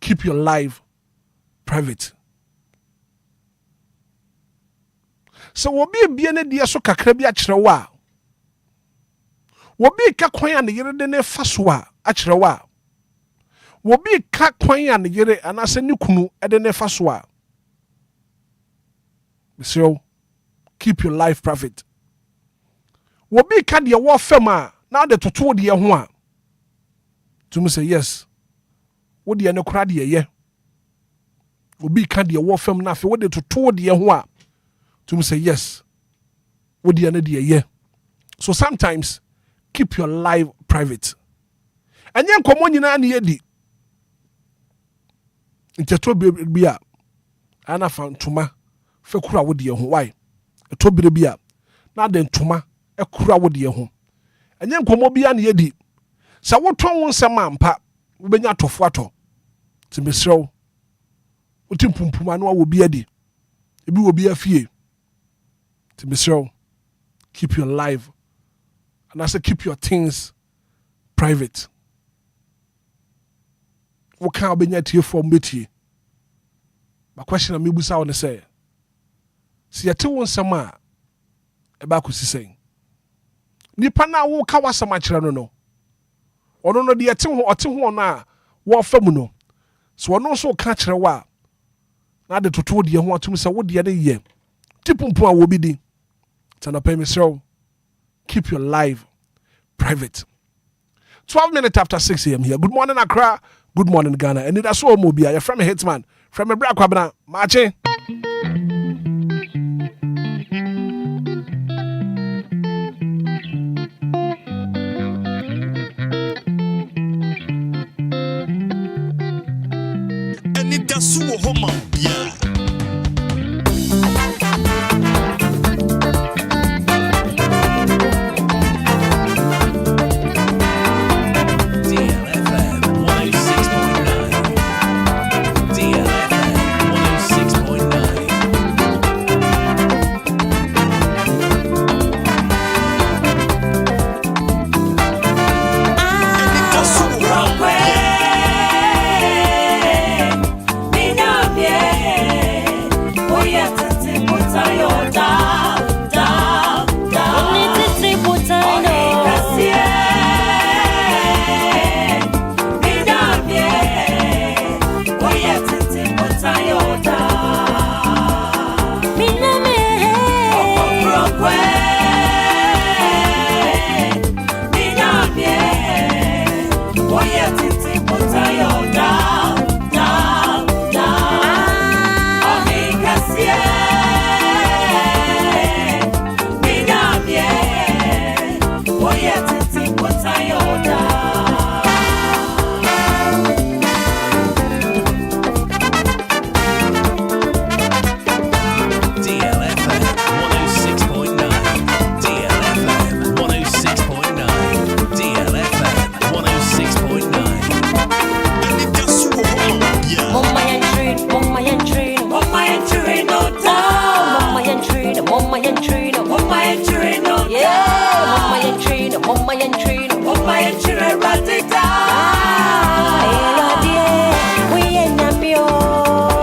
keep your life private. So will be a biene dia so kakra bi akyerɛ wa. Will be ka kwan an yere de ne fa so a akyerɛ wa. Will be ka kwan an yere anase ne kunu de ne fa so a. So keep your life private. Will be ka de wo fam a na de toto de ho a. To me say yes. Wo de ne kra de ye. Will be ka de wo fam na fe wo de toto de ho a. To me say yes. Wo de ne de ye. So sometimes keep your life private. Anya nkomo nyina na ye di. Nteto bi a ana fa ntoma fe kura wo de ho why? Eto bire bi a na de ntoma e kura wo de ho. Anya nkomo bi a na ye di. Sa wo ton wo nsem ampa wo benya tofo ato. Timbesrew. Wo timpumpuma na wo bi adi. Ebi wo bi afie. Timbesrew. Keep your life. And I say keep your things private. What can be net here for me? My question I mean on say. See a two one sama about saying. Nipa na wo ka wasama kyerɛ no. Ono no de ate ho na wo fam no. So ono so ka kyerɛ wa. Na de toto de ho atum sɛ wo de ye. Tipumpu a wo bi di. Tana pay me so. Keep your life private. 12 minutes after 6 a.m. here. Good morning, Accra. Good morning, Ghana. And that's all Obia. You're from a Hitman. From a Black Kwabena. Marching. Anidaso Wɔhɔ.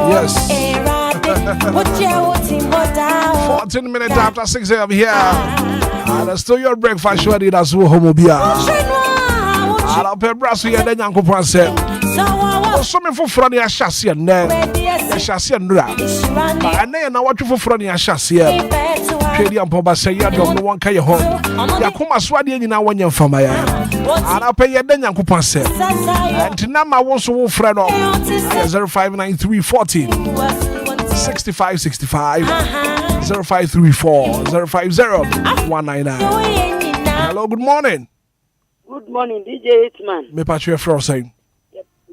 Yes. 14 minutes after 6 a.m. here. That's still your breakfast show. That's Obia. I'll pay brass here. Then Uncle Pan said, so me for front of chassis and then chassis and rap. And then I want you for front of chassis. Kedi ampoba say ya don't one ka ye ho. Ya kuma swade nyina wanya fama ya. Ana pay ye den Yankopon say. And na ma won so wo frɛ no. 059340 6565 0534 050 Hello, good morning. Good morning, DJ Hitman. Me patche fro say.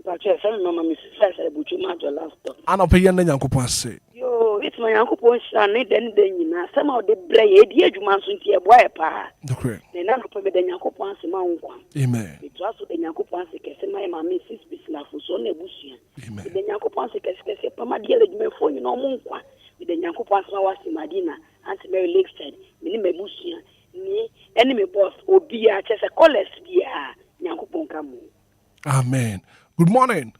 Patche say mama me say buchu ma jo last stop. Ana pay ye den Yankopon say. Yo, Hitman Yankopon sha ne den nyina. Sama de bre ye di adwuma so nti e boy pa. Okay. Na no pe den Yankopon se ma nkwa. Amen. It was the Yankopon se kese ma ma me 6 bis la fo so na ebusua. Amen. Den Yankopon se kese pa ma di adwuma fo nyina o mo nkwa. Den Yankopon se ma wasi Madina, Auntie Mary Lakeside, me ni ebusua. Ni enemy boss Obia chese college bia Yankopon kamu. Amen. Good morning.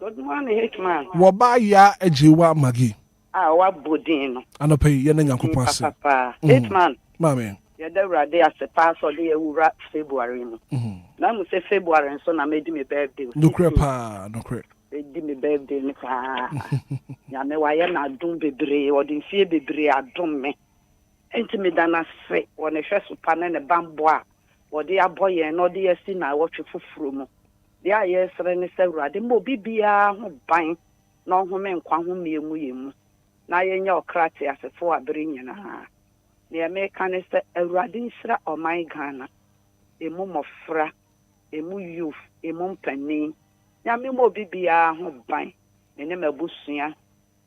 Good morning, Hitman. Woba ya ejiwa magi. What bodino? Anope yene nyankopon ase. Papa. Hitman. Mame. Yada rade as a pass or the ura February. Now we say February and so na made me birthday. No crepa, no crepe. Made me birthday. Yame why na dum bebre or the fear bebre adum me. Enti me dana se when a first pan and a bamboa or the boy and no the na watch fufuru mu. Dia yes rene se rade mo bibia ho ban na ho me nkwa ho yemu na yenya okrate asefo abere nyina na me kan se awurade nsira oman Ghana emu mofra emu youth emu mpani ya me mo bibia ho ban ne mabusua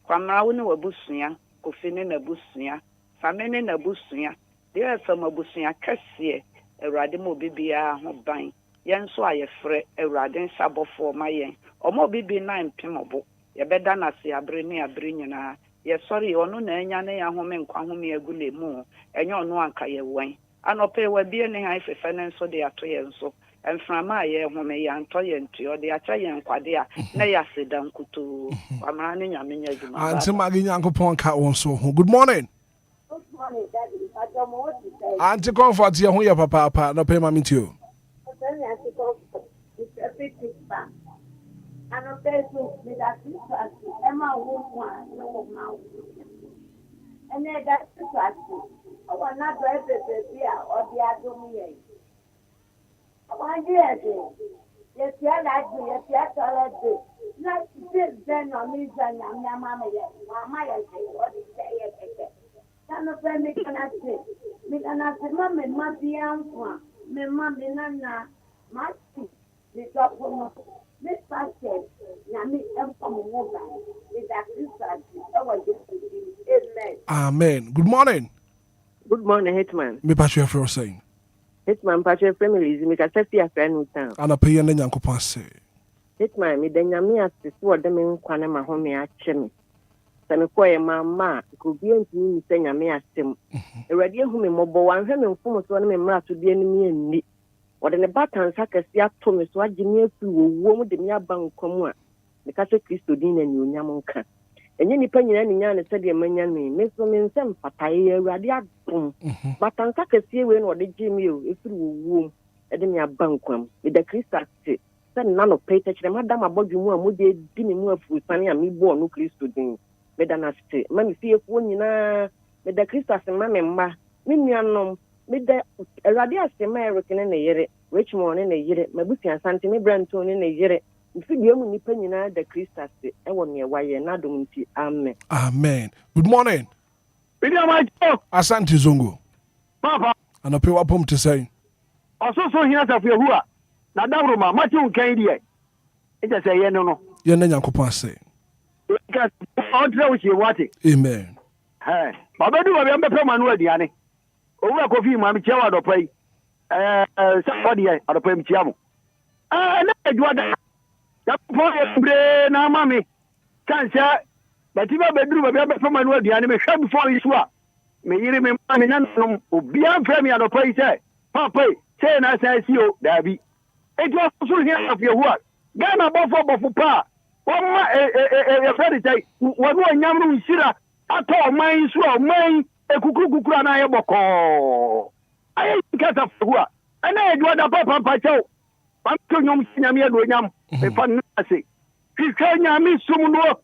kwamra wo ne wabusua kofi ne nabusua famene nabusua dia fa mabusua kase awurade mo bibia ho ban yen so ayefre awurade nsabofo ma yen omo bibi na mpembo ye beda na se abre ne abre nyina ye sorry ono na enya ne ya home nkwa home agu le mu enya ono anka ye wan anope wa bie ne han fefe ne nso de ato ye nso enframa ye home ya nto ye ntuo de acha ye nkwade a na ya sedan kuto amara ne nyame nya djuma Auntie Maggie nyankopon ka won so ho. Good morning. Good morning, Daddy. I don't know what to say. Auntie Comfort ye ho ye papa no pay mami tio. It's a big back. I don't say so, but that's it. Emma won't no mouth. And then that's the question. I want not to have the beer or the Adomie. I want you. Yes, you like me. Yes, you are good. Not this then on me, and your mamma, Mamma, what is it? Some of them cannot say. Me cannot say, Mamma, must be one. Me, Mamma, Nana, must be. The top of this basket, Yami, and from mobile. With that research, Amen. Good morning. Good morning, Hitman. Me pa chwe for saying. Hitman patche family me ka sesi afra no town. Ana pay yene nyankopon ase. Hitman me danyame asese wo de me nkwa ne mahome ache me. Se me koye mama ko bi ntimi mi se nyame asem. Ewrade ehu me mobo wan hwe me mfumo so ne me mra to bi ani anni. Wode ne batan sakasi ato me so agi me afi wo mu de me aba nkomu a me ka se Kristo din na ni onyam nka. Enye nipa nyina ni nya ne se de manya me so me nsem fataye Ewrade adom. Batan sakasi we no de gi me o efiri wo e de me aba nkwam. Me da Kristo ate se na no pe techre madam abodwu mu a mo de di me mu afu sane a me bo no Kristo din. Me da na ate ma me fie fo nyina me da Kristo ase ma me mma me nuanom me da Ewrade ase ma erokene ne yere Richmond ne yere mabusi asante me branto ne yere mfidie mu nipa nyina da Kristo ase e wo me waye na dom nti amen. Amen. Good morning. Bidia ma jo Asante Zongo. papa Ana pay wapom to say. ososo hia safu ehua na dawro ma machi unkan die e je say ye no Yene nyankopon ase. ka on tre wo chi wate Amen. baba du wa be pema no aduane owura kofi ma mi chewa do pai somebody adopa mi chiamo na adwa da ya po e bre na mami kan sha batiba bedru ba be pema no aduane me hwa before isu a me yire me ma me nanom obia mfra mi adopa yi say papa say na say si o dabi ejo so hia afie ho a Ghana bofo pa wọ́n ẹ̀fẹ́ de tẹ́ wọ́n ní ọ̀nyàmú ìṣirà atọ́ ọ̀man isu ọ̀man ekukuru náà yẹ bọ̀kọ́ ayé kẹta fún wa ẹ̀nà ẹ̀dùn ọ̀dà pàpà kyẹ́wò wọ́n tó nyọ́m sí nyàmú yẹ lóyàm ẹ̀fọ́ nínú àṣẹ hwehwẹ́ nyàmú sum ní wọ́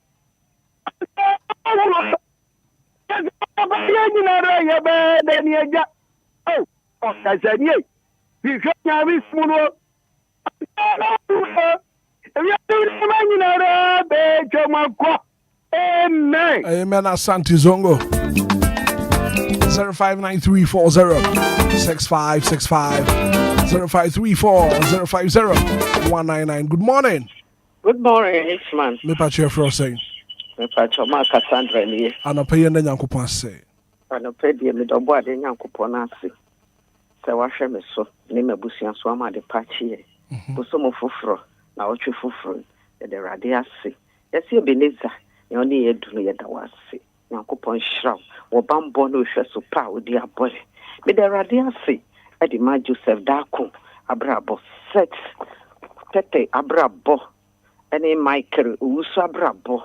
yẹ nyinara yẹ bẹ́ẹ̀ dẹ́ ni ẹja ọ̀kasẹ̀ ni yẹ hwehwẹ́ nyàmú sum ní wọ́ Amen. Amen. Asante Zongo. 0593406565 0534050199. Good morning. Good morning, Hitman. Me pa cheer for saying. Me pa choma Cassandra ni. Ana pay yene nyankopon ase. Ana pay die me dobo ade nyankopon ase. Se wa hwe me so ne mabusia so ama de pa chie. Boso mo foforo na otwe foforo de rade ase. Yesi Ebeneza ye oni edu no ye da wase. Nyankopon hraw wo bambo no hwe so pa odi abore. Me de rade ase e di ma Joseph Dako abrabo set tete abrabo ene Michael uso abrabo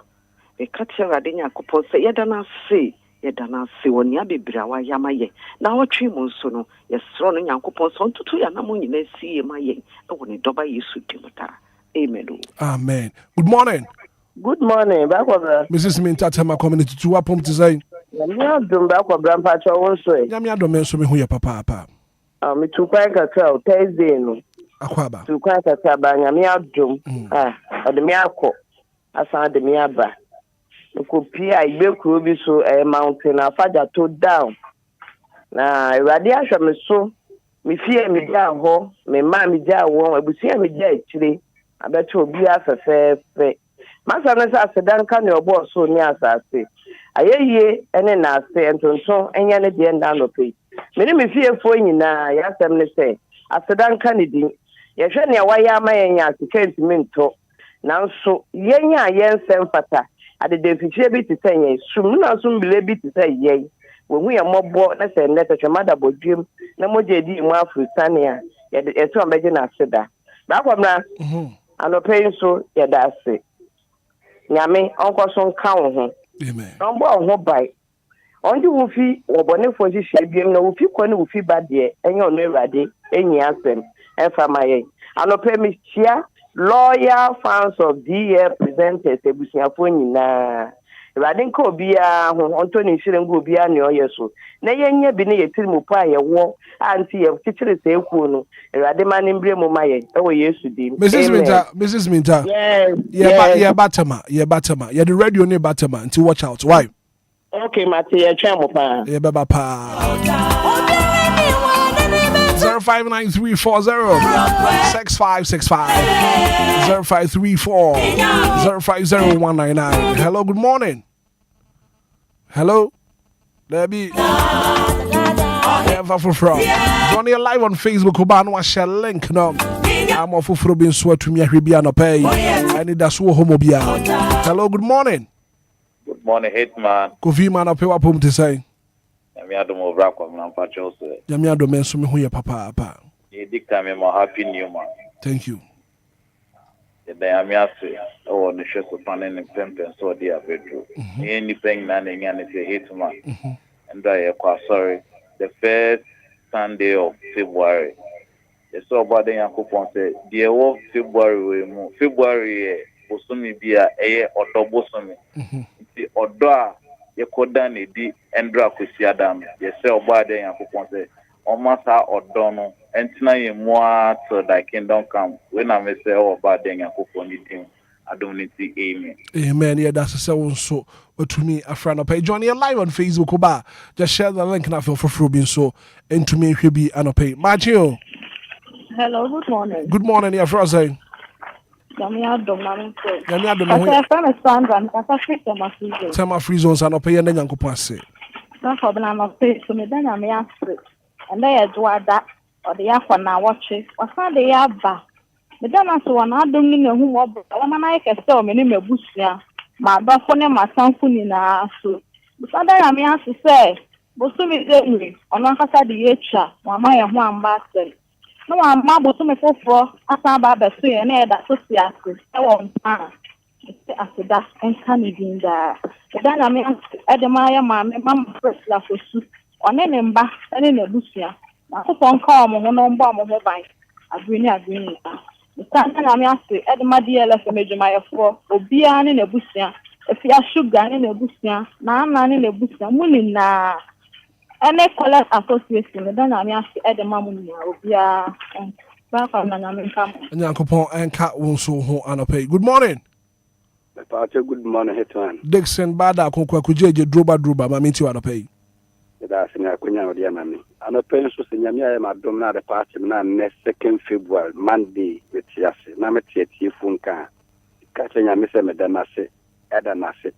e katia rade Nyankopon se yedana se woni abebra wa yama ye na wotwe mu nso no yesro no Nyankopon so ntutu ya na mo nyina sie ma ye e woni doba Yesu dimuta. Amen. Amen. Good morning. Good morning, Bakwa. Mrs. Minta Tema community to wapom to say. Nyamia dum Bakwa Grandpa Chawonso. Nyamia dom so me hu ya papa. Me tu kwan kakra Thursday no. Akwaba. Tu kwan kakra ba nyamia dum. Ode me akọ. Asa de me aba. Ko pia ibekuro bi so mountain afaja to down. Na Awurade ahwe me so. Me fie me ja ho, me ma me ja wo, abusia me ja etire. Abeto Obia fefefe. Masa na sa sedan ka ne obo so ni asase. Ayeye ene na ase entonton enya ne de nda no pe. Me me fie fo nyina ya asem ne se asedan ka ne din. Ye hwe ne waya ama yenya asike minto. Nanso yenya yensem fata. Ade de fifie bi ti senye sum na sum bile bi ti say ye. Wo hu ye mobo na se ne tetwemada bodwem na moje di mu afrusane a ye de so ambeje na aseda. Ba kwamna anope nso ye da ase. Nyame onko so nka wo ho. Amen. Ombo ho bai. Onji wo fi obone fo hihye biem na wo fi kwa ne wo fi bade enye ono Awurade enyi asem enfa maye. Anope mi chia loyal fans of DL presenters ebusiafo nyina. Awurade nka Obia ho onto ne hire ngo Obia ne oyeso. Na yenye bi ne yetiri mu pa ye wo anti ye kikire se ekuo no. Awurade ma ne mbre mu maye e wo Yesu dim. Mrs. Minta. Yes. Yeah, batama. Yeah, the radio ne batama until watch out. Why? Okay, Mate, ye twa mo pa. Yeah, baba pa. 0593406565 0534050199. Hello, good morning. Hello, Debbie. Never from Johnny live on Facebook. Obano wa share link no. I'm off for being sweat to me. Hibia no pay. Anidaso Wɔhɔ. Hello, good morning. Good morning, Hitman. Kofi man up here to say. Amiado Brakwa, Nampacho. Yamiado men so me hu ye papa. You dictate me more happy new man. Thank you. The Amiasi, oh, the chef of Panin and Pempen, so dear bedroom. Anything, nothing, and it's a Hitman. And I quite sorry. The first Sunday of February. The so bad young coupon said, dear old February, Bosumi Bia, or Dobosumi. The Oda, Yakodani, the Endra Kusiadam, the so bad young coupon said, Omasa or Dono, and tonight more so that kingdom come. When I may say, oh, bad young coupon, I don't need to amen. Amen. Yeah, that's so. But to me, a friend of pay Johnny live on Facebook. Oba, just share the link now for free. So, and to me, it will be an pay. Matthew. Hello, good morning. Good morning, yeah, Frozen. Yamiya Domani. Yamiya Domani. I'm Sandra. I'm free. Tema free zones and pay and then you pass it. Some problem I'm pay so me then I'm free. And they do that or the after now watch it. What's not the yaba? Me then I saw an adum ni who mo. I'm na ike sell me ni me busia. My bafone my sanfuni na so. But then I'm to say, Bosumi me on one kasa the echa. Mama ya ho amba sel. No one ma Bosumi foforo asa ba be so ye na da so sia so. E won pa. Asida en kanidin da. Then I'm Edemaya mama first la for su. One ne mba ene na busia. Na so call mo ho no mba mo ho ban. Agrini. Sana na ase Edema DLFM ejumafo Obia ne nebusia efia sugar ne nebusia na ana ne nebusia muni na ene collect association da na ase Edema muni Obia ba fa na nkam Nyankopon enka wonso ho anope. Good morning. Good morning, Hitman. Dixon bada konkwa kujeje droba ma minti anope. That's in Akunya or Yamami. And a pencil in Yamia, my domina the party now next 2nd February, Monday, with Yassi, Namati, Funka, catching a Mr. Medanasi, Edanasi.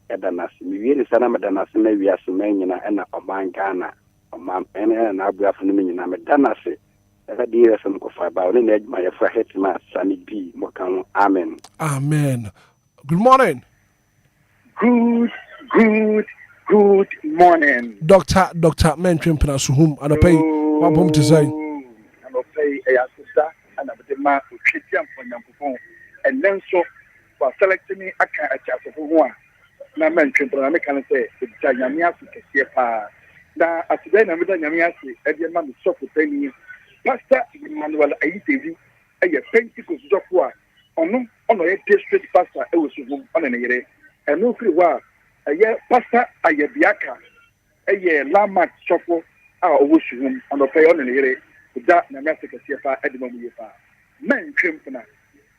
We really send a Medanasi, maybe as a man and a man Ghana, a man, and I'll be after me in a Medanasi. As a dear from Kofa, only edge my friend Hitman, Sunny B. Mokan. Amen. Amen. Good morning. Good morning. Doctor Mentrim Penasuhum, and I pay what home to say. And I pay a sister, and I would demand to treat them for young people. And then so for selecting me a chance of one. Na men twempɔ na meka no sɛ ɛgya nyame ase kɛseɛ paa na aseda na meda nyame ase ɛde ma me sɔfo pani pastor Emmanuel Ayitevi ɛyɛ Pentecost sɔfo a ɔno ɔyɛ district pastor ɛwɔ Suhum ɔne ne yere ɛno firi hɔ a ɛyɛ pastor Ayabiaka ɛyɛ Lamak sɔfo a ɔwɔ Suhum ɔnɔpɛ ɔne ne yere ɛgya nyame ase kɛseɛ paa ɛde ma mu yie paa men twempɔ na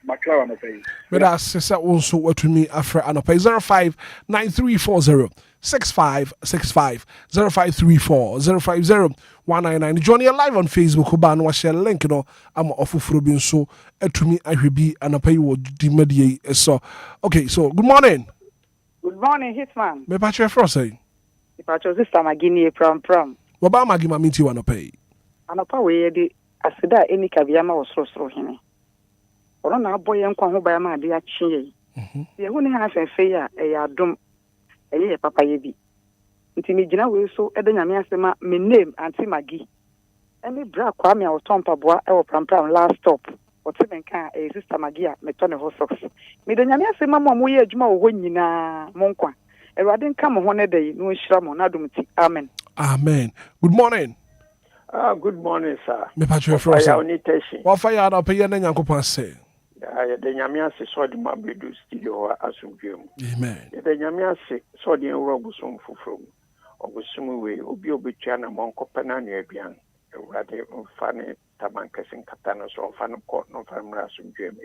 Maklawa no pay. But as Sisa also what to me after an pay 0593406565 0534050199. Join you live on Facebook. Kuban was share link no. I'm off of Robin so to me I will be and pay what the so okay. So good morning. Good morning, Hitman. Me patch your first say. If I chose this time again, you prom. What about my give my meet you wanna pay? And upon we the asida any kabiama was so him. Or na boy and kwa ho ba ma de achi ye hu ni ha fefe ya e ya dom e ye papa ye bi nti mi gina we so e de nyame asema me name anti magi emi bra kwa me o ton paboa e wo pram last stop o te men kan e sister magi a me ton ho socks mi de nyame asema mo ye adwuma wo ho nyina mo nkwa Erade nka mo ho ne dey no nhira mo na dum ti amen. Good morning. Good morning, sir. Me patch your first. What fire na pay na Nyankopon say. The nyame ase so de mabedu studio asomdwem. Amen. The nyame ase so de enwura obusom foforo. Obusom we obi obetua na monkopa na anu aduan. Erade mfane tabankesin katano so mfane ko no famra asomdwem.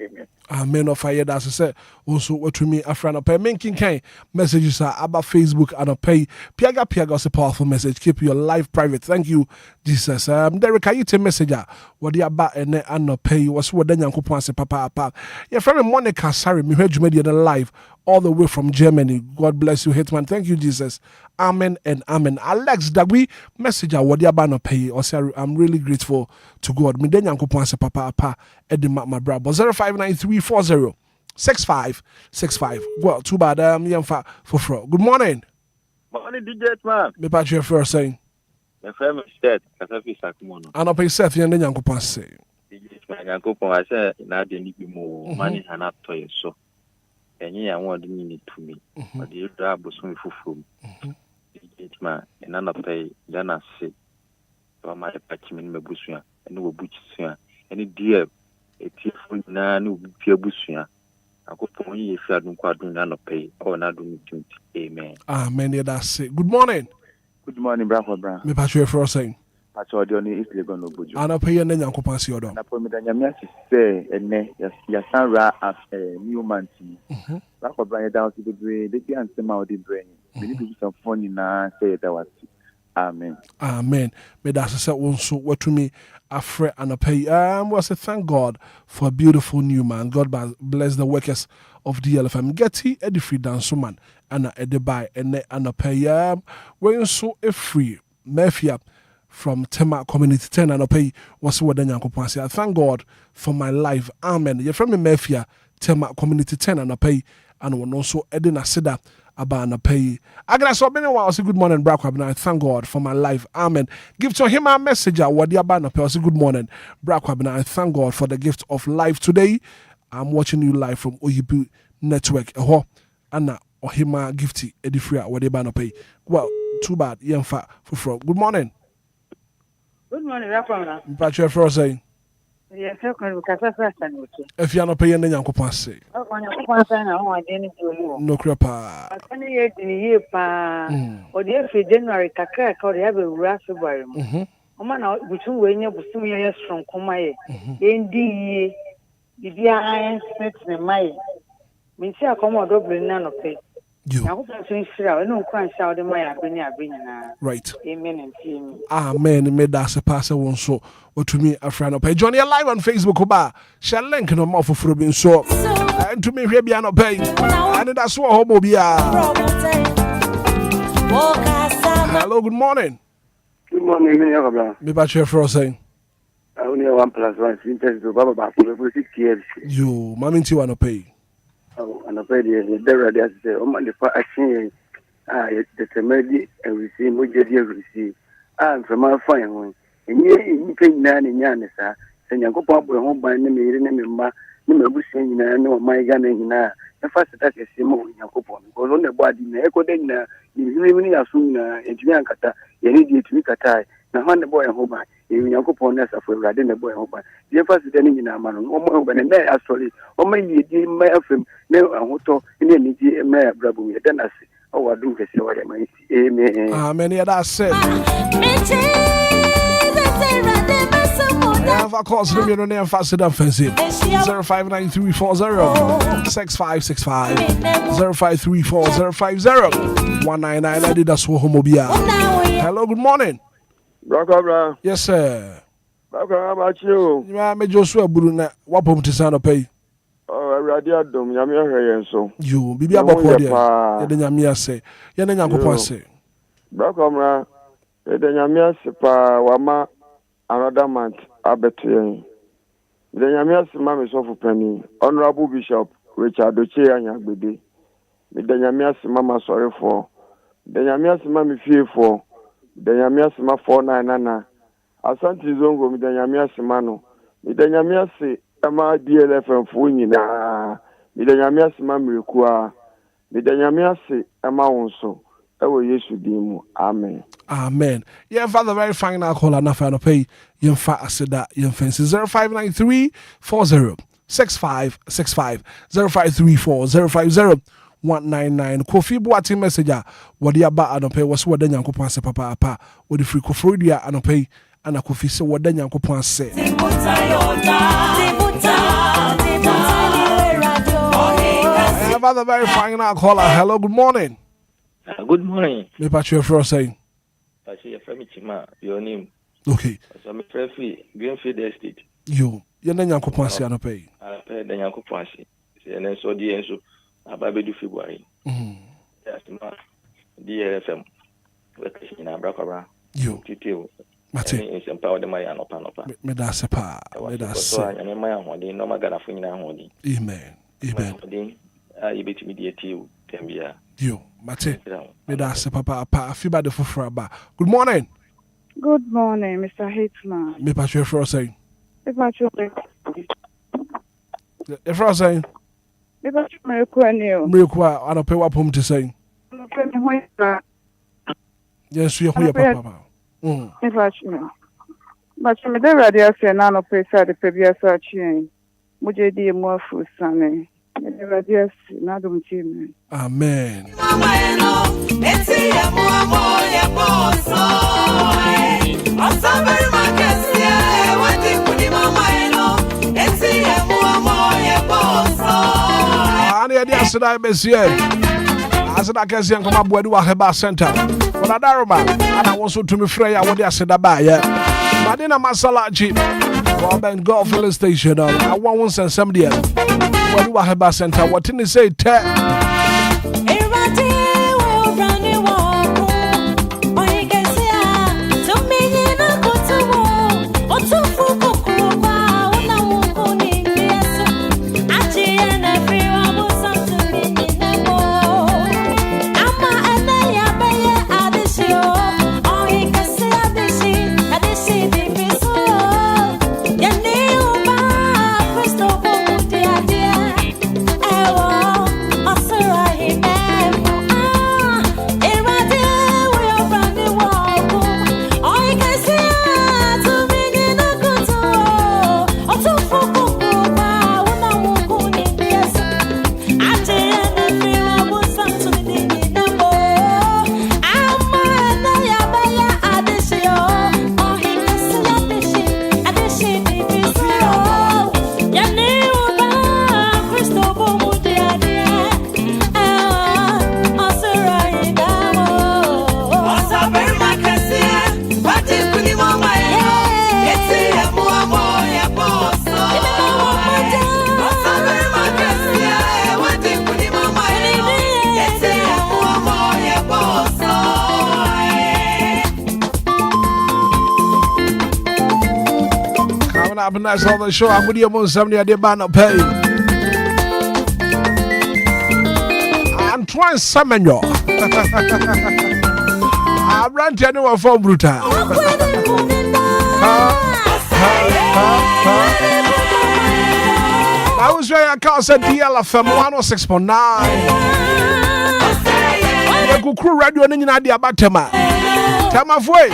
Amen. Of fire that say also what to me afrana pay making kind messages are about Facebook and pay piaga is a powerful message. Keep your life private. Thank you, Jesus. Derek, you te messenger what the about and pay was what then Yankopon say papa. Your friend Monica sorry me heard you made it live all the way from Germany. God bless you, Hitman. Thank you, Jesus. Amen and amen. Alex Dagwi messenger what the about pay or say I'm really grateful to God. Me then Yankopon say papa Eddie my brother 0593406565. Well, too bad for Good morning. Morning, DJ man. Me patch your first saying. My friend said, "Kasafi sakumono." And I pay Seth and then Yankopon say. DJ man, Yankopon, I said, "Na de ni bi mo money hana toy so." Enye ya won de ni to me. But the other bosom fufu. DJ man, and na pay dana say. So my patch me busuya, and no buchisuya. Any dear etifun na no bia busuya. Akopon yi fi adun kwa adun na no pay. Oh na do amen. Amen. That's it. Good morning. Good morning, Bra. Me patch your first saying. Patch audio ni is legon no bojo. And I pay and then Yankopon see odo. Na po me da nyame asise ene ya sanra as new man ti. Bra Bra down to the brain. Dey ansema o the brain. Me need to do some funny na say that was. Amen. May that say also what to me afre and a pay. We say thank God for a beautiful new man. God bless the workers of DLFM. Getty Edifree dance man and Edibai and a pay. When so a free Mafia from Tema Community 10 and a pay was what then Yankopon say. I thank God for my life. Amen. You're from Mafia Tema Community 10 and a pay and one also Edina Sida. Abana pay. I got so many while. Good morning, Brakwab. I thank God for my life. Amen. Give to him a message. What the Abana pay. Good morning, Brakwab. I thank God for the gift of life today. I'm watching you live from Oyibu Network. Anna Ohima Gifty Edifria. What the Abana pay. Well, too bad. Yemfa for. Good morning. Good morning, Brakwab. Patrick Frost saying. Yes, I can Kasa and if you are not paying, then you can say. No crapa. I can hear the year or the every January Kaka or the other February. Oman between when you put some years from Kumae. Indeed, the dear sets in my means I come out of none of it. Right. Amen and team. Amen. Made us a passer one so what to me a friend of pay. Johnny live on Facebook Oba. Shall link no more for Frobin so and to me here be an pay. Anidaso Wɔhɔ Obia. Hello, good morning. Good morning, Bra. Me patch your first saying. I only have 1+1 interest to Baba back for 6 years. You, mammy, you want to pay. Oh, and I paid the say, oh, my, the action, the Temedi, and we see Mujadia receive. I'm from my fine one. And you pay 9 in Yanis, and you go pop home by name, ne mabusa nyinaa ne ɔman Ghana nyinaa ɛfa seta kɛseɛ ma Onyankopɔn because ɔno na ɛbɔ ade nyinaa ɛkɔda nyinaa nhwehwɛ ne yaso nyinaa ɛntumi ankata yɛne deɛ ɛtumi katae na hɔ ne bɔ yɛn ho ban Onyankopɔn ne asafo Awurade na ɛbɔ yɛn ho ban deɛ fa seta ne nyinaa ma no ɔmo ho ban na asɔre ɔma yɛdi mma afam na ahotɔ ne anigye mma abrabɔ mu yɛda nase ɔwɔ adom kɛseɛ wɔde ma yɛsi amen amen yɛda ase Alpha calls him your name faster than fancy 0593406565 0534050199 Anidaso Wɔhɔ Obia. Hello, good morning. Bra. Yes, sir. How about you? You are me Joshua Bruna. What pump to sound pay? Oh, Radio Dom, Yamia Hayen so. You, Bibi Aboko, Yamia say, Yanako say. Bra, Yamia Sepa, Wama, another month, Abetian. The Yamia Simam is off penny, Honorable Bishop, Richard Doche and Yagbede. The Yamia Simama sorry for. The Yamia Simami fear for. The Yamia Sima 499. Asante Zongo, the Yamia Simano. The Yamia se, Emma DLFM Funina. The Yamia Simam Rikua. The Yamia se, Emma Onso. Ewo Yesu dimu. Amen. Amen. Yeah, Father, very fine. I'll call enough and pay. You fat said that you fancy 0593406565 0534050199. Kofi Boati messenger. What you about and pay was what the Yankopon say, Papa. What the free Kofrodia and pay and a Kofi say what the Yankopon say. Yeah, Father, very fine. I'll call her. Hello, good morning. Good morning. Me patch your first saying. Patch your family, Chima, your name. Okay. So I'm free, Greenfield Estate. You don't know Yankopon no pay. I pay the Yankopon. And then so the answer about February. Yes, DLFM. In Abrakara. You. Tito. Mate. In some power the Maya no panopa. Me da sepa. Me da se. And a man one day, no magana fina one day. Amen. Amen. You bet me the tea, Tembia. You. Mate. Me da se papa. Fiba de fufraba. Good morning. Good morning, Mr. Hitman. Me patch your first saying. Me patch your first saying. Me patch your Miracle. I don't pay what home to say. Yes, we are papa. Me patch me. But me the radio say na no pay side the previous searching. Muje di mo fu sane. Me the radio say na dum team. Amen. I said I miss you. I said I can see come up with Waheba Center. But I don't remember. And I want to me free. I want to say that by Madina Masalachi. Robin Golf Filling Station. I want one and somebody else. What do Waheba Center? What did he say? Have a nice on the show. I'm with you on somebody I did not pay. I'm trying to summon you. I ran to anyone for brutal. I was very I can't say DLFM 106.9. You crew radio ni na dia batema. Tema foi.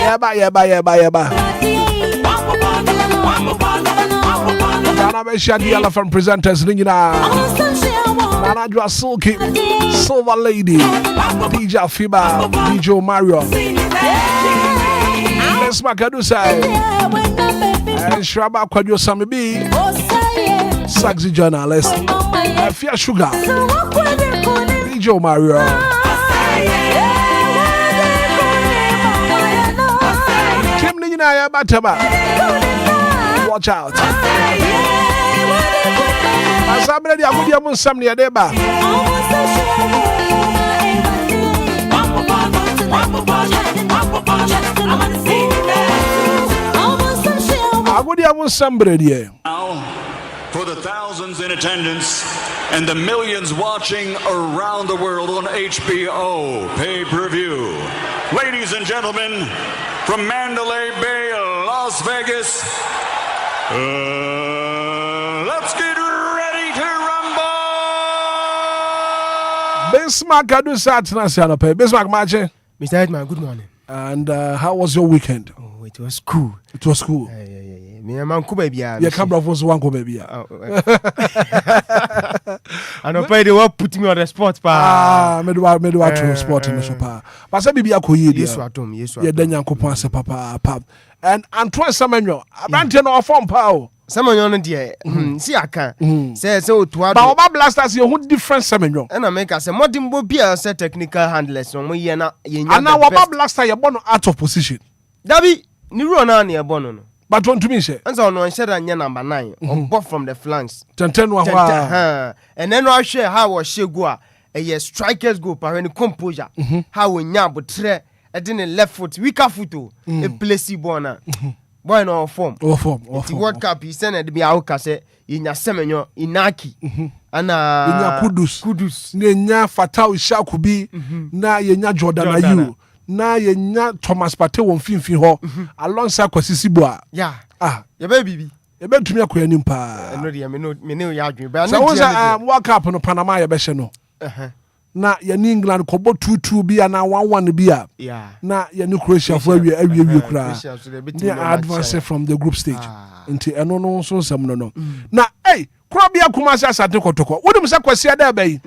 Yeba. Ghana be share DLFM presenters ni na. Nana Dwa Silky, Silver Lady, DJ Fiba, DJ Mario. Let's make a do say. And Shraba Kwadjo Sami B, Saxy journalist, Fia Sugar, DJ Mario. Tim Nina Bataba. Watch out. Asamble dia mudia munsam ne deba. Agudia munsam bredi. For the thousands in attendance and the millions watching around the world on HBO pay-per-view. Ladies and gentlemen, from Mandalay Bay, Las Vegas, let's get ready to rumble! Bismarck, I do sat na pay. Bismarck, Mache. Mr. Hitman, good morning. And how was your weekend? Oh, it was cool. It was cool. Me man ko baby ya. Yeah, camera was one ko baby ya. And I they will put me on the spot pa. Me do to spot me so pa. But say bibi akoyi dia. Yesu atom. Yeah, den Yankopon ase papa. And Antoine Samuel, abante no form pa o. Samuel no de si aka. Say otuado. Ba oba blasters you who different Samuel. And I make say modern bo bia say technical handlers no mo ye na ye nya. And now oba blaster ye born out of position. Dabi ni ru na na ye born no. But want to me say. And so no nshe nya number 9 on both from the flanks. 10 wa ha. And then I share how was shego a ye strikers go pa when composure. How we nya botre e dey left foot weaker foot o e place bona. Boy no form. Oh form. The World Cup he send be awuka say yinya semenyo inaki. Ana yinya kudus. Nya Fatau Shakubi na yinya Jordan Ayu. Na yenya Thomas Partey won finfin ho alongside Kwasisi Boa. Yeah. Ye be bibi. Ye be tumi akwa anim pa. No de me no ya adwen ba. So was World Cup no Panama ye be hye no. Na ye ni England kobo 2-2 bia na 1-1 bia. Yeah. Na ye ni Croatia for awie kura. They advance from the group stage. Nti eno no so nsam no. Na kura bia kuma se asante kotoko. Wodum se Kwasi ada bai.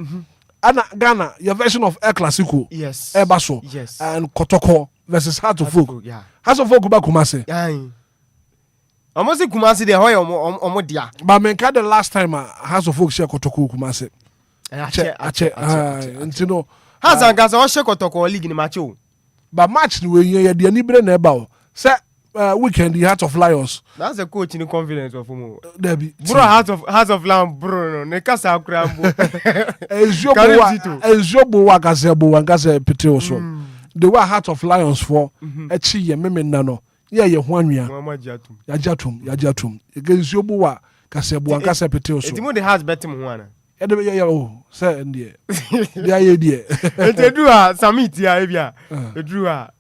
Ana Ghana, your version of El Clasico. Yes. Ebaso. Yes. And Kotoko versus Heart of Folk. Yeah. Heart of Folk ba Kumase. Almost Kumase de hoy omo dia. But menka the last time Heart of Folk share Kotoko Kumase. Ache. Ntino. Hazan gaza o share Kotoko league ni match o. But match ni we ye de ani bre na eba o. Say weekend the Heart of Lions. That's the coach in the confidence of him. Debbie. Bro Heart of Lion bro no. Ne kasa akura mbo. Ezobo wa gazebo wangaze pete oso. The way Heart of Lions for echi ye memena no. Ye ho anwea. Ya jatum. Egenzobo wa kasebo wangaze pete oso. Etimo the heart betim ho ana. Ye o say ndie. Dia ye die. Etedu a summit ya bia. Edu a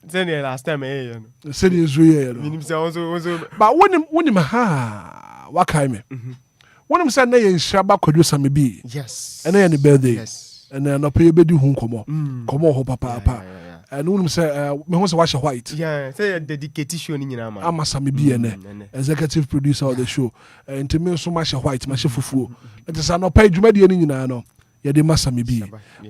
send the last time no. Send you ye no. Minim say also. But when ha wakai me. When I'm saying na ye nshaba Kwadwo Sami B. Yes. And na ye birthday. Yes. And no pay bedi hu komo. Komo ho papa. And when I'm say me ho say wash white. Yeah, say dedicated show ni nyina ma. Ama Sami B executive producer of the show. And to me so much white, much fufu. That is no pay dwumadi ni nyina no. Ye de Sami B.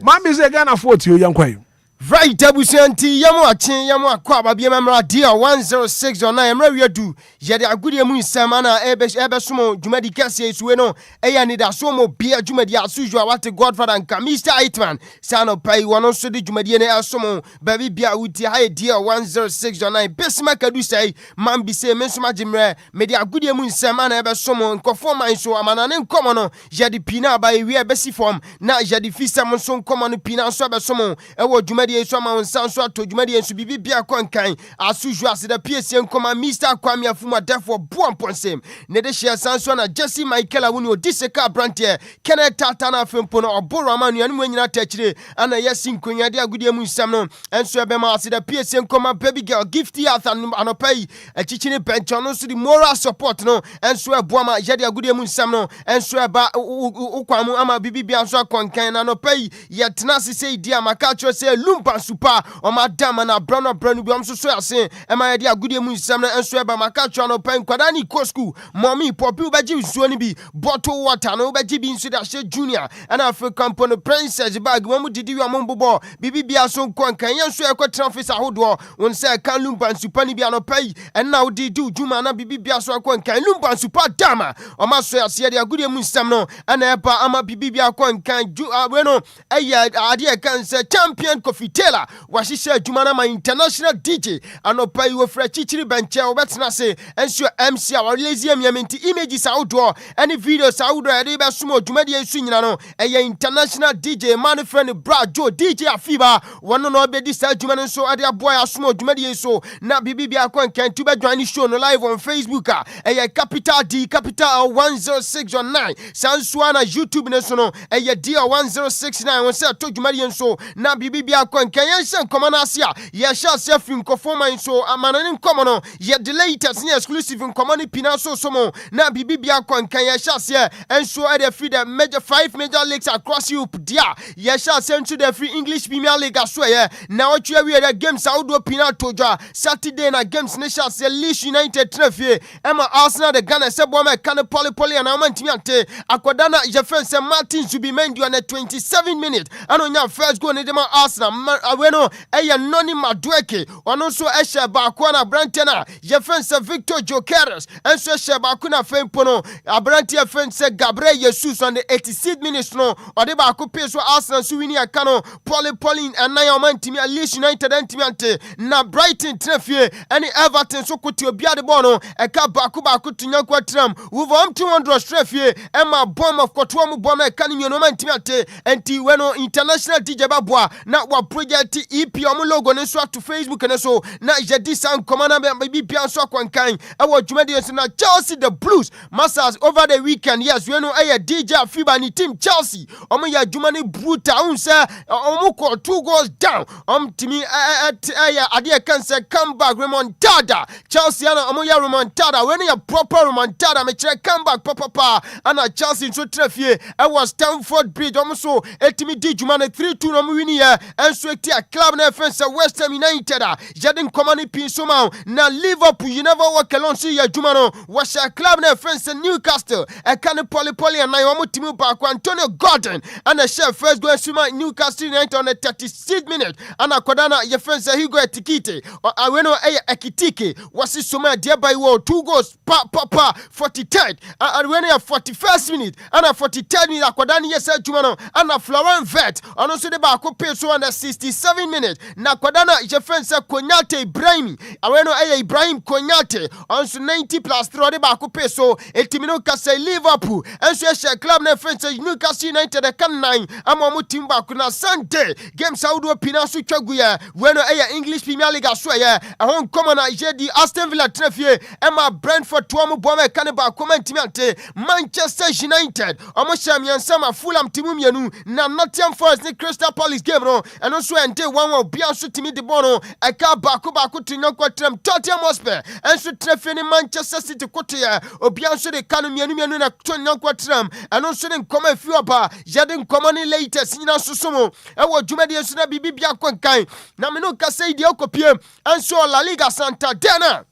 Man be say Ghana 40 o yankwai. Right, Abusanti, Yamu Aquaba, Biamra, dear 106 or 9, Mariadu, Yadi Agudiamu, Samana, Ebesumo, Jumedi Cassia, Sueno, Anidaso Bia, Jumedia, Suja, what a godfather and Mr. Hitman, San of Pai, one also the Jumedian Somo, Baby Bia, with high dear 106 or 9, Besmaka do say, Mambi say, Mensuma Jimre, Media Agudiamu, Samana, Ebesumo, and Conforma, so Amanan and Common, Jadi Pina by Ria Bessi form, now Jadi Fisamon, Common Pina, Sabasomo, Ewo Jumed. dwumadi so ma wonsan so ato dwumadi so bibibia konkan asuju aseda PSC nkoma Mr. Kwame Afuma therefore boamponsem ne de hye sanso na Jesse Michael Awuni odiseka brantie Kenneth Tata na afempo no oboro amanu anu anyina tachire ana yesi nkonya de agudie mu nsam no enso ebema aseda PSC nkoma baby girl gifty ath anopai achichini pencho no so the moral support no enso eboama yede agudie mu nsam no enso eba ukwamu ama bibibia so konkan na anopai yetena sese dia makacho se Lumba super o madam na brano bi am so ase ema yede agudie mu nsam no enso eba makacho anopai kwada ni ko school mommy popi ubaji nsuo ni bi bottle water no ubaji bi nsu da she junior and African pono princess bag mamu didi wi amombobo bibibia so konkan yenso ekotra office ahodo won se kan Lumba super ni bi anopai and now di do juma na bibibia so konkan Lumba super dama o ma so ase de agudie mu nsam no ana eba ama bibibia konkan we no eya ade kan se champion Coffee Taylor washisha juma na ma international DJ anopai we fra chichiri benche obetena se enso MC a lazy amiamenti images outdoor any videos outdoor e be sumo jumadi ensu nyina no eya international DJ man friend bra Joe DJ Afiba wono no be dis juma no so ade aboy asumo jumadi enso na bibibia konkan tu be join show no live on Facebook eya capital D capital 106.9 sansua na YouTube ne so no eya D 1069 won say to jumadi enso na bibibia konkan yensen komana asia ye sha se fin kofoma enso amanani komo no ye the latest exclusive nkomani pina so somo na bibibia konkan ye sha se enso ade free the major 5 major leagues across Europe dia ye sha se into the free English Premier League aso ye na otwe we the games outdoor pina toja Saturday na games ne sha se Leeds United trafie ema Arsenal the Ghana se bo me kan poly na mantimi ante akoda na je fen se Martin Zubimendi on the 27 minutes anonya first goal ne dem Arsenal we no eye noni Madueke ono so ehye ba ko na brantena je fen se Victor Jokeres enso ehye ba ko na fempo no abrantie fen se Gabriel Jesus on the 86 minutes no ode ba ko pe so Arsenal so wini aka no poly and na mantimi Leeds United antimi ante na Brighton trafie any Everton so kuti obia de ball no eka ba ko tunyankwa tram Wolverhampton 200 trafie ema bomb of kotwo mu bomb eka ni no mantimi ante enti we no international DJ babwa na wa project EP omu logo ne so to Facebook ne so na jadi san komana be bia so kwankan e wo dwumade so na Chelsea the Blues Masters over the weekend yes we no DJ Afiba ni team Chelsea omu ya dwumane brutal unse omu ko 2 goals down timi ade kan se comeback remontada Chelsea ana omu ya remontada we no ya proper remontada me kire comeback papa ana Chelsea so trafie e was Stamford Bridge omu so etimi di dwumane 3-2 no mu wini ya enso etia club na fence West Ham United Jaden Komani Pinsoma na Liverpool you never walk alone see ya dwuma no washa club na fence Newcastle e kan poly and na omu timu ba ko Antonio Gordon and a chef first go suma Newcastle United on the 36th minute and akodana ye fence Hugo Etikite aweno Ekitike wasi suma dia by 2 goals pa 43rd and when ya 41st minute and a 43rd minute akodani yes dwuma no and a Florent Vet and also the ba ko pe so on the 67 minutes na akodana ye fence Konyate Ibrahim aweno Ibrahim Konyate on 90+3 de ba ko pe so etimino kase Liverpool and so club na fence Newcastle United kan 9 amomu team ba kuna Sunday game Saudi Pina so twaguya weno English Premier League aso ye ehon common jedi Aston Villa trafie ema Brentford to amu bome kan ba comment ante Manchester United omo champions ma Fulham timu mienu na Nottingham Forest ni Crystal Palace game no eno so ente 1-1 bia so timi de bono eka ba ko tunyankwa tram Tottenham Hotspur enso trafie ni Manchester City kotia obia so de kanu mienu na tunyankwa tram eno so de nkoma fiwa Jaden Komani latest nyina sosomo ewo dwumadi enso na bibibia kwankan na me no kase idi okopie enso La Liga Santander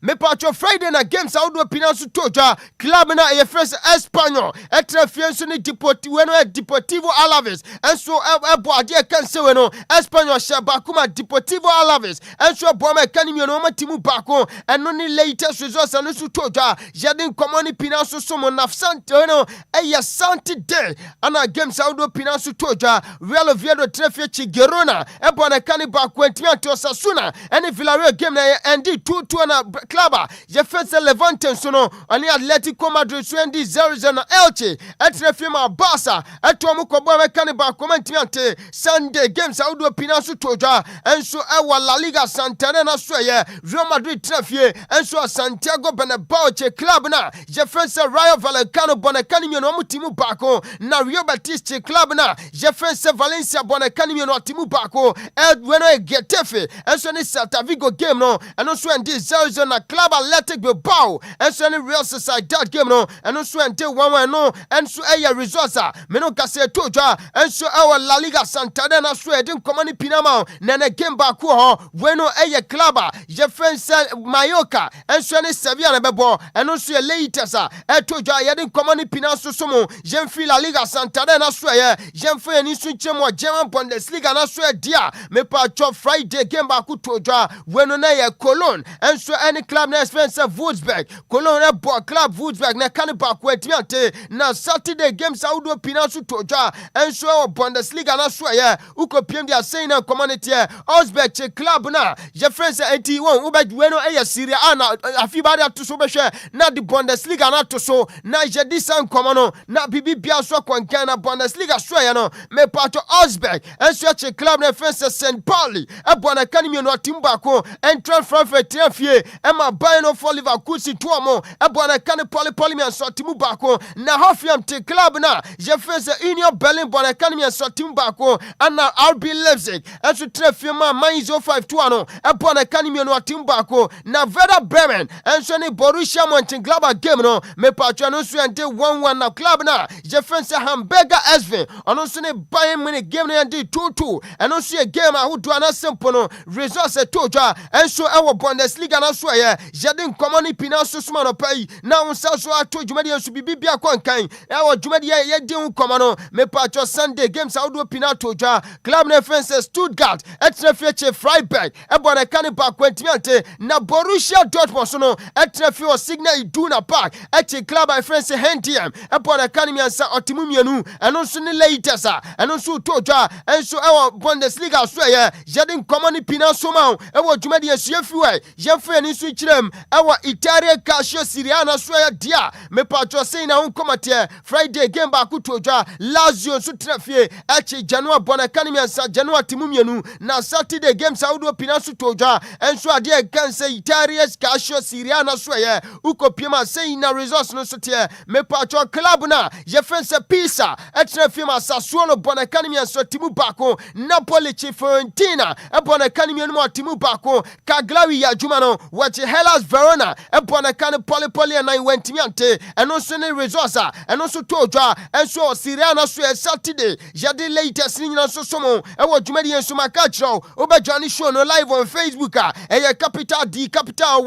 me patro Friday na games outdoor pinansu toja club na e first Espanyol etrafienso ni Deportivo Alaves enso ebo ade kan se we no Espanyol shaba kuma Deportivo Alaves enso ebo ma kan mi no matimu bako eno ni latest results anu su toja Jaden Komani pinansu somo nafsante no eya Saturday ana games outdoor pinansu toja Real Oviedo trafie Girona ebo na kan bako entimi Osasuna ene Villarreal game na endi 2-2 na club je fence Levante so no ani Atletico Madrid so ndi 0-0 na Elche etrefie ma Barca eto mo kobo me kan ba comment ante Sunday games audo pina so toja enso ewa La Liga Santander na so ye Real Madrid trefie enso Santiago Bernabeu che club na je fence Rayo Vallecano Bonacani no mo timu bako na Rio Batiste club na je fence Valencia Bonacani no timu bako Bueno Getafe enso ni Celta Vigo game no eno so ndi 0-0 na Club Athletic Bilbao enso ni Real Sociedad game no eno so ndi 1-1 no enso eya results me no kase toja enso ewa La Liga Santander na so edin komani pinama na na game back ho bueno eya club je fence Mallorca enso ni Sevilla na bebo eno so latest etoja yedin komani pinanso somo je mfi La Liga Santander na so ye je mfi ni so chemo German Bundesliga na so dia me pa cho Friday game back toja bueno na ye Cologne enso any club na Spencer Wolfsburg Cologne na bo club Wolfsburg na kan back wetiante na Saturday games audo pinanso toja enso Bundesliga na so ye ukopiem dia say na community Augsburg che club na je France 81 ube bueno eya Serie A na afibari atoso be hwe na di Bundesliga na toso na je di san komono na bibi bia so kwankan na Bundesliga so ye no me pato Augsburg enso che club na France St. Pauli ebona kanimi no timba ko entran Frankfurt tiafie ema Bayern of Leverkusen tuomo ebona kan poli mi so timu bako na Hoffenheim te club na je France Union Berlin bona kanimi so timu bako ana RB Leipzig enso trafie ma Mainz 05 no ebona kanimi no timu bako na Werder Bremen enso ni Borussia Mönchengladbach game no me pato no so ente 1-1 na club na je France Hamburger SV ono so ni Bayern Munich game na ente 2-2 eno so ye game ahudu na simple no results etoja enso ewo Bundesliga na so ye jedin common pina so suma no pai na unsa so ato dwumadi enso bibia kwankan ewo dwumadi ye din common no me pacho Sunday games ahudu pina toja club na France Stuttgart etrefie Freiburg ebona kan ba kwantimiante na Borussia Dortmund so no etrefie o Signal Iduna Park eche club by France Hendiam ebona kan miansa otimu mienu eno so ni latest eno so toja enso ewo Bundesliga so ye jedin common pina so ma ewo dwumadi esuafiwe yefre ni so kirem ewo Italia Calcio Serie A na so ye dia me patro sei na hon komate Friday game ba ku toja Lazio so trafie eche January Bonacani ansa January timu mienu na Saturday game Saudi pina so toja enso ade kan say Italia Calcio Serie A na so ye ukopima sei na results no so tie me patro club na yefense Pisa etrafie ma Sassuolo Bonacani ansa timu bako Napoli che Fiorentina ebona kanimi no timu bako Cagliari ya juma no wache Hellas Verona ebona kan poli na wentimiante eno so ne results eno so toja enso Serie A na so Saturday jade latest ni na so somo ewo jumadi enso makachro obejani show no live on Facebook eye Capital D Capital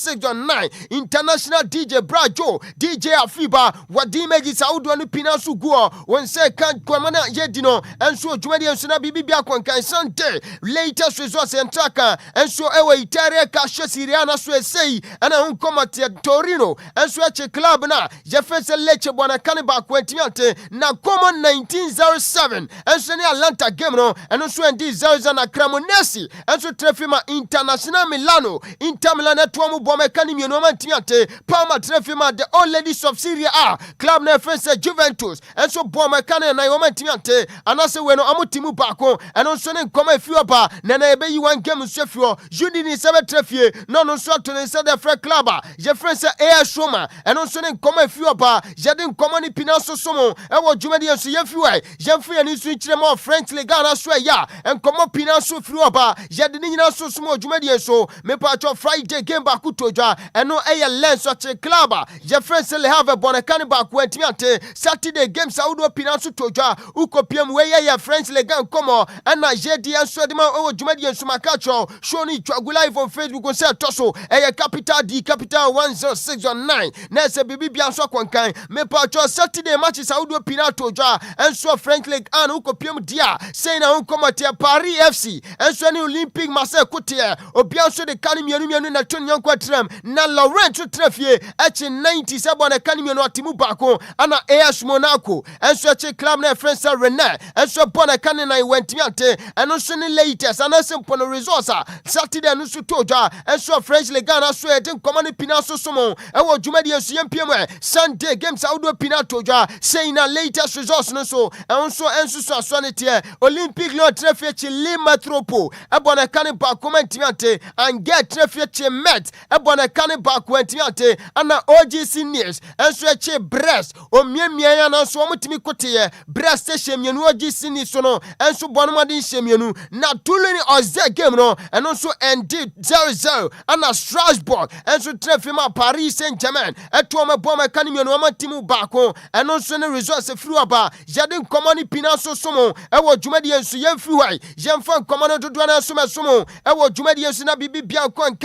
106.9 International DJ Brajo DJ Afiba wadimeji Saudi no pinasu guo wonse kan kwamana yedino enso jumadi enso na bibia kwankan Sante latest results and tracker enso ewo Italia Calcio Serie A na so sei ana hun komate Torino enso eche club na Jefferson Lecce bona kan ba kwantimiante na common 1907 enso ni Atlanta game no enso ndi 0-0 na Cremonese enso trefima International Milano Inter Milan etomu bome kanimi no mantimiante Parma trefima the old ladies of Serie A club na France Juventus enso bome kan na yo mantimiante anase we no amotimu bako enso ne nkoma efiwa ba na ebe yi one game sefio judi ni sebe trefie no no so to ne se the free club je France AS Roma enso ne nkoma efiwa ba je de nkoma ni pina so somo ewo dwumadi enso yefiwa je mfia ni so nkire mo French Liga na so ya nkoma pina so fiwa ba je de nyina so somo dwumadi enso me pa cho Friday game ba ku toja eno eye lens of club je France Le Havre Bonacani ba ku antimiante Saturday game Saudi pina so toja ukopiem we ya French Liga nkomo ana jedi enso de ma ewo dwumadi enso makacho show ni twagu live on Facebook on say toso eye Capital D Capital 106.9 na se bibi bia so kwankan me pa cho Saturday match Saudi pina toja enso French League an ukopiem dia say na unkomate Paris FC enso ni Olympic Marseille kote Obia so de kan mienu na tonyan kwatrem na Laurent trafie eche 97 na kan mienu atimu bako ana AS Monaco enso eche club na France Rennes enso bona kan na wentimiante enso ni latest ana simple results Saturday no so toja enso French especially Ghana so e den komani pina so somo e wo dwumadi enso yempiem Sunday games audo pina toja saying na latest results no so enso so asonete Olympic Lord Traffic Lima Tropo e bona kan ba comment ante and get Traffic Met e bona kan ba kwenti ante ana OGC News enso eche breast o miemia ya na so omtimi kote breast shemienu OGC ni so no enso bona made shemienu na tuluni oze game no eno so ended 0-0 ana Strasbourg enso Traffic ma Paris Saint-Germain eto ma boma kan mienu ma timu baako eno so ne results free aba yade komani pina so somo e wo dwumadi enso yemfiri hwai yemfa komani dodo na so mesomo e wo dwumadi enso na bibia kwan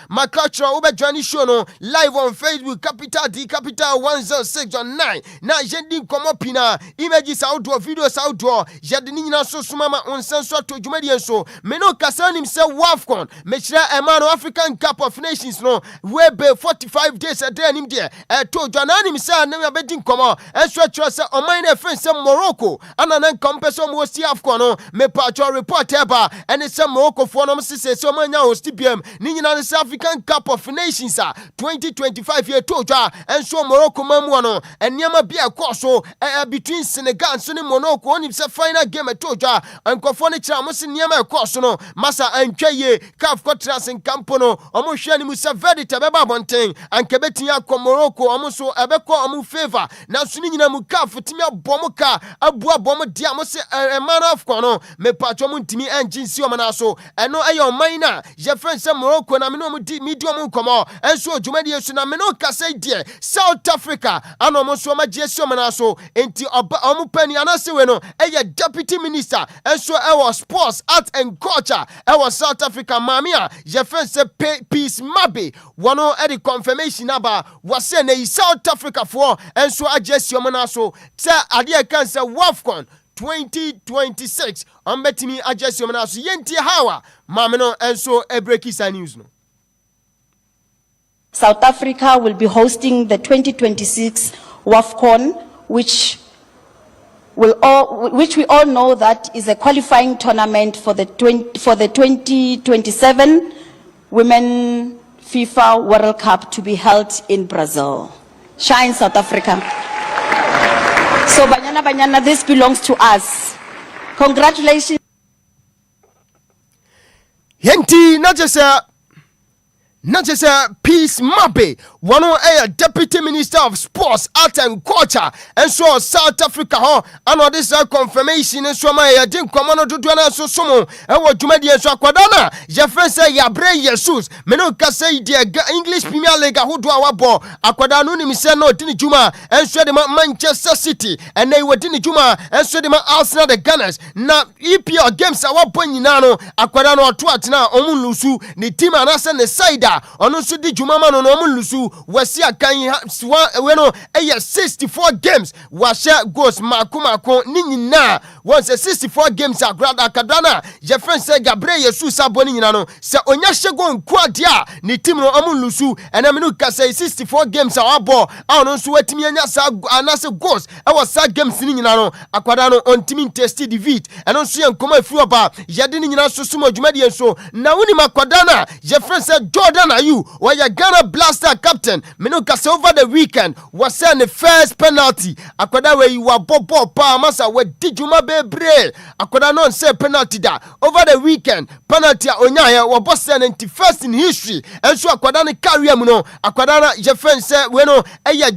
Makachra ubejwani show no live on Facebook Capital D Capital 106.9 na yendi komo pina images outdoor videos outdoor yedi nyina so sumama onsenso to dwumadi enso meno kasani mse WAFCON mechira emano African Cup of Nations no webe 45 days a day anim de to dwanani mse na abedi komo enso atwa se oman na fense Morocco ana nan kompeso mo si AFCON no me pacho report eba ene se Morocco fo no mse se omanya host BM ni nyina ne African Cup of Nations 2025 year toja enso Morocco mamu no eniama bia koso between Senegal and Morocco oni se final game toja ankofo ne kira mo se niama koso no masa antwaye CAF Contras in campo no omo hwe ni musa verdict beba bonten ankebeti akọ Morocco omo so ebekọ omo favor na so ni nyina mu CAF timi abomo ka abu abomo dia mo se man of kono me patcho mu ntimi enjinsi omo na so eno eyo man na je friend se Morocco na me no mu di medium nkomo enso dwumadi esu na me no kasa die South Africa ano mo so ma je si omo na so enti omo pani anase we no eye deputy minister enso ewo sports art and culture ewo South Africa mamia je friend se peace mabe wono e the confirmation aba wase na South Africa for enso agesi omo na so se ade kan se WAFCON 2026 ambetimi agesi omo na so yenti hawa mameno enso ebrekisa news no. South Africa will be hosting the 2026 WAFCON, which we all know that is a qualifying tournament for the 2027 Women FIFA World Cup to be held in Brazil. Shine South Africa. So Banyana, this belongs to us. Congratulations. Yenti not just a peace mabe one a deputy minister of sports art and culture and so South Africa and this confirmation and so my didn't come on to do so somo and what you made so akwadana je friend say ya bre Jesus me no ka say the English Premier League who do our ball akwadana no mi say no dini juma and so the Manchester City and they were dini juma and so the Arsenal the Gunners na EPL games our boy nyina no akwadana oto atena omun lusu ni team anasa ne side ono so di jumama no omun lusu wasi akan we no 64 games washa goals mako ni nyina once 64 games akadana je friend say Gabriel Jesus aboni nyina no se onya hyego nkwade a ni team no omun lusu ena me no ka say 64 games awabo ono so watimi anya sa anase goals e was sa games ni nyina no akwada no ontimi test defeat eno so yenkoma afi oba yade ni nyina so sumo dwumade enso na woni makwadana je friend say Jordan Ayu where your Ghana Blaster captain me no ka say over the weekend was saying the first penalty akwada where you were bobo pa masa we dijuma bebre akwada no say penalty da over the weekend penalty onya ya we boss say 91st in history enso akwada ne career mu no akwada na je friend say we no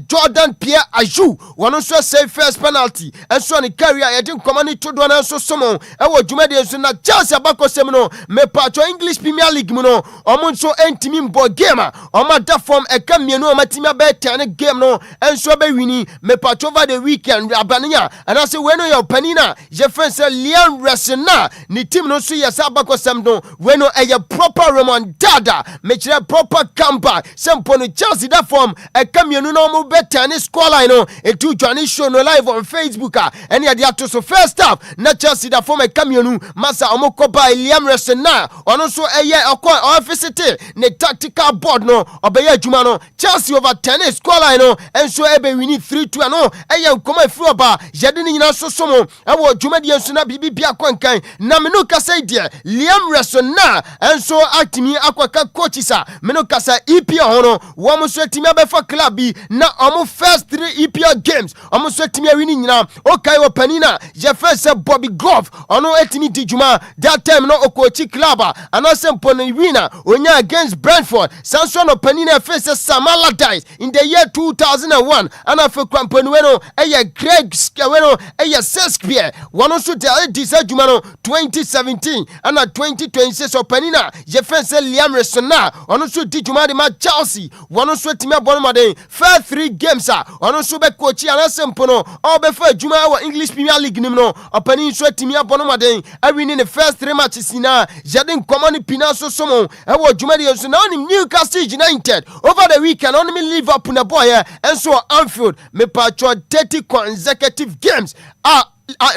Jordan Pierre Ayu wono so say first penalty enso ne career ya din komani to do na so somo e wo dwumade enso na Chelsea abakosem no me patcho English Premier League mu no omo so entimi mbo game oma da form e ka mienu oma timi abetane game no enso be wini me patcho over the weekend abananya and I say we no your panina je friend say Liam Resena ni team no so yes abakosem no we no a proper remontada me kire proper comeback sempo no Chelsea da form e ka mienu no mo betane scoreline no e tu Johnny show no live on Facebook and ya dia to so first half na Chelsea da form e ka mienu masa omo koba Liam Resena ono so eye okọ office ne tactical board no obeye adwuma no Chelsea over tennis scoreline no enso ebe winning 3-2 no eye nkoma free oba yede ni nyina soso mo ewo adwuma de enso na bibi bia kwankan na me no kasa die Liam Resona enso atimi akwaka coachisa me no kasa EPL hono wo mo so atimi abefa club bi na omo first 3 EPL games omo so atimi awini nyina okay wo panina je first Bobby Glove ono etimi dijuma that time no okochi club anase mpone winner onya against Brentford sanso no panina face Sam Allardyce in the year 2001 ana fe kwamponi weno eye Greg Skeweno eye Seskpie wono so de disa juma no 2017 ana 2026 opanina je face Liam Resona ono so dijuma de ma Chelsea wono so etimi abonmade first 3 games ono so be coachi anase mpono obefa juma wa English Premier League nimno opani so etimi abonmade awini the first 3 matches na jadin common pina so somo ewo juma de so na onim Newcastle United over the weekend on me Liverpool na boy and so Anfield me patcho 30 consecutive games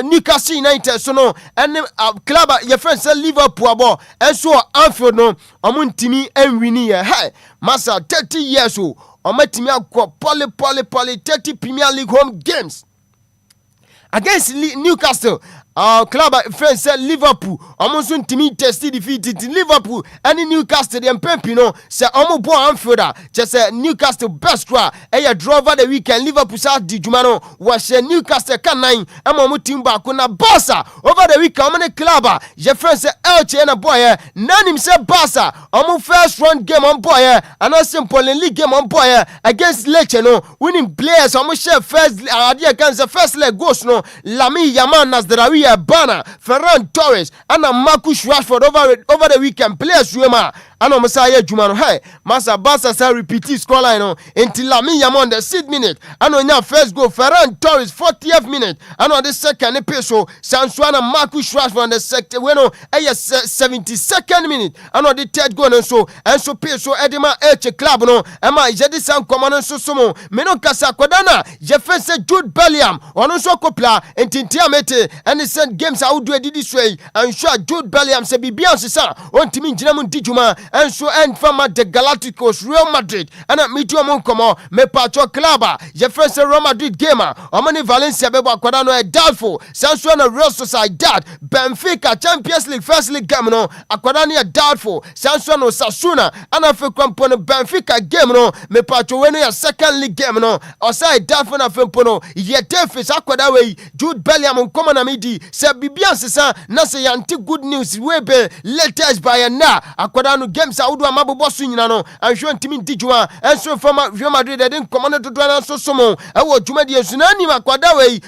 Newcastle United so no and club your friend say Liverpool abo and so Anfield no omuntimi enwini ye hey masa 30 years o omatimi akọ poly 30 Premier League home games against Newcastle club friends said Liverpool almost ntimi tested defeated Liverpool and Newcastle the Pempino say omo bo Anfield just say Newcastle best draw e draw over the weekend Liverpool sa di jumano was Newcastle kan 9 omo team back na Barca over the weekend omo club je friends say Elche na boy nanim say Barca omo first round game on boy and a simple league game on boy against Lecce no winning players omo share first against the first leg goals no Lamine Yamal Nasdarawi Bana, Ferran Torres, and Marcus Rashford over the weekend. Players Rema, and Messiah Jumano. Hey, Massa Bassa say repeat scoreline until Lamine Yamal the 6th minute. And on your first goal, Ferran Torres 40th minute. And on the second episode, Sansuana Marcus Rashford on the second, 72nd minute. And on the third goal, and so Peso Edema Elche Club no. Emma Jadi Sam Command so somo. Meno Casa Kodana, Jefferson Jude Bellingham, on also Copla, and Tintiamete, and the games I would do it this way and sure Jude Bellingham say be Beyonce sa on team Jinamun Dijuma and so end from the Galacticos Real Madrid and at Mitio Moncomo me patro club Jefferson Real Madrid gamer Omani Valencia beba Quadano e doubtful Sansuana Real Sociedad Benfica Champions League first league game no Aquadani a doubtful Sansuano Sasuna and I feel Quampone Benfica game no me patro when a second league game no or say doubtful na Fempono yet defense Aquadawe Jude Bellingham on common amidi se bibia sesa na se yanti good news webe latest by na akwada no games awudu amabobo so nyina no anhwe ntimi ntijua enso fama Real Madrid den command to na so somo ewo dwumadi enso na ni akwada we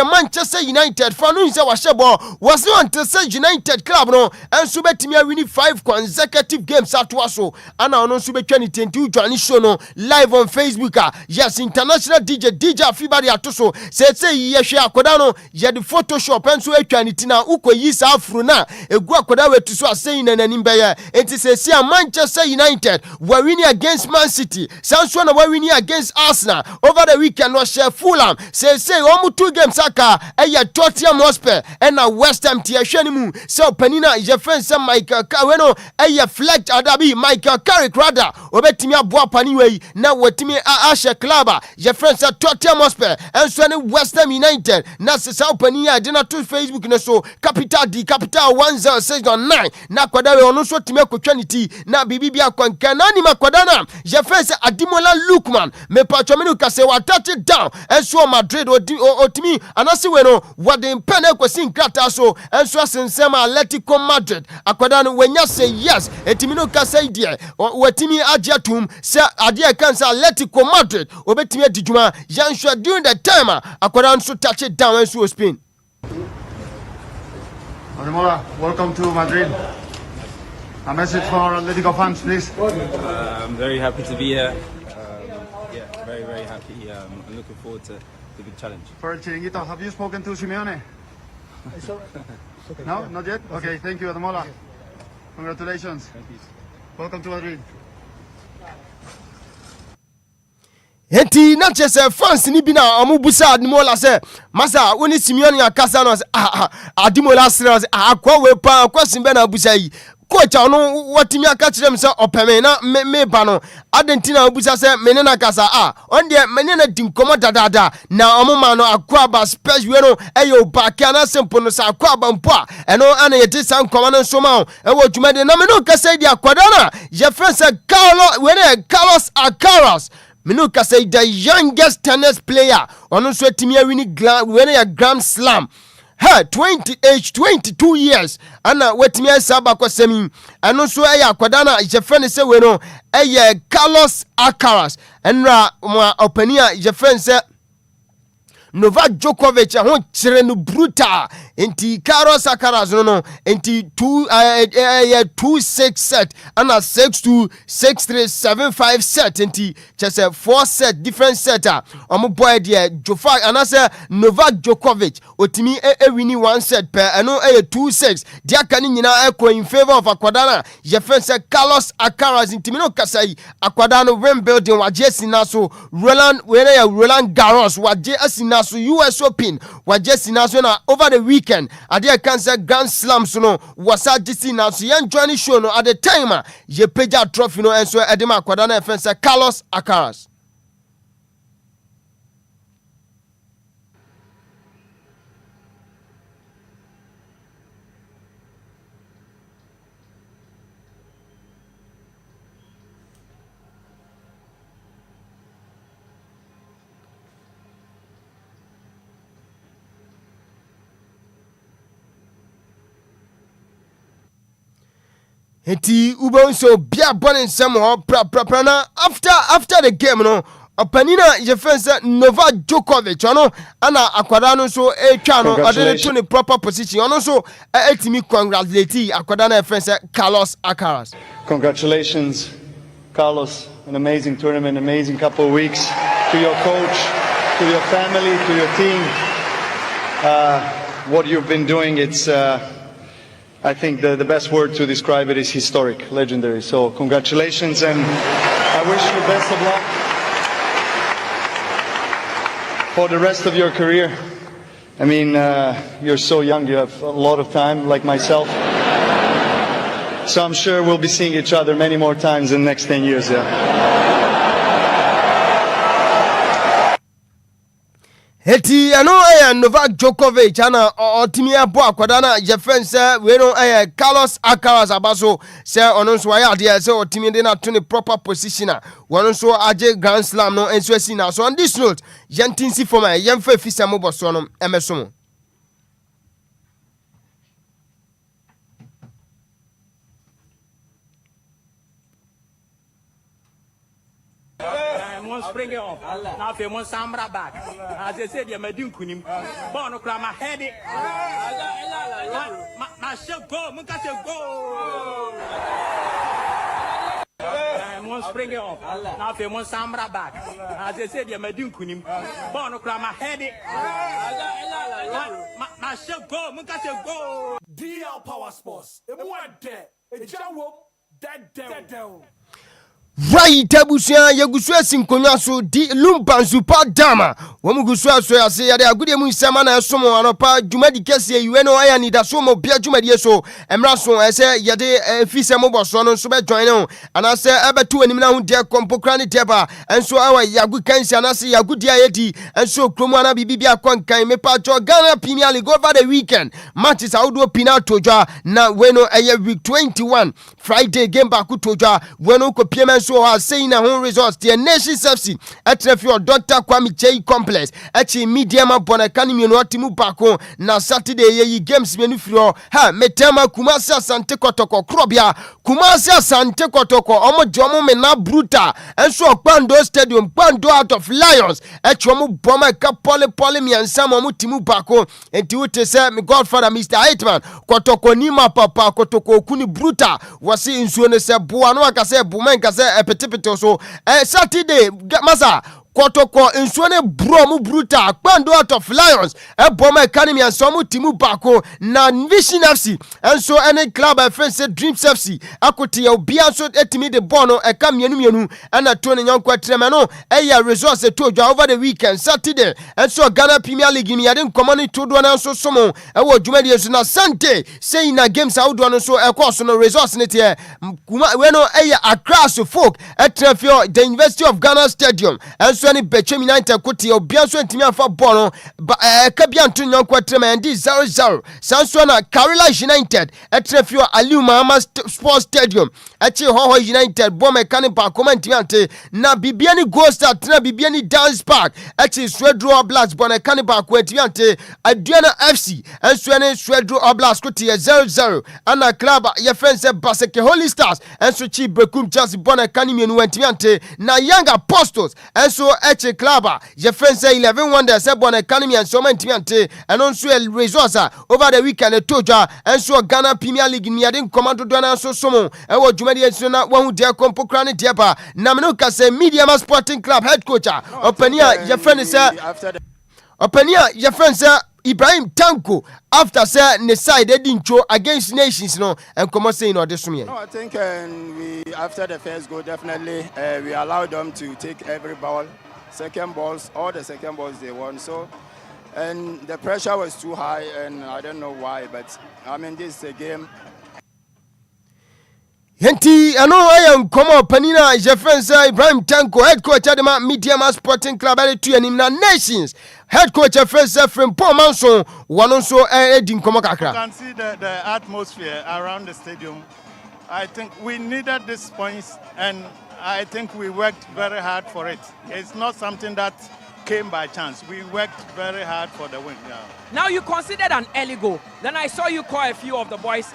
Manchester United fa no nse wa shebo wase Manchester United club no enso betimi awini 5 consecutive games atwa so ana ono nso betwa ni 20 dwani show no live on Facebook yes international DJ Afibari atoso se ye hwe akwada no ye the Photoshop enso etwa ni tina ukoyi sa afro na egu akwada wetu so asen na nanim beye enti se sia Manchester United were winning against Man City sanso na were winning against Arsenal over the weekend no share Fulham say omu 2 games aka eye Tottenham Hotspur and na West Ham tie hwani mu se opanina je friend say Michael Kaweno eye Fleck Adabi Michael Carrick rather obetimi aboa pani wei na wetimi Ashe club je friend say Tottenham Hotspur enso ne West Ham United na se sa opaniya de na to Facebook na so capital 106.9 na kwadawe ono so time kwatwaniti na bibibia kwanka na ni makwadana je face Adimola Lukman me patwamenu kase wa touch it down enso Madrid otimi anase we no wade mpene kwasi nkrata so enso asensema Atletico Madrid akwadana wenya say yes etimi no kase die wetimi agiatum se ade kansa Atletico Madrid obetimi adijuma yansho during the time akwadana so touch it down enso Spain. Adimola, welcome to Madrid. A message for Atletico fans, please. I'm very happy to be here. Very, very happy. I'm looking forward to the big challenge. For El Chiringuito, have you spoken to Simeone? It's all right. Okay. No, not yet? Okay, thank you, Adimola. Congratulations. Thank you. Welcome to Madrid. Enti na chese fans ni bina amubusa Adimola se masa woni Simeone akasa no se Adimola sere se akwa we pa akwa simbe na abusa yi coach ono watimi aka kire me say opeme na me ba no adentina obusa say me ne na kasa on de me ne na dinkomo dadada na omoma no akwaba special we no eyo baka na simple no sa akwaba mpo a eno ana yeti san koma no so ma ewo dwumade na me no kasa di akwada na je friend say Carlos Enquires me no kasa the youngest tennis player ono so timi awini Grand Slam. Her 22 years ana wetimi asaba kwasemi eno so eya akwadana jefene se we no eye Carlos Enquires enra mo opania jefene se Novak Djokovic ho kire no brutal enti Carlos Enquires no enti 2-6 set ana 6-2 6-3 7-5 set enti just 4 set different setter omo boy there Jofa ana se Novak Djokovic otimi wini 1 set per eno 2-6 dia kan nyina in favor of akwadana je fense Carlos Enquires ntimi no kasai akwadana win building waje sinaso Roland Garros waje asinaso US Open waje sinaso na over the weekend ade cancer Grand Slam so no wasaje sinaso yan join show no at the time ye peja trophy no enso edema akwadana fense Carlos Enquires. Eti ubonso bia bonin samo pra na after the game no opanina je fence Novak Djokovic ono ana akwada no so etwa no ade to the proper position ono so etimi congratulate akwada na fence Carlos Enquires. Congratulations Carlos, an amazing tournament, amazing couple of weeks, to your coach, to your family, to your team. What you've been doing, it's I think the best word to describe it is historic, legendary. So congratulations, and I wish you best of luck for the rest of your career. I mean, you're so young, you have a lot of time, like myself. So I'm sure we'll be seeing each other many more times in the next 10 years. Heti ano Novak Djokovic ana otimi abo akwadana je fense we no Carlos Enquires abaso se ono so ya de se otimi de na to the proper position a wono so age Grand Slam no enso asi na so on this note yentinsi for my yemfa fisa mo boso no emeso. Spring it off. Now if you want Sambra back, as I said, you're my kunim. Born cry my head. My shall go, Mukacha go. Want spring it off. Now if you want Sambra back, as I said, you're my kunim. Born cry my head. My shall go, Mukacha go. DL Power Sports. It went there. It jump dead down. Right, Tabusia, Yagusua Sinkonya so di Lumba super dama. Wamugusua so ya se ya de agudie mu nsama na somo anopa dwumadi kese yueno Anidaso Wɔhɔ dwumadi so emra so ese ya de fise mo boso no so be join no anase ebetu anim na hu de kompokra ne teba enso awa yagu kansi anase yagudi ayedi enso kromu ana bibia kwankan mepa jo Ghana Premier League over the weekend matches audio pina tojwa na weno week 21 Friday game back tojwa weno ko piem so has saying na home results the Nation FC etrefio Dr. Kwame Chei complex echi medium bonakani mi no timu bako na Saturday ye games menu frio ha metema Kumasi Asante Kotoko krobia Kumasi Asante Kotoko omo jomo me na bruta enso Kpando stadium Kpando out of Lions echi omo boma ka pole mi ansama omo timu bako enti wote se me godfather Mr. Hitman Kotoko ni mapapa Kotoko kuni bruta wasi insuone se boa no akase buma nkase epetepete so Saturday masa kotoko nsuo ne bro mu bruta kpando out of lions eboma academy anso mu timu bako na Vision FC enso ene club friends Dreams FC akote Obia so etimi de bono eka mienu ana to ne nyanko trema no eya resource to dwa over the weekend Saturday enso Ghana Premier League ni yade nkomani to do na so somo ewo dwumadi enso na Sunday say na games awdo no so ekoso no resource ne te kuma we no eya Accra so folk etrafio the University of Ghana Stadium enso ni Bechem United kote Obia so etimi afa bono eka bia nto nyanko trema ndi 0-0 sanso na Karela United etrafio Aliu Mahama Sports Stadium echi Hoho United bome kanipa komentiante na bibiani Ghost na bibiani Dance Park echi Swedro Oblast bone kanipa kwetiante Aduana FC enso ne Swedro Oblast kote 0-0 ana club ye friends Baseke Holy Stars enso chi Bekum Chelsea bone kanimienu wentiante na Young Apostles enso echi club ye friends 11 Wonders bone kanimi enso wentiante enonso resource over the weekend toja enso Ghana Premier League ni ade commando do na so somo ewo dwumadi enso na wahu de kompokra ne depa na meno kase Media Sporting Club head coach opania ye friend say opania ye friend say Ibrahim Tanko after say ne side edincho against nations no and come say no this one. No, I think we after the first goal definitely we allowed them to take every ball, second balls, all the second balls they won. So and the pressure was too high and I don't know why, but I mean this is a game. Henti ano ayam komo panina je friends Ibrahim Tanko head coach at the Media Sporting Club at the na nations head coach friends from Paul Manson one also edin komo kakra. You can see the atmosphere around the stadium. I think we needed this points and I think we worked very hard for it. It's not something that came by chance. We worked very hard for the win. Yeah. Now you considered an early goal. Then I saw you call a few of the boys.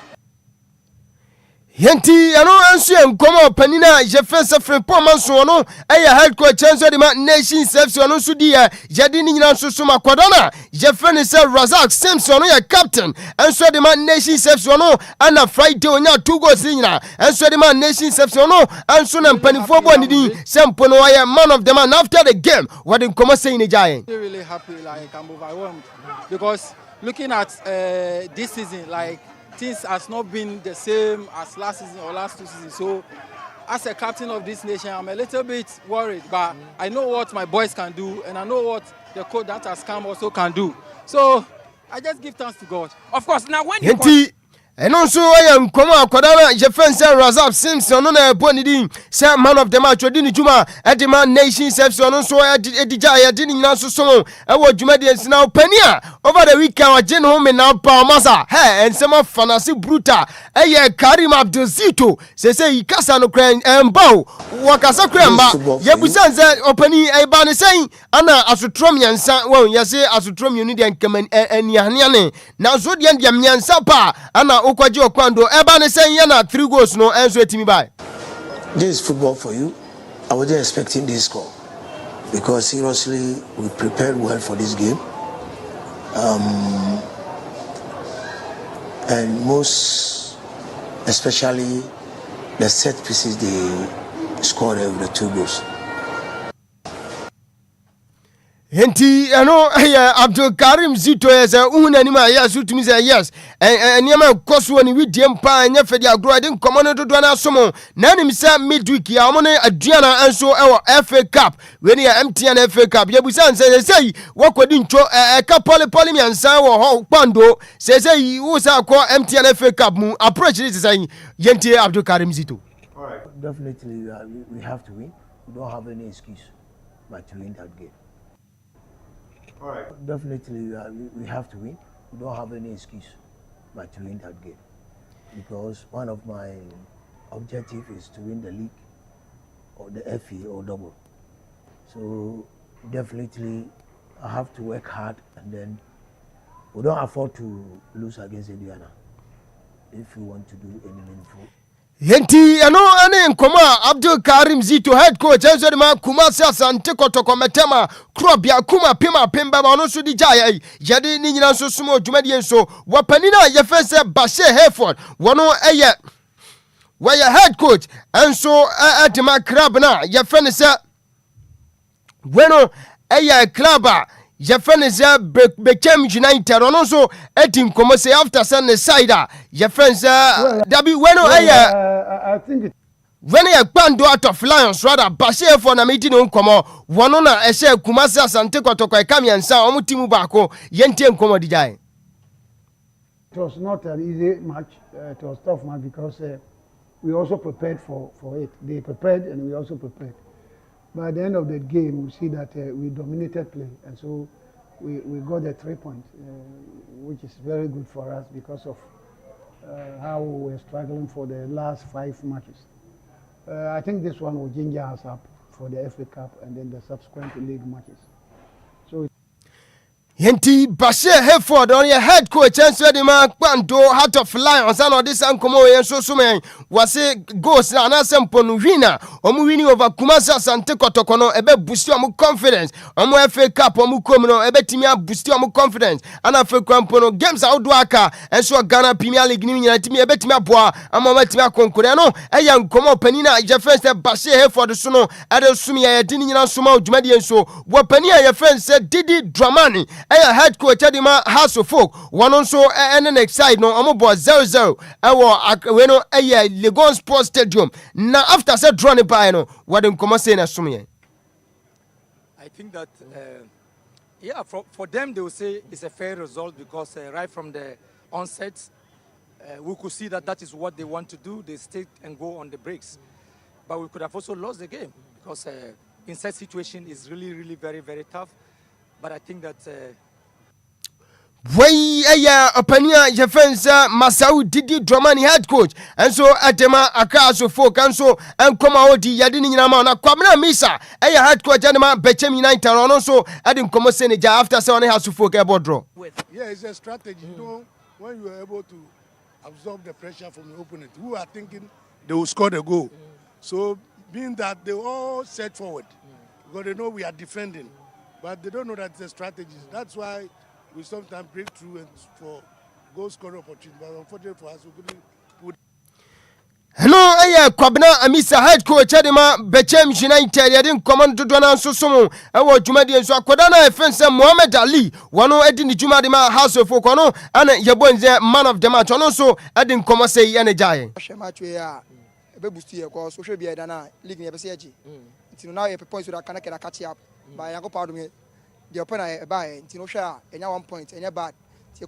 Yenti ano ansu enkomo panina je fense frem pomanso no eya head coach enso de ma nation FC no so di yade ni nyina so so makodona je fense Razak Simpson no ya captain enso de ma nation FC no ana Friday onya 2 goals nyina enso de ma nation FC no anso na mpanifo bo nidi sempo no ya man of the man after the game what in come say in giant really happy like I'm overwhelmed because looking at this season like things has not been the same as last season or last 2 seasons. So as a captain of this nation, I'm a little bit worried, but I know what my boys can do and I know what the coach that has come also can do. So I just give thanks to God. Of course, now when you and also I am come akwadana je fense Razak Simpson no na bonidi say man of the match odini juma at the man nation FC no so edija ya dini nyina so so e wo juma de nsina opania over the weekend wa gene home na pa masa he ensema fanasi bruta eye Karim Abdul Zito say ikasa no kran embaw wakasa kran ba yebusan say opani e ba ne say ana asotrom yansa won yase asotrom yuni de nkaman eniane na so de nyansa pa ana ukwaji okwando eba ne say na 3 goals no enso etimi by. This is football for you. I wasn't expecting this score because seriously we prepared well for this game. And most especially the set pieces they scored with the 2 goals. Henti ano Abdul Karim Zito yesa uhuna ni ma yesu tumi say yes eniema koso ni widie mpa nya fedi agro ade nkomo dodo na somo na nim say midweek ya omo ne aduana enso ewo FA Cup we ni ya MTN FA Cup ye busan say wakodi ncho ka poli miansa wo ho kpando say wo sa ko MTN FA Cup mu approach this say yenti Abdul Karim Zito. All right, definitely we have to win. We don't have any excuse but to win that game. All right. Definitely, we have to win. We don't have any excuse but to win that game because one of my objectives is to win the league or the FA or double. So definitely, I have to work hard and then we don't afford to lose against Indiana if we want to do any meaningful. Yenti ano ane nkoma Abdul Karim Zito head coach enso de ma Kumasi Asante Kotoko metema krobia kuma pima pemba ma no so di jaya yade ni nyina so sumo dwumadi enso wapanina ye fese Bashe Hayford wono eye where head coach enso edema crab na ye fene se Bueno eya club your friend is became United on also eating come say after Sunday side your friends Dabi bueno I think it when you band out of Lions rather Bashe for na meeting on come one on a share Kumasi Asante Kotoko Kami and Sa Omutimu Bako Yenti Nkomo Dijai. It was not an easy match. It was a tough match because we also prepared for it. They prepared and we also prepared. By the end of the game, we see that we dominated play, and so we got the 3 points, which is very good for us because of how we were struggling for the last 5 matches. I think this one will ginger us up for the FA Cup and then the subsequent league matches. So. Yenti Bashe Heford on your head coach and said man Quanto Heart of Lions and this uncommon and so sumen was a ghost and a sample winner or winning over Kumasa Sante Kotokono ebe boost your confidence on my FA Cup or Mukomino ebe timia boost your confidence and a fake compono games out Waka and so Ghana Premier League Timmy ebe timia boa and Mamatima Concurreno a young Como Penina Jeffers Bashe Heford Suno Adel Sumia Dinian Sumo Jumadi and so what Penia your friend said Didi Dramani. Head coach Adima House of Folk one also and next side no amobo 0-0 weno Legon Sports Stadium now after said drawn by no what them come say na sumie. I think that for them they will say it's a fair result because right from the onset we could see that is what they want to do. They stay and go on the breaks, but we could have also lost the game because in such situation is really very very tough. But I think that Way Opania Jeffensa Masau Didi Dramani head coach and so Atema Akaso folk and so and come out Yadini Namana Kwamna Misa head coach Anima Bechem United and also adding Comosene after someone has to folk about draw. Yeah, it's a strategy. You know, when you are able to absorb the pressure from the opponent, who are thinking they will score the goal. So being that they all set forward because they know we are defending, but they don't know that it's a strategy. That's why we sometimes break through and for goal scoring opportunity, but unfortunately for us, we couldn't put. Hello, Kwabna Amisa head coach Adema Bechem United. I didn't command to do an answer. Someone I was Jumadi and so Kodana offense Mohamed Ali. One Edin Jumadima House of Okono and Yabonze man of the match. And also I didn't come and say Yanajay. Match we are a baby because social be dana league never say until now. If points with a catch up by Yanko Pardon. The opponent by Tinosha and 1 point and bad. Of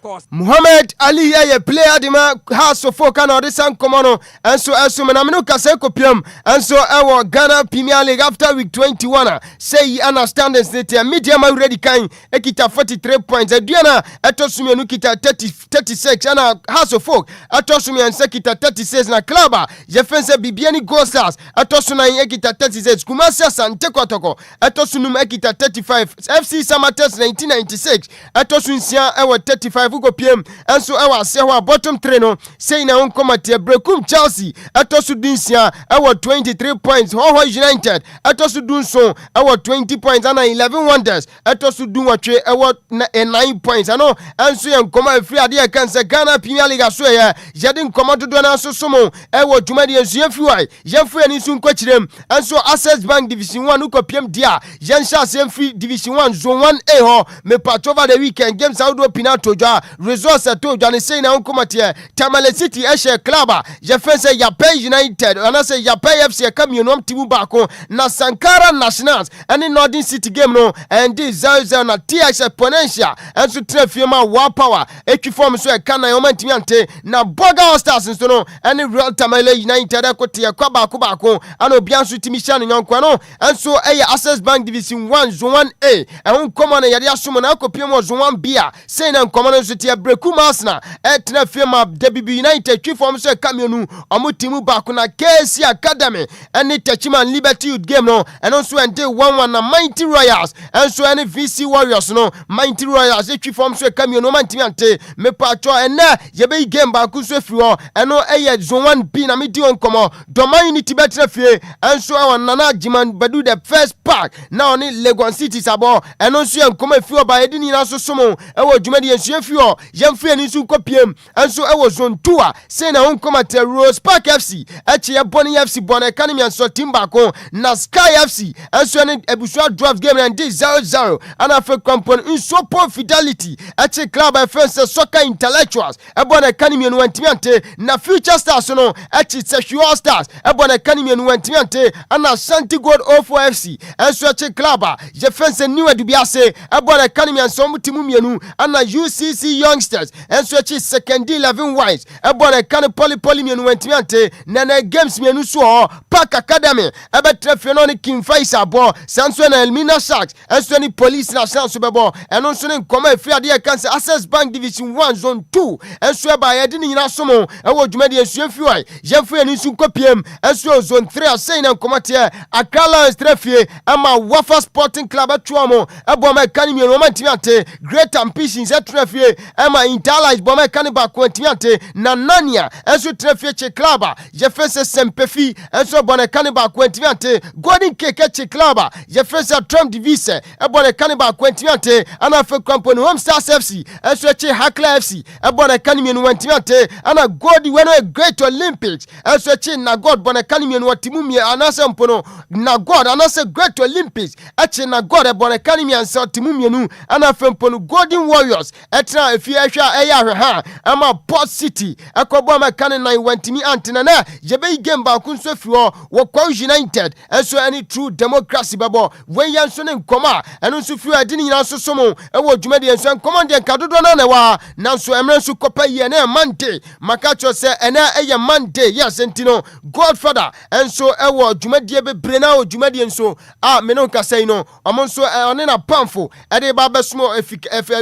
course. Muhammad Ali a player dima House of Folk and this and Comono and so as Sumanamino Casecopium and so our Ghana Premier League after week 21 say understand that medium already kind Ekita 43 points Diana Atosumi Nukita 36 and House of Folk Atosumi and Sekita 36 na Klaba Jefense Bibiani Gostas Atosuna Ekita 36 Kumasa Sante Kotoko Atosunum Ekita 35 FC Samates 1996 Atosunsia ewa 35 uko PM and so ewa sewa bottom 3 no say na unkomati Brekum Chelsea Atosudinsia ewa 23 points Hoho United Atosudunson ewa 20 points and 11 Wonders Atosudunwatwe ewa 9 points ano and so yankoma free ade kan se Ghana Premier League so ya yadin komado do na so somo ewa dwumadi ensu yemfiwai yemfu ani sun kwachirem and so Access Bank Division 1 uko PM dia yensha semfi Division 1 Zone 1A ho me patch over the weekend games out do pinato jwa resource to jwa ne say na unkomate Tamale City Eshe Club Jefense Yape United and say Yape FC Kamionom timu bako na Sankara Nationals and in Northern City game no and this 0-0 na TX Exponential and so trefima War Power equiform so e kana yomantimi ante na Boga All Stars so no and Real Tamale United akote kwaba bako and obianso timisha no nyankwa no and so Access Bank Division 1 Zone 1A and come on yade asomo na akopiem o Zone 1B say na nkomo so tie Brekum Arsenal etna firma WB United equiform so e kamionu omotimu bako na KC Academy and Techiman Liberty Youth game no and also and day 1-1 na Mighty Royals and so any VC Warriors no Mighty Royals equiform so e kamionu mantimi ante me patcho and na yebe game bako so free ho and no Zone 1B na medi on komo Doma Unity betra fie and so our Nana Jiman Badu the first pack now only Legon City sabo and nso yɛ nkɔmɔ efi ɔba yɛde ni nyinaa so somo ɛwɔ dwumadi yɛnsua fi hɔ yɛmfi ani nso nkɔpiem nso ɛwɔ zone 2 a sei na ho nkɔmate Rose Park FC ɛkyi yɛbɔ ne FC bɔ na ɛka ne miɛnso team baako na Sky FC nso ne abusua draft game na ndi 0-0 ana afɛ kwampon nso po fidelity ɛkyi club ɛfɛnse soccer intellectuals ɛbɔ na ɛka ne miɛnu wantimi ante na Future Stars no ɛkyi Sexual Stars ɛbɔ na ɛka ne miɛnu wantimi ante ana Shanti Gold 04 FC nso ɛkyi club a yɛfɛnse New Adubiase ɛbɔ na ɛka ne miɛnso mutimu miɛnu ana UCC Youngsters nso ɛkyi Second 11 Wines ɛbɔ na ɛka ne Poly miɛnu wantimi ante na games miɛnu so hɔ Park Academy ɛbɛtrɛ fie no ne King Faisal bɔ sanso na Elmina Sharks nso ne Police National so bɛbɔ ɛno nso ne nkɔmɔ efiri adeɛ kansa Access Bank Division 1 Zone 2 nso ɛba yɛde ne nyina so mo ɛwɔ dwumadi esua fi hɔ yɛmfo yɛn nso nkɔpiem nso Zone 3 asɛn na nkɔmɔ teɛ Accra Lions trɛ fie ama Wafa Sporting Club ɛtoa mo ɛbɔ ma ɛka ne mienu ɔma ntimi ante Great Ambitions ɛtrɛ fie ɛma Interlight bɔ ma ɛka ne baako ntimi ante na Nania nso trɛ fie kye club a yɛfɛsɛ Sempefi nso bɔ na ɛka ne baako ntimi ante Golden Cake kye club a yɛfɛsɛ Trump Divise ɛbɔ na ɛka ne baako ntimi ante ana afɛ Kwamponi Home Stars FC nso kye Hakla FC ɛbɔ na ɛka ne mienu ntimi ante ana Gold wɛno Great Olympics nso kye Nagod bɔ na ɛka ne mienu timu mie anasɛ mpono Nagod anasɛ Great Olympics ɛkye Nagod ɛbɔ na ɛka ne miensa timu mienu ana afɛ mpono Golden Warriors ɛtena efi ɛhwɛ ɛyɛ ahwɛha ama Port City ɛkɔbɔ ma ɛka ne nan wantimi ante na yɛbɛyi game baako nso fi hɔ wɔkɔ United nso ɛne True Democracy bɛbɔ wɔyɛ nso ne nkɔmɔ a ɛno nso fi hɔ ɛde ne nyinaa nso so mo ɛwɔ dwumadi nso nkɔmɔ deɛ nka dodoɔ na wa nanso ɛmɛ nso kɔpɛ yɛ na Monday maka kyerɛ sɛ ɛna ɛyɛ Monday yes ntino Godfather nso ɛwɔ dwumadi bebree na wɔ dwumadi nso a me no nkasa yi no ɔmo nso ɔne na pamfo ɛde ba bɛsomo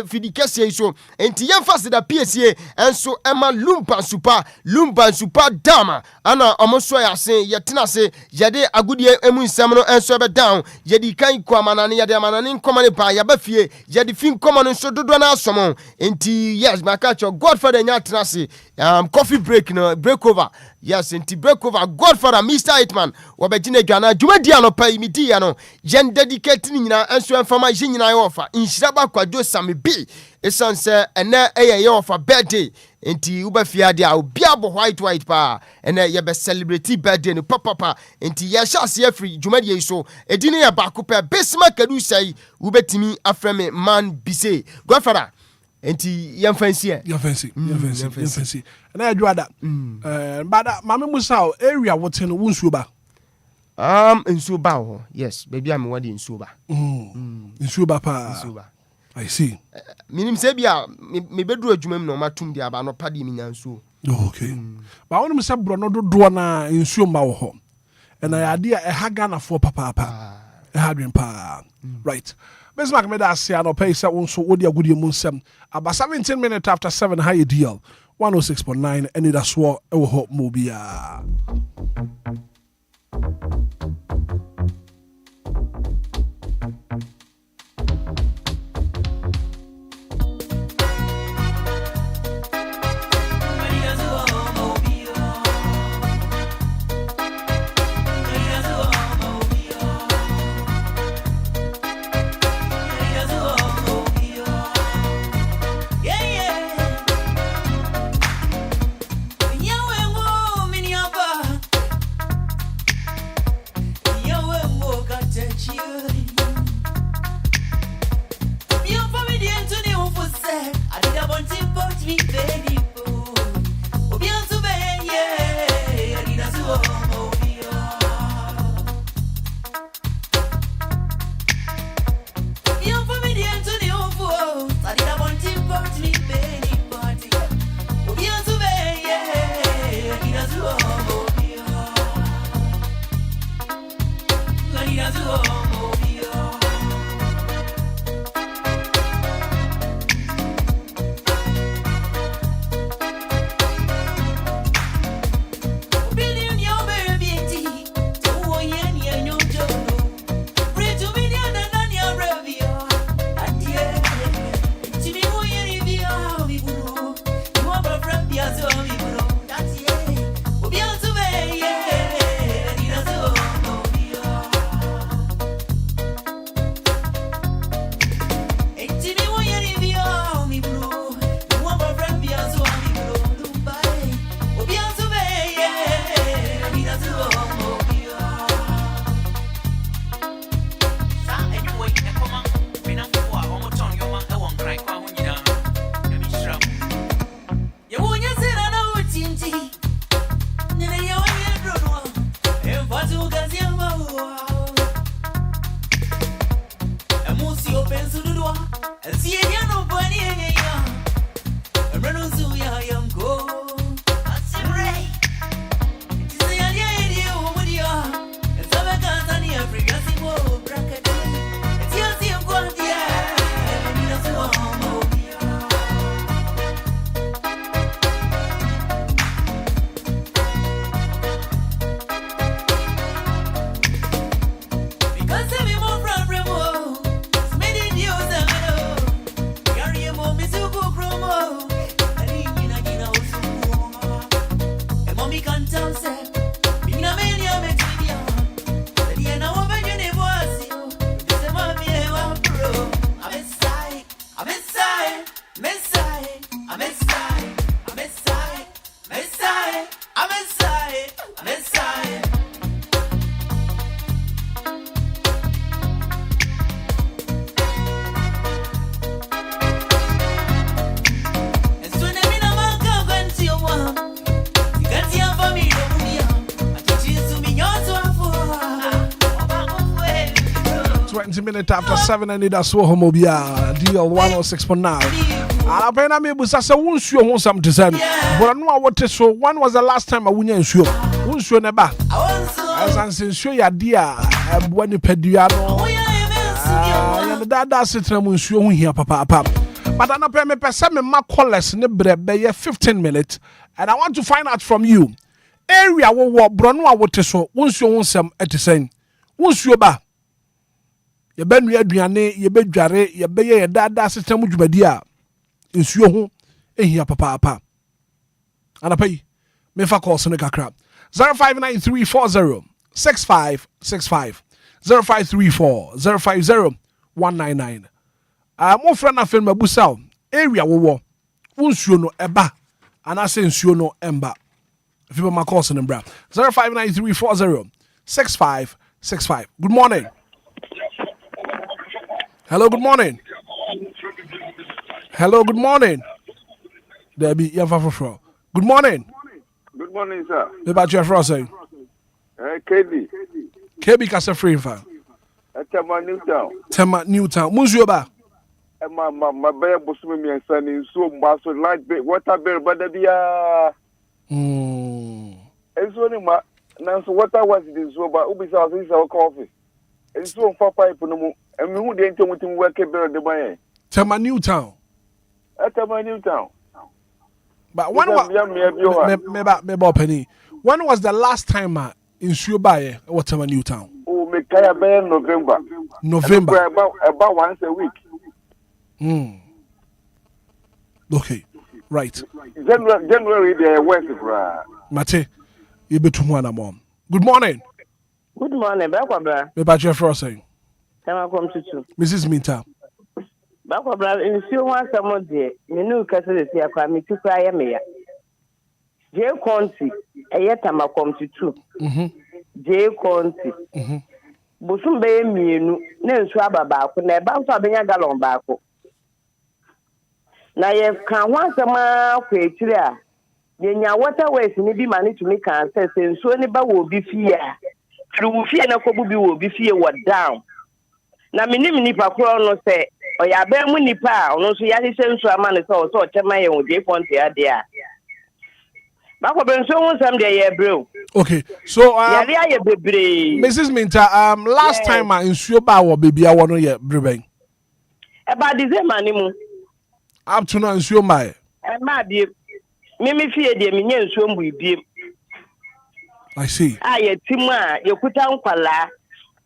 fidi kɛseɛ yi so enti yɛmfa se da PSA nso ɛma Lumba super dama ana ɔmo so yɛ ase yɛtena se yɛde agudie emu nsɛm no nso ɛbɛ down yɛde kan kɔ amanane yɛde amanane nkɔmɔ ne pa yɛbɛ fie yɛde fin nkɔmɔ no nso dodo na asɔmɔ enti yes maka kyerɛ Godfather nya tena se coffee break no break over yes enti break over Godfather Mr. Hitman wɔbɛgyina dwana dwumadi anɔpa yi midi ya no yɛn dedicate ni nyina nso ɛmfama yi nyina yɛ wɔfa nhyiraba kwadwo same bi esan sɛ ɛnɛ ɛyɛ yɛ wɔfa birthday enti uba fia dia Obia bo white pa ene ye be celebrate birthday no papa enti ye sha se afri dwumadi yi so edini ya baako pe besma kadu sai ubetimi afreme man bise Godfather enti yemfansi na adwada bada mame musa area wote no wonsuo ba nsuo ba ho yes baby am wadi nsuo ba nsuo ba pa nsuo ba I see. Minim se bia me bedu adwuma mu no matum dia ba no pade mi nyansuo. Okay. Ba wonu se bro no dodo na nsuo ma wo ho. Na ya de e ha Ghana for papa. E ha dwen pa. Right. Besmak me da se no pay se wonso wodi agudie mu nsem. Aba 17 minutes after 7 high deal. 106.9 Anidaso Wɔhɔ Obia. Yo Minutes after 7, Anidaso Wɔhɔ Obia DL 106.9. I pay na me busa se wonsuo ho sam te sen. But no what so when was the last time I wunya nsuo? Wonsuo ne ba. As an nsuo ya dia eboa ni padua no. Ya ne dada setra mu nsuo ho hia papa. But I pay me pese me ma collect ne bre be 15 minutes and I want to find out from you. Area wo bro no a wote so wonsuo ho sam ete sen. Wonsuo ba ye be nua aduane ye be dware ye be ye dada system dwumadi a nsuo ho ehia papa anapai me fa call sene kakra 0593406565 0534050199 mo fra na fen mabusa area wo nsuo no eba anase nsuo no emba if you ma call sene bra 0593406565 good morning. Hello, good morning. Hello, good morning. Debbie, you're for. Good morning. Good morning, sir. What about your frosting? KB. KB Casa Free Fan. Tema Newtown. Tema Newtown. Muzuba. My bear Busumi and Sunny in so much light bit. What a bear, but the it's only my now. So what I was in so about Ubisa is our coffee. It's so far pipe no. And who didn't tell me to work a bear the way? Tema Newtown. Tema Newtown. But when was penny? When was the last time in Shubaye or Tema Newtown? Oh, me kaya bear November. November. About once a week. Okay, right. January the West. Mate, you be too one mom. Good morning. Good morning, Bakwa. Me about your frosting. Mrs. Minta. Bakwa, in few months, someone there, you know, Castle, me to cry me. J. Conti, a yet I'm a come to two. J. Conti. Busum bay me, no swabba back when I bounce up in a gallon back. Now you can once a mile create there. Yenya waterways need money to make answers, and so anybody will be fear. Through fear, no could be fear what down. Na minim nipa kro no se o ya ba mu nipa ono so ya hye nso ama ne so o chema ye o je ponte ade a ba ko ben so won sam de ye bro. Okay, so ya dia ye bebre Mrs. Minta last time nsuo ba wo bebia wo no ye breben e ba December ni mu up to now nsuo mai e ma bi mi fie de mi nya nsuo mbu bi. I see. Ye timu a ye kuta nkwala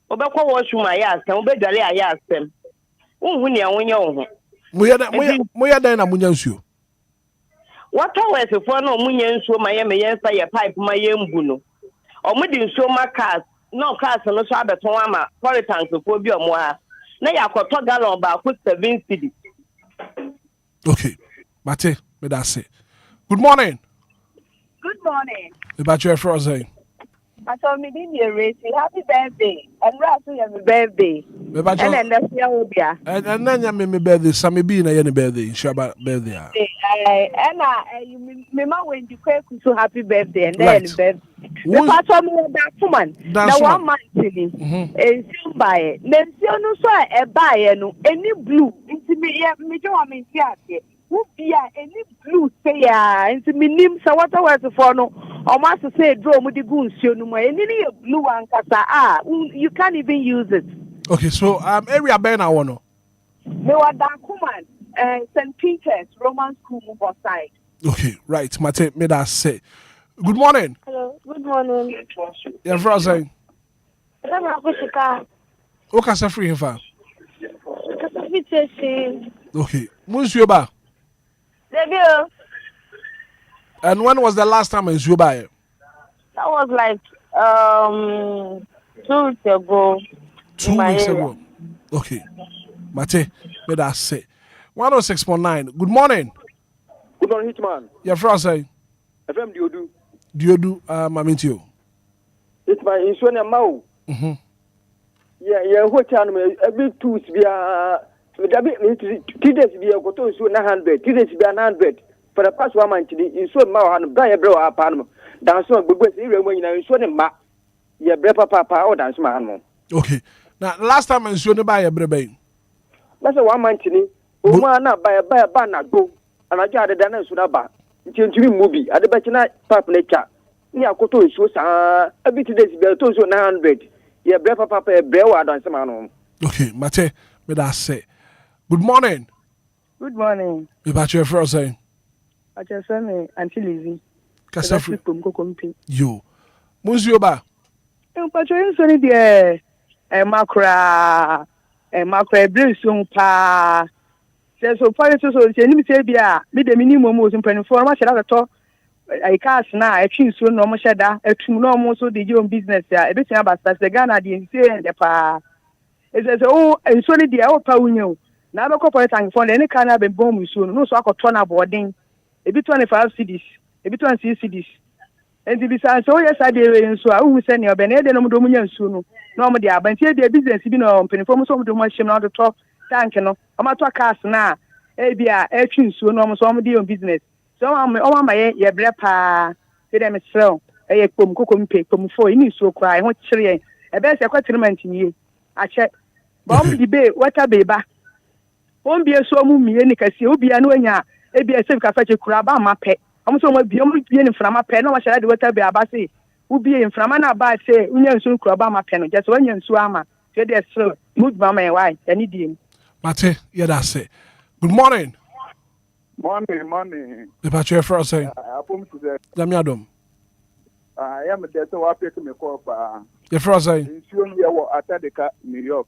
obekwa washuma ya asem obedwale ya asem unhu ne awonye wo ho moya dan na munya nsuo water west for no munya nsuo ma ye me yensa ye pipe ma ye mbu no omudi nsuo ma cars no cars no so abeton ama polytanks fo bi omo ha na yakoto gallon ba ko 7 cedi. Okay, Mate, me that say good morning. Good morning. About your frosting. I told me didn't you race happy birthday and Rasu your birthday. And then that's your Obia. And then you me birthday, Sammy B na your birthday, Shaba birthday. And you mema when you quake so happy birthday and then birthday. The part of me that woman. Now 1 month in buy it. Then see no so a buy no any blue into me do I mean here. Ubia any blue say into me name so what was for no almost to say draw with the goons no more any blue one kasa you can't even use it. Okay, so area ben I want me wa Dankuman St. Peter's Roman School Mumbai side. Okay, right, Mate, me that say good morning. Hello, good morning. Your frosting. O kasa free fa. Okay, Monsieur Ba. And when was the last time you buy it? That was like 2 weeks ago. 2 weeks ago. Okay. Mate, let us say 106.9. Good morning. Good morning, Hitman. Your friend say. FM Diodu. Diodu, Mamintio. Hitman, in Sonia Mau. Yeah, what time? Every 2 be a. 3 days be a go to 900. 3 days be 900. For the past 1 month, in so Mau and buy a bro apartment. Dance on good when you so the ma. Yeah, brepa papa or dance man. Okay. Now, last time I saw you buy a brebe. That's a 1 month. Oh, man, buy a banner go. And I got a dana sudaba. It's a movie. At the Bachina Pap Nature. Near Koto is so every 2 days be a 900. Yeah, brepa papa a brewer dance man. Okay, Mate, but I say. Good morning. Good morning. About your first saying. I just said me Auntie Lizzie. Kasafri. Kumko. You. Monsieur Ba. Patron Sonny dear. Macra. Blue soon pa. Says so far so any say me the minimum was in penny for much at all. I cast now, I choose so no more shada, a true normal so the young business, a bit about the Ghana the say the pa. It says, oh, and sorry, the old Pauno. Now, the corporate and for any kind of a bomb soon, no so I could turn up boarding. A bit 25 cities, a bit 20 cities. And to be so, yes, I did, so I will send you a Bened and Dominion soon. Normally, I but here the business, you know, penny some of the machine on the top, thank you. I'm at cast now. Abia, a tune soon, almost all my business. So I'm all my ye brepa, say them slow. A pum cookum pay, pum for you so cry, what chilly. A best a quaterment in you. I check. Bomb debate, what a baby. Won't be a so mummy, any can see Obia no ya, a be a safe cafe crab, my pet. I'm so much beyond being from my pen, no one shall do what I be about say. Who be in from an about say, Union soon crab my pen, just when you're swammer. Say there's slow, mood by my wife, and idiom. Mate, yeah, that's it. Good morning. Morning. About your first saying. Damiadum. I am a dead so I pick me call. Your first saying. Soon we are at Atadica, New York.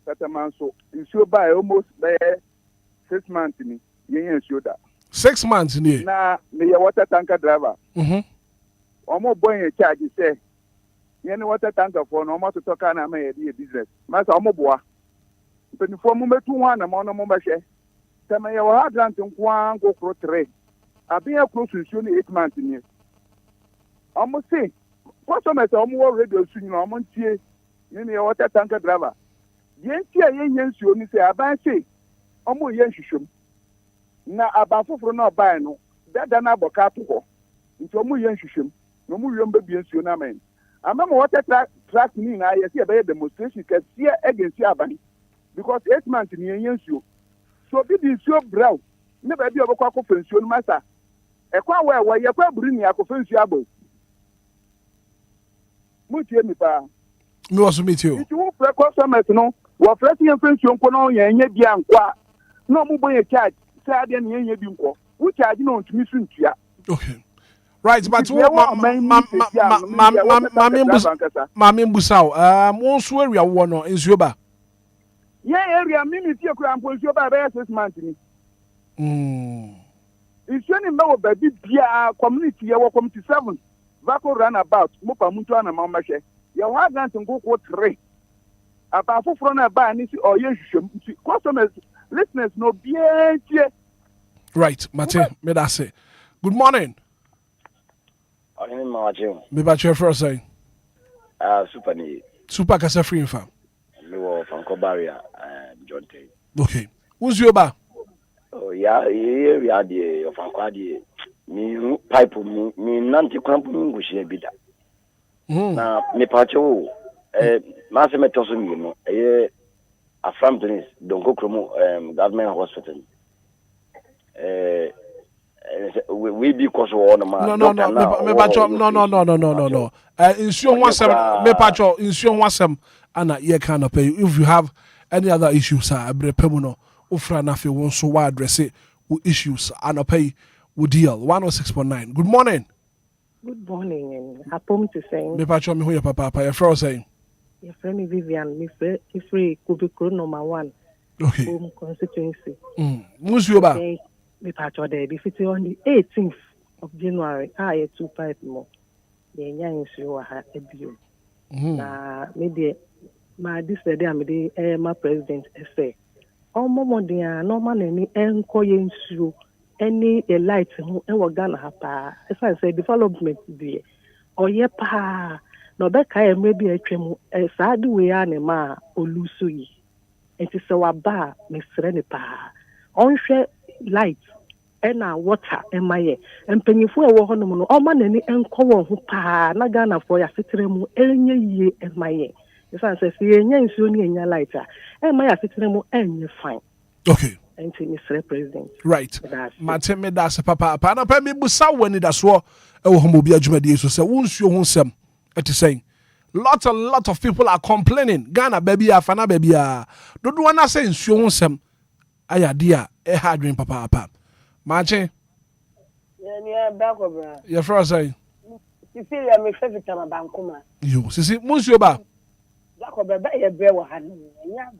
So you should buy almost by 6 months in you should that. 6 months in here. Now, me a water tanker driver. Almost boy in charge, say. You know water tanker for no more to talk on a business. Master Omoboa. But for moment 2 a month, no share. Tell me your hard land in Kwan go for 3. I've been close to soon 8 months in here. Almost say, what's on my radio soon, you know, you know, water tanker driver. Yes, you say, I say, almost yes, you should. Now, about for not buying no, that done about capital. It's almost yes, you should. No more young baby, you know, man. I remember what track me, I see a better demonstration because here against Yabani because 8 months in you. So, this is your brow. Never be a cock of pension master. A quite where you're bringing a conference. Much hear me, pa. Me also meet you. If you want to customers, no, we're pressing a pension on your Indian qua. No more boy charge, sad and yen binko, which I don't miss you. Okay. Right, but Mammy Busau, won't swear you are one in Zuba. Yeah, area minute your cramp was your by 6 months. It's only no baby, community, you welcome to 7. Vaco run about, Mopa Mutuana Mamashe. Your hard land and go for 3. About 4 from a buy, or yes, customers, listeners, no beer. Right, Mate, may I say. Good morning. Me about your first saying. Super Casa Free Farm. You from Cobaria and John Tay. Okay. Who's your bar? Oh, yeah, we are the of Anquadi. Me pipe me nanti cramp English bida. Now, me pacho, Master Metosum, you know, a Frampton don't go from government hospital. We because one man. No. Insure one some, me pacho, insure one some, and ye can't pay. If you have any other issues, Abre Pemuno, Ufra Nafi won't so wide address it with issues and pay with deal 106.9. Good morning. Good morning, and happy to say. Me pacho me who your papa, your friend saying. Your friend Vivian, me free Kubiko number 1. Okay. Home constituency. Who's your bar? Me pacho there, be fit on the 18th of January. I 2 more. The young you are a bill. Maybe my this day I'm the my president say. All more than normal any Enquires any a light who and what Ghana hapa. As I say, development there. Or ye pa no beka maybe a tremu a sad way anima or lusui. It is our bar, Miss Renipa. On share light and water and my and penny for a woman or man any enco who pa na Ghana for ya sitremu any ye and my. If I say, yen soon in your lighter, and my sitremu and fine. Okay. And Mr. President. Right. Mate me da se papa na pa me busa wani da so e wo homo bia dwumadi so se wonsuo ho nsem et saying lot of people are complaining Ghana baby afana baby a dodo na say nsuo ho nsem aya dia e ha adwen papa mache yeah back over your friend say sisi ya me favorite ma bankoma yo sisi munsuo ba back over ba ye bre wo han nya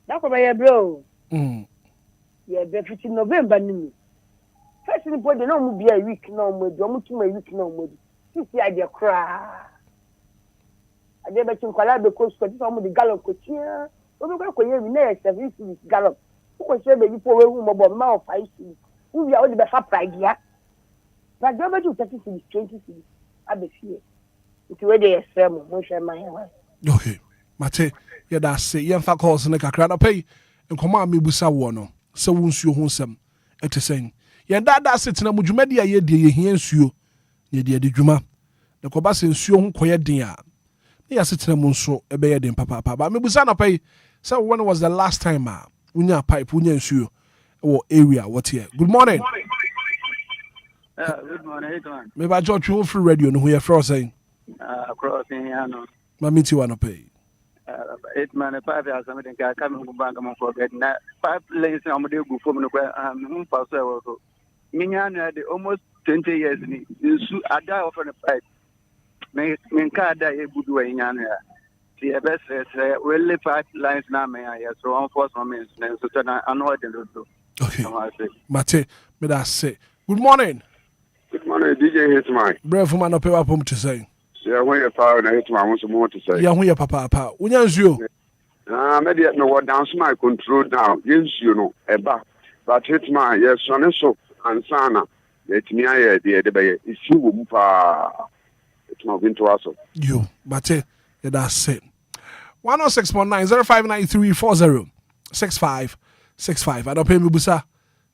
back over ye bro yeah, the 15 November. First, the body no be a week no more. You to my week no more. You see, I get cry. I get back to Kuala because some of the gallop coach here. We go to you next service gallop. Who was saying you for a room about mouth 5 cities. Who are all the best pride here? But go back to 30 cities, 20 cities. I be here. It's where they are my okay, Mate, yeah, that's say, young calls in the Kakrana pay. And command me busa wono so wonsuo ho nsem etesen ye dada setina mudwumadi aye de ye hia nsuo ye de dwuma ne ko ba se nsuo ho koye den a ne ya setina mu nso ebe ye den papa ba me busa na pay so when was the last time unya pipe unya nsuo wo area what here. Good morning. Good morning, Hitman. Me ba George who free radio no here for saying crossing ano mamiti wana pay Hitman 5 years something can come bank am forget na 5 lanes am dey go for me no pass so minya na dey almost 20 years ni su ada of the fight me ka ada e budu wa nya na ti e best we le 5 lines na me ya so on force moments so na ano dey do okay Mate me da say good morning DJ Hitman brave man no pay up to say yeah, when you're power and I want some more to say. Yeah, when you're papa. Unyanzio. Maybe no what down my control down. Yes, you know, but Hitman, yes, son so and sana. Let me I the is you mpa. It's not going to us. You, Mate, that's it. 106.9 0593 6565. I don't pay me busa.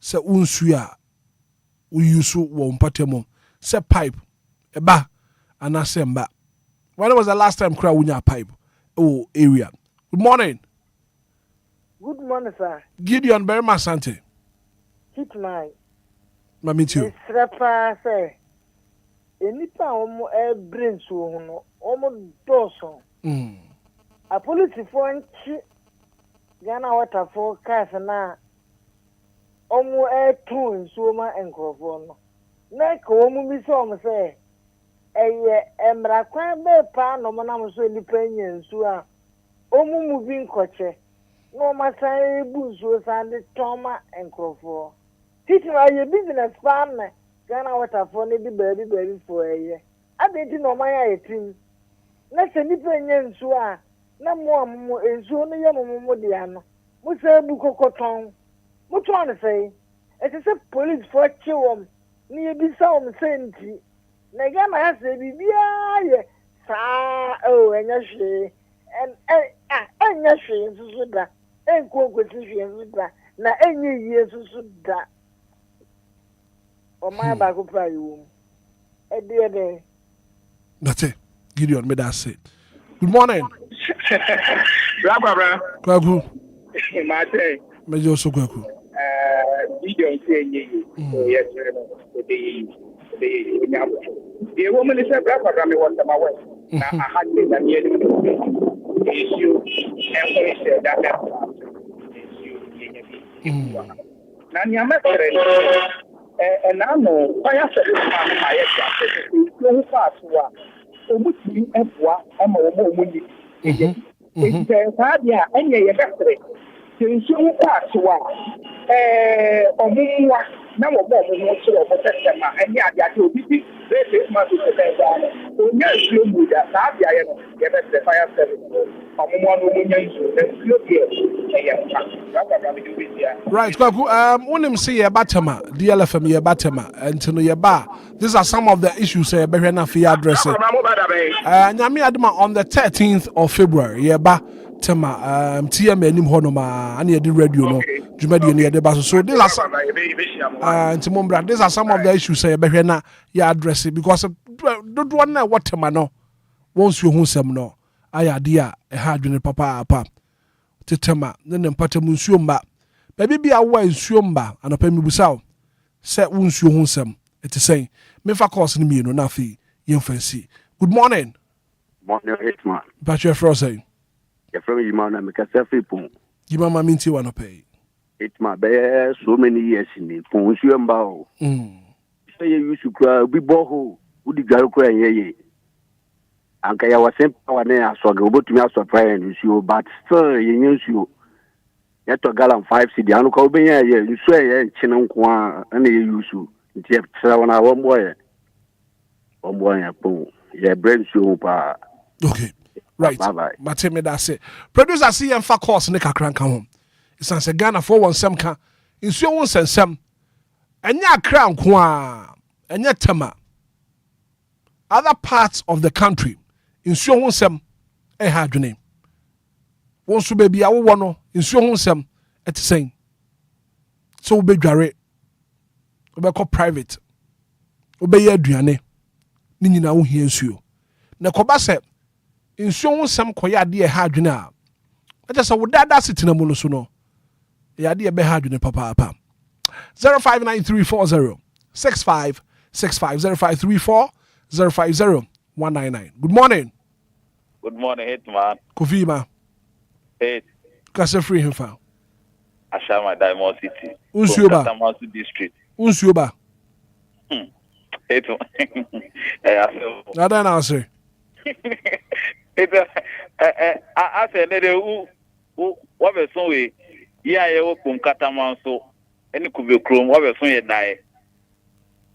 Se unsuya. Uyusu wo mpatemo. Se pipe. Eba. And I say, when was the last time crowd with your pipe? Oh, area. Good morning. Good morning, sir. Gideon Berma Sante. Hitman. Mammy too. Srapa say. Enipa omo brain so no. Omo doso. A police for nchi. Ghana water for cars na. Omo tun so ma enkrofo no. Na ka omo bi so omo say. Emra kwan be pa no monam so nipa nyansu a omu mu bi nkoche no masan bu so sande toma enkrofo titi na ye business plan na Ghana water for ne di baby for adenti no man ya yetim na se nipa nyansu a na mo ensu no ye mo de ano mo sa bu kokoton mo to an say it is a police for chiwom ni ye bi sa om senti na Ghana has a bibia sa enya hwe enya hwe nsusu da enkokwesi hwe nsusu da na enye yie nsusu da o ma ba ko pra yo ede that's it. Gideon me that say good morning. Bra Kwaku Mate me jo so kwaku Gideon say yes the woman is a black me was my wife. Now I had this and yet issue and that issue. Now you met and I know I have to my fast one. Almost I'm a woman. It's hard, yeah, and yeah, nsuo ho kɔ ato a ɔmommoa na wɔbɔ ɔmo ho so ɔmo sɛsɛm a ɛne adeade obi bi bɛɛbɛ ma so sɛ bɛɛbɛ no onya nsuo mu da saa adeayɛ no yɛbɛsɛ fire service ɔmommoa no ɔmonya nsuo na nsuo deɛ ɛyɛ mpa rababra mede wobɛsia Right, Kwaku, unim see ye batema, DLFM ye batema, and to ye ba. These are some of the issues say behena fi address. Nyami adama on the 13th of February, ye ba tema TM enim honoma and ye di radio no. Jumadi ni ye de baso. So these are some these are some of the issues say behena ye address because don't one na what tema no. Once you hunsem no, ayadia e hadwene papa apa. Tetema ne empate munsuo mba. Baby be aware nsuo mba anopa mibusa o se wonsuo ho nsem eti sen me fa course ni mienu na afi yemfansi. Good morning. Morning, Hitman. But your friend say your friend you man make a free pon. You mama minti wa no pay. Hitman be so many years in pon nsuo mba o. Say you used to cry bi boho udi garo kra ye. Anka ya wasem power na asoga obotumi asopra nsuo but still ye nsuo yeto galan 5 cedi anu ka obenya ye nsuo ye nchine nko a na ye yusu nti e tra wona womboye po ye brain nsuo pa. Okay. Right. Bye. Mateme da say. Producer see yem fa course ne kakran ka ho. Isan se Ghana for one sem ka nsuo won sensem. Enya akra nko a enya tema. Other parts of the country nsuo ho nsem e ha adwene wonso ba bia wo no nsuo ho nsem etisen so wo bedware wo be ko private wo be ye aduane ni nyina wo hia nsuo na koba se nsuo ho nsem koya ade e ha adwene a eja se wo dada sitina mu no so no ya ade e be ha adwene papa 059340 6565 0534 050 Good morning. Good morning, Hitman. Kofi ma. Hey. Kase free him fa. Ashama Diamond City. Unsuoba. Katamasu District. Unsuoba. Hitman. Nada na answer. I said nede what be so we ya ye wo kum Katamanso eni kube krom what be so ye die.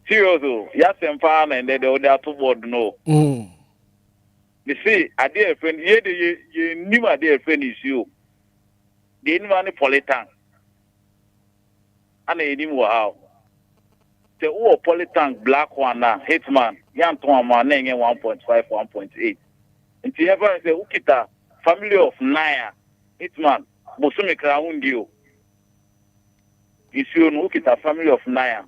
Seriously, yes, and fan and they are to board no. You see, a dear friend, you knew a dear friend is you. The invalid polytank. And they knew how. The old polytank black one now, Hitman, young Tom man, 1.5, 1.8. And you ever say, Ukita, family of Naya, Hitman, Bosumi Crown you. You see, Ukita, family of Naya.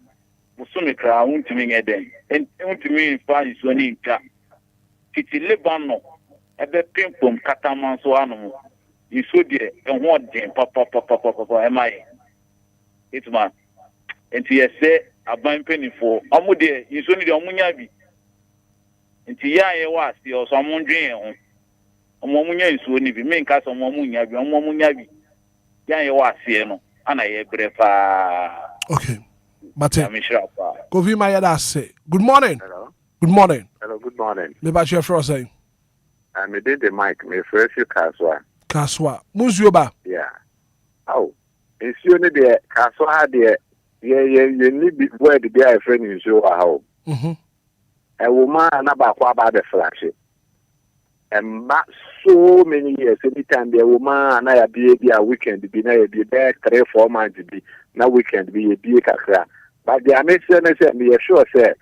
Musumi kra untimi eden en untimi fa iso ni nka titi lebano ebe pimpom katamanso anu iso de enho den papa emai Hitman enti yese aban penifo omo de iso ni de omunya bi enti ya ye wa si o so omundwen ho omo munya iso ni bi me nka so omo munya bi omo munya bi ya ye wa si no ana ye brefa. Okay. Mate. Kofi Mayada say. Good morning. Hello. Good morning. Hello, good morning. Me ba your friend say. Me did the mic, me fresh kaswa. Kaswa. Munsuoba. Yeah. Oh. Nsuo ne de kaswa ha de ye ni bi word de a friend nsuo ha ho. E wo ma na ba kwa ba the flash. And so many years anytime there woman na ya be a weekend be na ya be there 3-4 months be na weekend be kakra. But the amazing say me sure say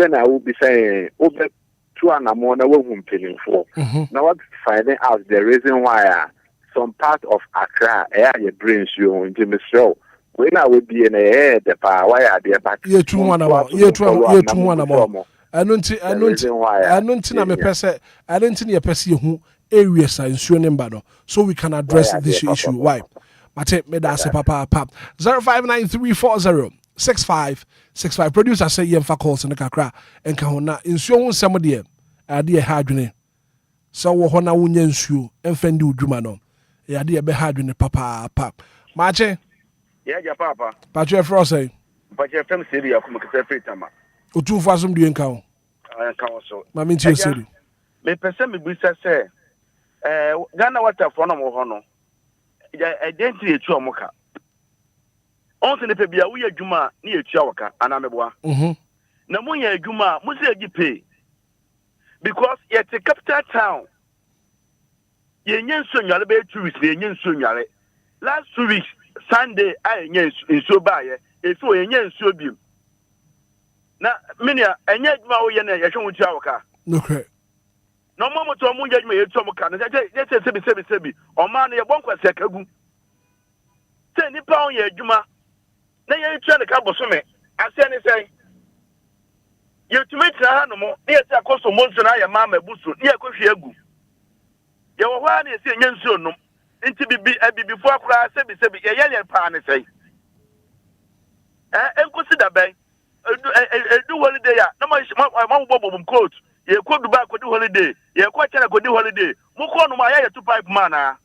na will be saying over 2 and more na we humping for. Now what finding out the reason why some part of Accra your brains you in the show. When I would be in a head the power why are there but ye two one more. Anunti na me pese anunti na pese hu areas a nsuo ne mba no so we can address this issue. Why? Mate me da se papa 059340 6565 producer say yem fa calls ne kakra enka ho na nsuo ho nsem de ade ha adwene so wo ho na wonya nsuo emfa ndi udwuma no ade e be ha adwene papa mache yeah ja papa pache fro say pache fm sebi akuma kete fetama otu fa som duen ka ho so ma me ntie sebi me pese me bisa say Ghana water for no ho no identity etu omoka onse ne pebia wo ye adwuma na etu awaka anameboa na mo ye adwuma mo se agi pay because yet a capital town ye nyen so nwale be 2 weeks ye nyen so nwale last 2 weeks Sunday I nyen so baaye efi ye nyen so biem na minia enye adwuma wo ye na ye hwe wo tu awaka okay no mo to mo adwuma ye tu omoka na je sebi o ma na ye bonkwase kagu se nipa on ye adwuma na ye tu na ka bosome ase ne sei ye tu metra ha no mo na ye ti akoso mo nso na ye ma mabuso na ye kohwe agu ye wo hwa na ye se nya nsuo nom nti bibifo akura sebi ye ye pa ne sei enkosi da ben edu holiday ya na ma bobom coat ye ko Dubai ko di holiday ye ko China ko di holiday mo ko no ma ya ye two pipe man a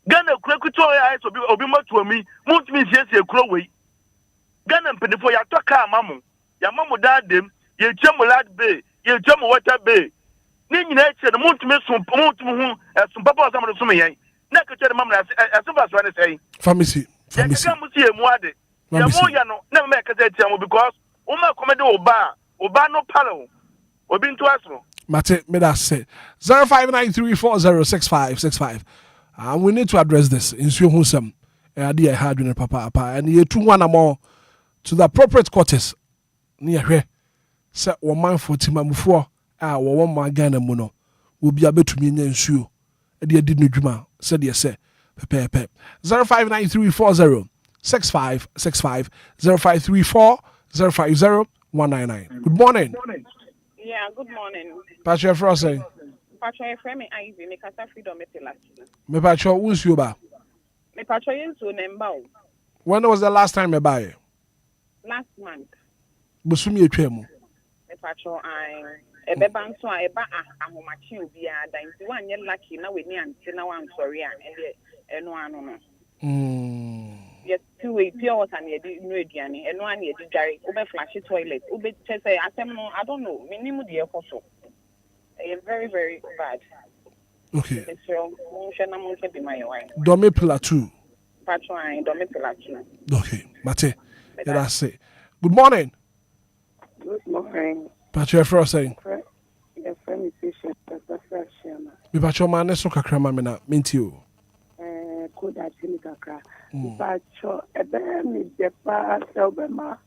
Ghana kura kuto ya so obi matuami mo ntimi siesie kuro wei Ghana mpedifo ya toka mamu ya mamu dadem ye twemu lad bay ye twemu water bay ni nyina eche no mo ntimi sumpo mo ntimi hu sumpapa osam no sum yen na keche mamu na asufa so ne sei pharmacy ya ka mo sie mu ade ya mo ya no na me kasa tia mo because o ma komede oba no palo obi nto aso Mate, me that say 0593406565. We need to address this in Suhusam. Idea hard in papa and you 2 1 more to the appropriate quarters near here. Say 1 man for Timamu 1 man Ghana Muno will be able to mean and sue. A dear didn't juma said yes, sir. Pepe 0593406565 0534050199. Good morning. Yeah, good morning. Patrick Frosty. Patrick Frame Ivy, make us a freedom metelachi. Me Patrick, who's you ba? Me Patrick is to Nembao. When was the last time you buy? Last month. Busumi etwemu. Me Patrick ebe banso a eba ahomachi obi ada nti wan ye lucky na we ni ante na wan sorry an eno ano no. Yes, 2 way pure water near the new aduane eno an ye di dware obe flash toilet obe say asem no I don't know minimum the ekoso. Very, very bad. Okay. Domi Domi Plateau. Patron, Domi Plateau. Okay, Mate. That's it. Good morning. Good morning. Patrick Frosty. Your friend is patient. Me Patrick man so kakra ma me na minti o. Koda tini kakra. Patrick ebe mi depa selbema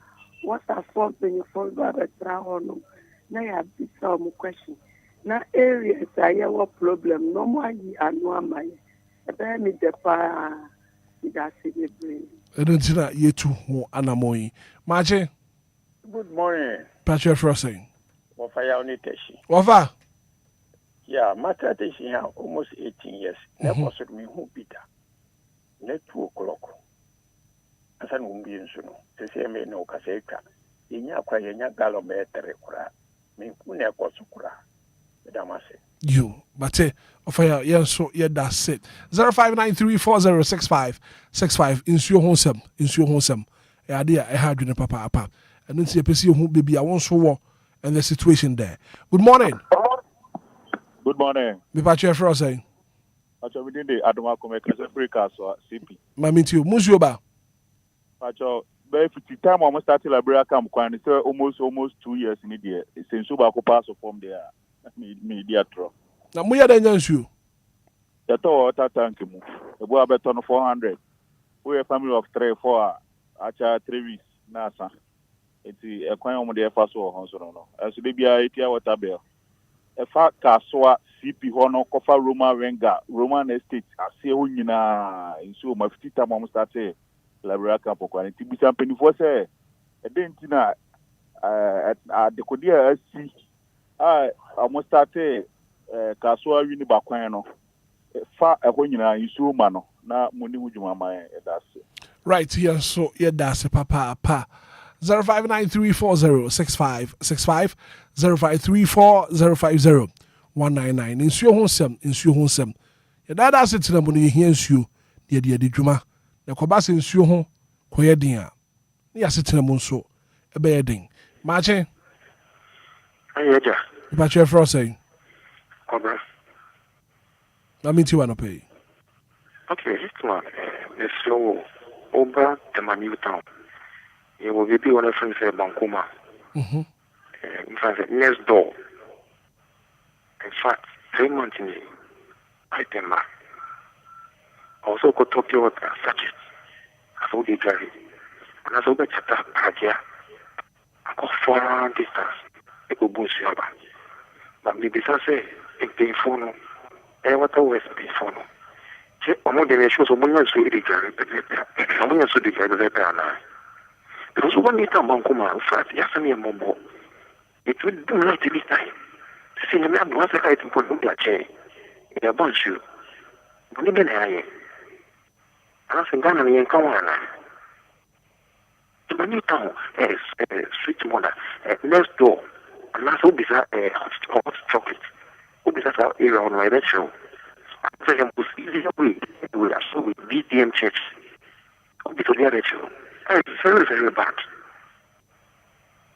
what a form when you fall go betra hono. Na ya bisa mu question. Na areas ayewo problem no mo ayi anu amaye. Ebe mi depa idase bebre. Edentina yetu ho anamoyi. Maje. Good morning. Patrick Frosty. Wafa ya oniteshi. Wafa. Yeah, my teshi here almost 18 years. Never said me who bitter. Net 2 o'clock. Asan umbi nsuno. Sese me no kaseka. Inya kwa yenya galo metere kura. Me kune akosukura. Medamase. You, but offer yeah, so yeah, that's it. 0593406565 insure honsem. Idea I had in papa. And then see a PC who baby I want so and the situation there. Good morning. Good morning. Me Patrick Frosty. Pacho we did the Adoma Commercial Africa so CP. Mami tio Musioba. Pacho by 50 time almost started Liberia camp kwan it's almost 2 years in India. Since Suba ko pass from there. Media tro. Na muya da nyansu. The to water tank mu. The boy beton 400. We a family of 3-4 acha 3 weeks na sa. Eti ekwan omo de fa so ho so no. Aso de bia etia water bill. E fa kaswa CP ho no kofa Roman estate ase ho nyina nso ma 50 time almost started Liberia camp kwan ti bisa penifo se e de ntina de kodia asi almost started kaswa wini bakwan no fa eho nyina nso ma no na muni hujuma ma that's right here so yeah that's papa 0593406565 0534050199 nsuo ho nsem ya dada asetina mu no yehia nsuo de dwuma na koba se nsuo ho koye din a ne asetina mu nso ebe ye din maache ayeja Patrick Frosty Obra na minti wa no pay Okay, Hitman, it's so over the Manu town. You will be one of friends say Bankuma. In fact, next door. In fact, 3 months in I tell ma. Also, go talk to you such it. I saw the drive. And I saw the chata Agia. I got far distance. I go boost you about. But maybe I say, if they phone, what always be phone. Ọmọ de ne shows ọmọ yẹn so edi gari pẹpẹpẹ ọmọ yẹn so di gari pẹpẹpẹ ana because ọmọ ní ìtàn bọ̀nkú ma in fact yasa mi ẹ̀ mọ̀ bọ̀ ètò dùn náà ti bí táyì sísè ní mi àbúrò sẹ́ka ètò ìpò lóbi àkyẹ́ ẹ̀ bọ̀ nsu bọ̀ níbẹ̀ náà yẹ aláṣẹ Ghana ni yẹn ká wọn àná ọmọ ní ìtàn sweet mother next door aláṣẹ ó bisa hot chocolate ó bisa sa area ọ̀nà ẹ̀ bẹ́ kyerẹ́ o. For example, we are so with BDM church. It's very, very bad.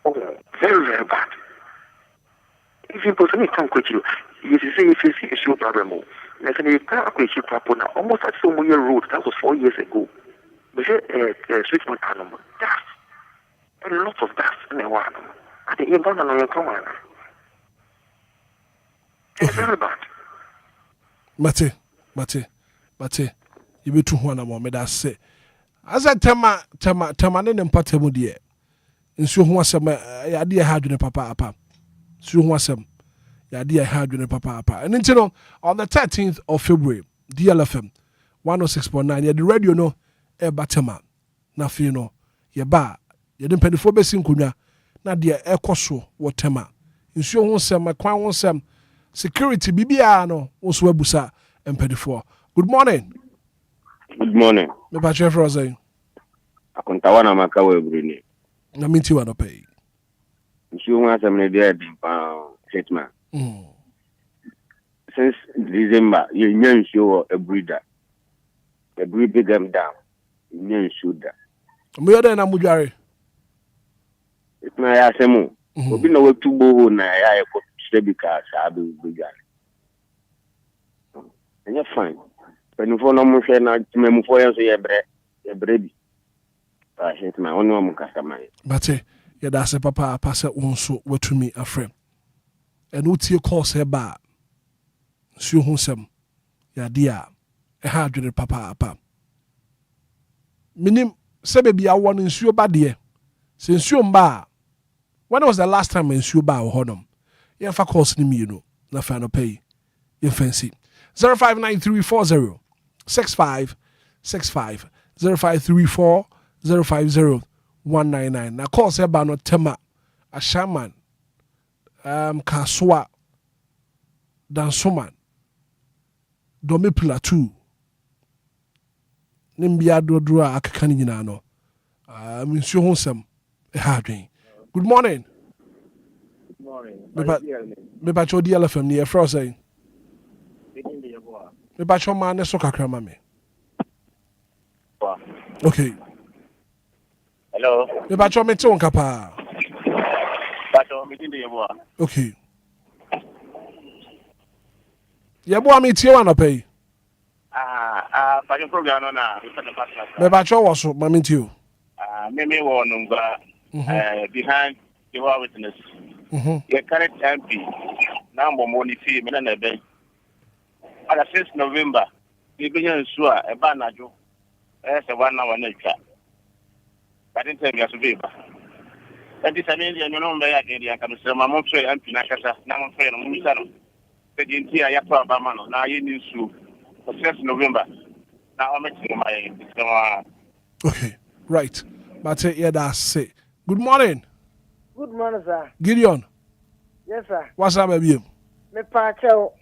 Oh, very, very bad. If you personally can't quit you, you say if you see a show problem, let's say you can't quit you proper now. Almost at some year road, that was 4 years ago. But switch my animal. Dust. A lot of dust in the water. I think you're going to come on. It's very bad. Mate. You be too one more, that say. As I tema ne mpatemu de. Nsu ho asem ya de ha dwene papa apa. Nsu ho asem ya de ha dwene papa apa. And you know, on the 13th of February, DLFM 106.9, ya the radio no e batema. Na fi no, ye ba, ye de mpedifo besi nkonwa na de ekoso wo tema. Nsu ho asem kwan ho asem security bibia no also abusa mpedifo. Good morning. Good morning. Me ba chef Rosay. Akontawa na makawe bruni. Na minti wa no pay. Nsu ho asem ne de Hitman. Since December, you nsu a breeder. A breed big them down. You nsu da. Mo yada na mudware. Itna ya semu. Obi na wetu boho na ya e ko sebika sa abu bugale. And you're fine. But you for no more na memu for you so ye bre bi. Ba hit my only one customer. But yeah, that's a papa pass unso watumi afrem. And utie call say ba. Su hu sem. Ya dia. E ha dwene papa apa. Minim se baby a won nsuo ba de. Se nsuo mba. When was the last time nsuo ba wo honom? Ye fa calls ni mi no. Na fa no pay. Ye fancy. 059340 6565 0534 050 199. Na call say ba no tema a shaman kaswa dansoman domipula 2 nimbia dodro akaka ni nyina no nsuo ho sem e ha dwen. Good morning. Good morning. Me ba cho DLFM ni e fro say me ba cho man so kakra ma me. Okay. Hello. Me ba cho me te on kapa. Ba cho me tin de yebo. Okay. Yebo me tie wa no pay. Ba cho program no na. Me ba cho wo so ma me tie o. Me wo no ngba behind the witness. Your current MP na mbomo ni fi me na be. Ala 6 November, we begin to a banajo. As a 1 hour nature. But in time, you have to be. That is an Indian number. I can say, my mom say, and Pinakasa, now I'm saying, Musano. The Intia Yapa Bamano, now you need to 6 November. Now I'm making my. Okay, right. But yeah, that's it. Good morning. Good morning, sir. Gideon. Yes, sir. What's up, baby? Me pacho.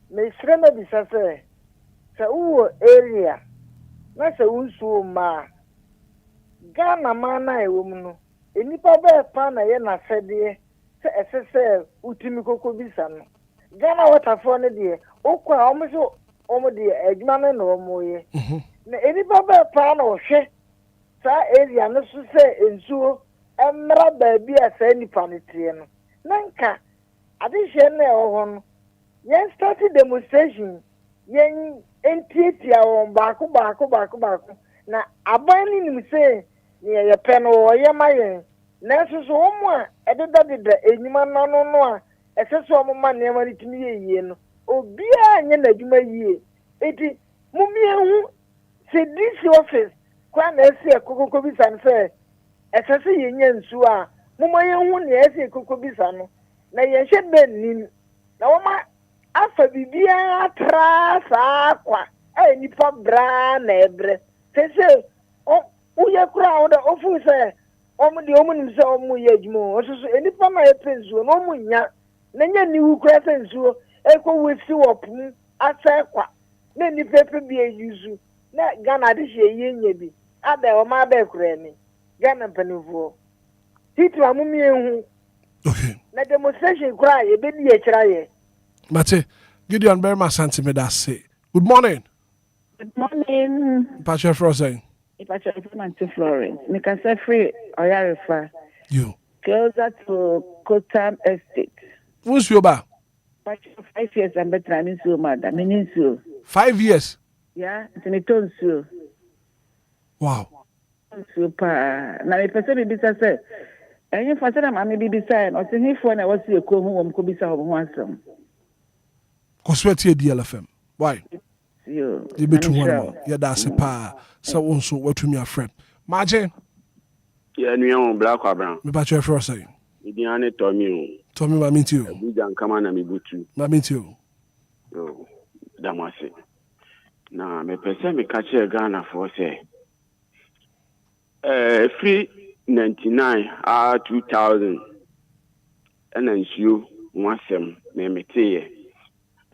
Me srema bisa se area na se unsu ma Ghana mana e wom no enipa be pa na ye na fede se esese utimi koko bisa no Ghana waterfall ne de okwa omo de adwuma ne no omo ye na enipa be pa na ohwe sa area no so se ensuo emra ba bi asa nipa ne tie no nanka adihye na e ho no yes, started demonstration yen entiatia on baako na abani nim say ne ye pɛ no ye mayen na so omo a ededa enyima no a ɛsɛ so omo ma ne ma ritimi yie no obia nye na adwuma yie eti mumiehu se DC office kwa na esi ekokoko bi san say ɛsɛ se yenye nsu a mumayehu ne esi ekokoko bi san no na yenhye ben nim na woma afa bibia atra saa kwa nipa bra na ebre sese uye kura oda ofu se omu nim se omu ye adwuma osusu enipa na epenzuo no omu nya na nya ni wu kura se nsuo ekwo wesi wopum asa kwa na nipa pe bi eyuzu na Ghana de hye yenye bi ada o ma da kura ni Ghana panivuo Hitman mumi ehu okay na demonstration kura ye be di e kira ye Mate, Gideon Berma Santimedase. Good morning. Good morning. Patrick Frozen. Patrick Florence. Mika Free Oyarifa. You. Closer to Kotam Estate. Who's your bar? 5 years I'm better. I mean, so madam. I mean, so. 5 years? Yeah, it's in a ton so. Wow. Super. Now, if I say, Bibisa said, and if I said, I'm a baby sign, or say, if one I was here, come home, could be some handsome. Kosweti DLFM. Why? You be too one. Yeah, that's a pa. So also what to me a friend. Margin. Yeah, we on black or brown. Me Patrick Frozen. Idiane Tommy. Tommy, I mean to you. Bujan come on and me go to. I mean to you. Oh, that was it. Now, me person me catch a Ghana for say. Free 99 2000. And then you want some me say.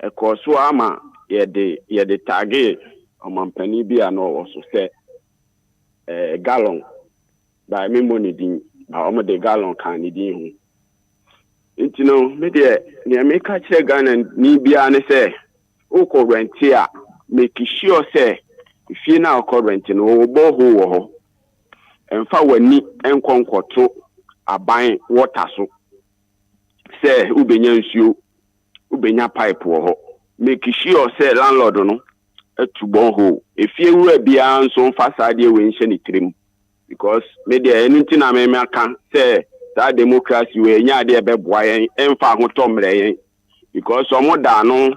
Ekoso ama ye de target omampani bi ano also say gallon by me money din ba o de gallon kan ni din hu intino me de ne me ka kire Ghana ni bia ne say o ko rent a make sure say if you na o rent no o bo ho wo ho emfa wani enkonkoto aban water so say ubenya nsuo ubenya pipe wo ho make sure say landlord no etu bon ho efie wura bia nso fasade we nhye ni trim because media anything na me aka say that democracy we nya de be boa yen emfa ho tomre yen because omo da no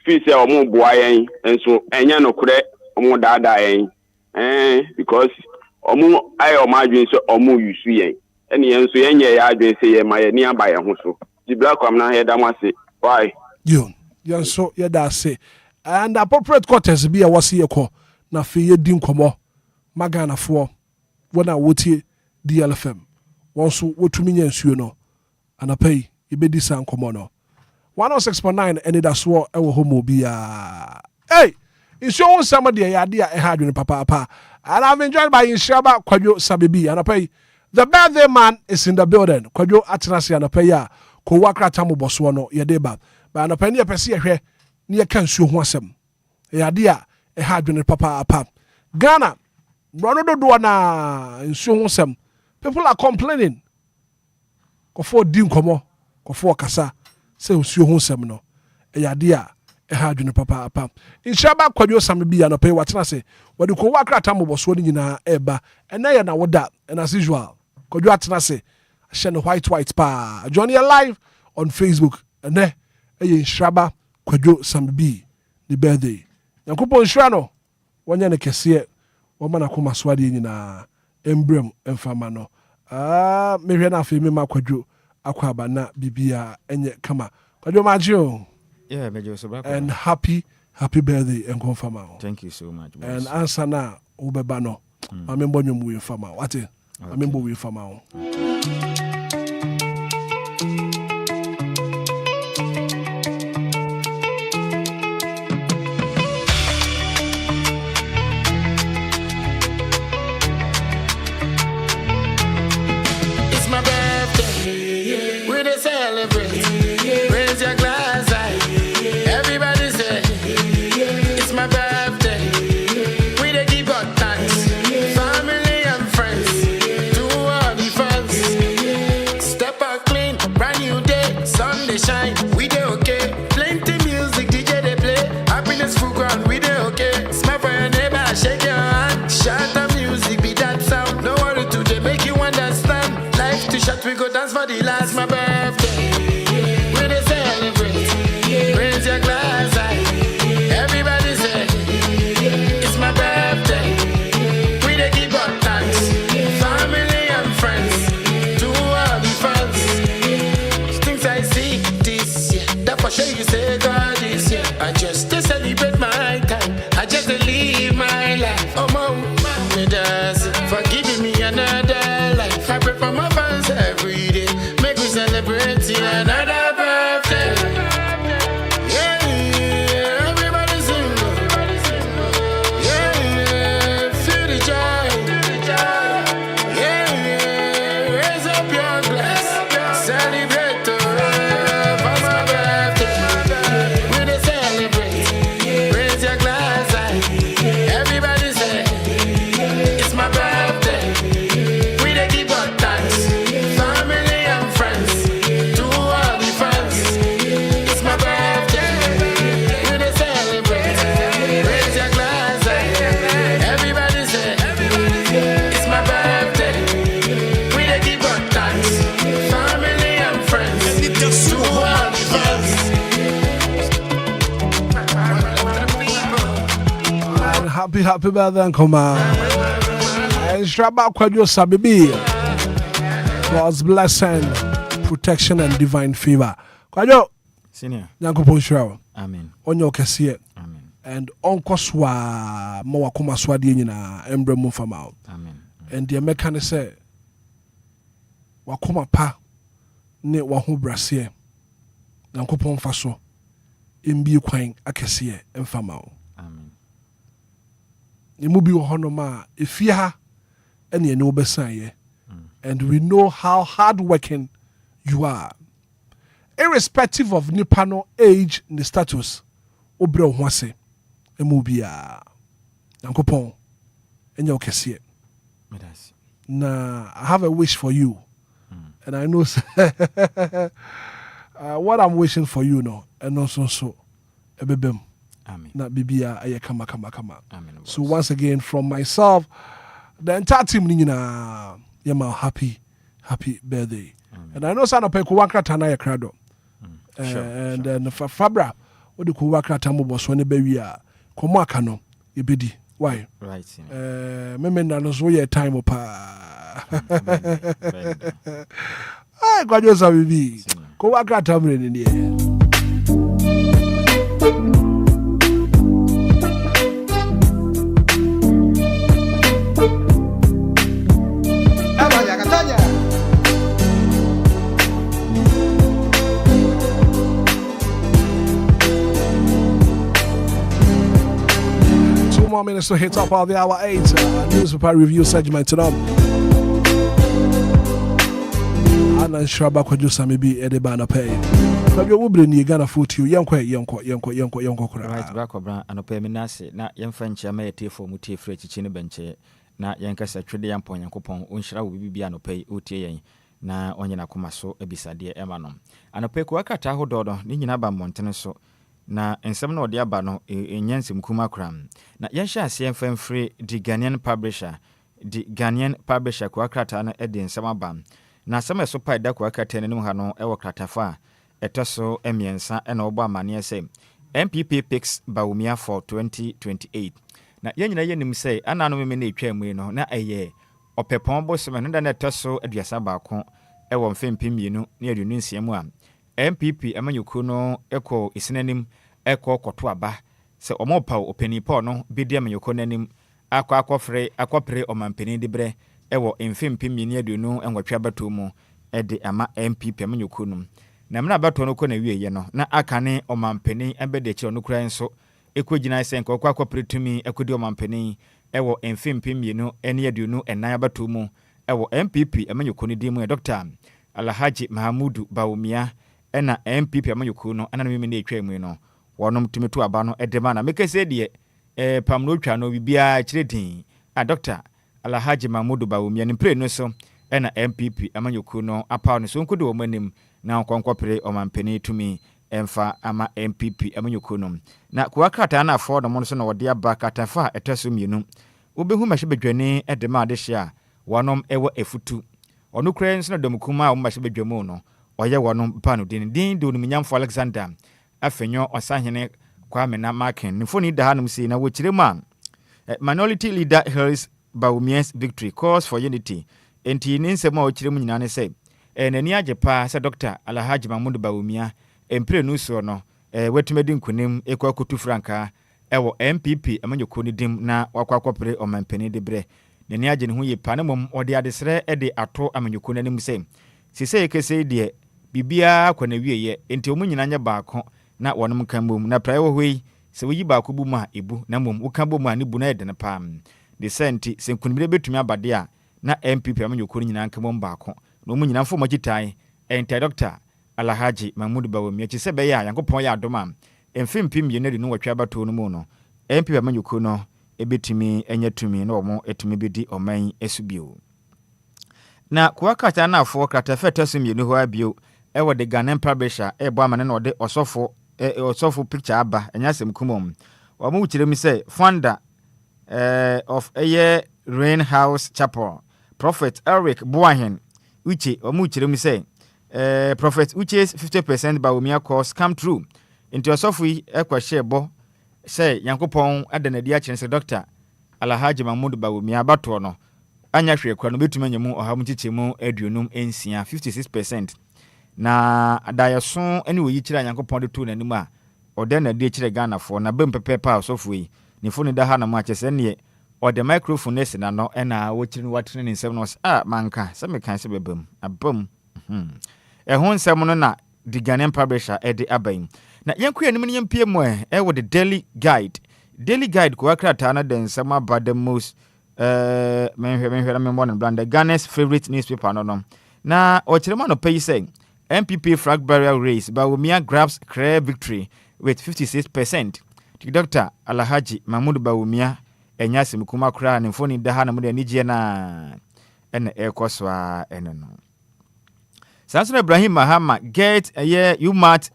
fi say omo boa yen enso enya no kure omo da yen because omo aye omo adwen so omo yusu yen ene yen so yen ye ya adwen say ye ma ye ni aba ye ho so di black am na he da mwase why you so yeah that's it and appropriate quarters be a wasi yeko na fe ye din komo magana fo wona wotie DLFM wonso wotumi nya nsuo no anapai ibedi san komo no 106.9 Anidaso Wɔhɔ homo bia hey nsuo won sama de ya de a ha adwene papa and I've enjoyed by Inshaba Kwadwo Sabebi anapai the birthday man is in the building Kwadwo atenase anapai ya ko wakra tamu boso no ye deba ba na pani apese ehwe ne ye kan suo ho asem ya de a ha adwene papa Ghana brono dodo na nsuo ho asem people are complaining ko for din komo ko for kasa say nsuo ho asem no ya de a ha adwene papa Inshaba Kwadwo Sabebi na pay watena se wode ko wakra tamu boso ni nyina eba ena ye na woda and as usual Kwadwo atena se share no white pa join you live on Facebook and there Inshaba Kwadwo Sabebi the birthday Nyankopon nhira no wonya ne kese wo mana koma swade nyina embrem emfama no mehwe na afi me ma Kwadwo akwaba na bibia enye kama Kwadwo magio yeah mejo so bra and happy birthday and confirm thank you so much boss. And answer na ubeba no amembo nyom we fama wate amembo we fama Shine, we dey okay. Plenty music, DJ they play. Happiness full. shot, we go dance for the last my birthday. We dey celebrate, raise your glass high. Everybody say, it's my birthday. We dey give up thanks, family and friends, to all the fans. Things I see this year, that for sure you say God is here. I just to celebrate my time, I just to live my life. Oh mom, me does for giving me another life. I pray for my fans every day, make we celebrate another birthday. Yeah, everybody sing. Yeah, feel the joy. Yeah, raise up your glass, celebrate the love of my birthday. We dey celebrate, raise your glass high. Everybody say, it's my birthday. We dey give up thanks, family and friends, to all the fans. It's my birthday. We dey celebrate, raise your glass high. Everybody say, it's my birthday. We dey give up thanks, family and friends, to all the fans. And happy birthday, Uncle Man. And Shraba Kwadjo Sabibi. God's blessing, protection, and divine favor. Kwadjo. Senior. Nyanko Ponshraw. Amen. Onyo kesiye. Amen. And onko swa mawakuma swadi nyina embre mufama. Amen. And the American say wakuma pa ne wahu brasiye. Nyanko Ponfaso. Imbi kwan akesiye emfama. Amen. Imubi ohonoma efia ene ene obesan. And we know how hardworking you are. Irrespective of nipano age and the status, obre ohwase emubia. Yankopon enye okese. Na I have a wish for you. And I know what I'm wishing for you no and also so ebebem. Amen. Na bibia aye kama. Amen. So once again from myself, the entire team nina yama happy birthday. And I know sana pe ko wakrata na yakrado. And then Fabra what the ko wakrata mo boso ne bawi a komo aka no ebedi. Why? Right. Me na no so ye time pa. Ai Kwadjo Sabibi. Ko wakrata mre ni ne. More minutes to hit up all the hour 8 newspaper review segment on. And I'm sure about Kwadjo Sabibi Edebana pay. Kwadjo Ubri ni Ghana foot you yanko. Right back obra anope menase na yemfa nchia ma yetefo mutie frɛ chichi ne benche na yenkasa twede yampo Nyankopɔn onhyira wo bibia anope otie yen na onye na koma so ebisade ema no anope ko akata hododo ni nyina ba montene so na ensem na ode aba no enyansem kuma kram na yɛhye ase mfamfre the Ghanaian publisher ko akata na ede ensem aba na asem eso pa da ko akata ne ha no ewo kratafa etoso emiensa na obo amane se MPP picks Bawumia for 2028 na yɛnyina yɛnim sɛ anano me na etwa mu no na ɛyɛ opepon bosome no da na etoso aduasa baako ɛwɔ mfempem mienu na aduonu nsia mu a MPP amanyuku no ekɔ isinanim ekɔ kɔto aba sɛ ɔmopa openipo no bedi amanyuku nanim akɔpre ɔmampeni de bre ɛwɔ mfempem mienu aduonu enwɔtwe abato mu ɛde ama MPP amanyuku no na mna abato no kɔ na wieye no na akane ɔmampeni embede kire no kura nso ekɔgyina sɛ nkɔ akɔpre tumi ekɔdi ɔmampeni ɛwɔ mfempem mienu ene aduonu enan abato mu ɛwɔ MPP amanyuku no di mu Dr. Alhaji Mahamudu Bawumia ena MPP amanyuku no anana mimi na etwa mu no wonom tumeto aba no edema na mekese de pamno twa no bibia kiredin a Dr. Alhaji Mahamudu Bawumia ne pre no so ena MPP amanyuku no apa no so nkodo wo manim na nkonkopre omampeni tumi emfa ama MPP amanyuku no na kuwakata na afọ no mo so na wode aba katafa etaso mienu obehu mahye bedwane edema ade hye a wonom ewo efutu ɔno kura nso na domkuma a ɔmba hye bedwamu no ɔyɛ wɔno pa no din do no nyamfo Alexander afenyo ɔsahene Kwame na Marken ne foni da hanom sei na wɔkyerɛ mu a minority leader Harris Bawumia's victory calls for unity enti ne nsɛm a wɔkyerɛ mu nyina ne sɛ nani agye pa sɛ Dr. Alhaji Mahmoud Bawumia empire no so no wetumedi nkunim ekwakotu franka ɛwɔ MPP amanyɔko ne dim na wakwakɔpere ɔmampani de brɛ nani agye ne ho yɛ pa ne mom ɔde adesrɛ ɛde ato amanyɔko n'anim sɛ sisɛ yɛkɛsɛ deɛ bibia kwa na wieyɛ enti ɔmo nyina nyɛ baako na wɔnom kan bom na prae wɔ hɔ yi sɛ woyi baako bu mu a ebu na mom woka bom a ne bu na yɛ dene pam de senti sɛ nkunimire betumi abade a na MPP amanyɔko nyina kan bom baako na ɔmo nyina mfo magitae enti Dr. Alhaji Mahmoud Bawumia chi sɛ bɛyɛ a Yankopɔn yɛ adom a mfimpim yɛ ne de no wɔtwa bato no mu no MPP amanyɔko no ebetumi enya tumi na ɔmo etumi bedi ɔman esubio na kuwakata na afo kratafa tasum yɛ no hɔ abio ɛwɔ de Ghanaian publisher ɛbɔ amane na ɔde ɔsɔfo picture aba enya asɛm kumom ɔmo wukyerɛ mi sɛ founder of Rain House Chapel Prophet Eric Boahen Uche ɔmo wukyerɛ mi sɛ Prophet Uche's 50% Bawumia course come true into ɔsɔfo yi ɛkɔhyɛ bɔ sɛ Yankopɔn adanadi akyerɛ sɛ Dr. Alhaji Mahmoud Bawumia abato no anya hwɛ kwa no betuma nyamu ɔham kyikyemu aduonum ensia 56% na adayeso ene oyi kyerɛ Yankopɔn de to nanim a ɔda na de kyerɛ Ghana fo na bem pepepa ɔsɔfo yi ne fo ne da ha na ma kyerɛ ne ɔde microphone nese na no ɛna wɔkyerɛ no watene ne nsɛm no manka sɛ mekan sɛ bebam abam ɛho nsɛm no na the Ghanaian publisher ɛde aban na yɛnkɔ anim ne yɛmpie mu ɛwɔ the daily guide ko akrata na den nsɛm about the most the Ghana's favorite newspaper no na ɔkyerɛ ma no pay say MPP flag burial race Bawumia grabs clear victory with 56%. Dr. Alhaji Mahmoud Bawumia enya simkuma kura ne foni da ha na mu de nigye na ene ekoswa ene no. Sanso Ibrahim Mahama get a year UMAT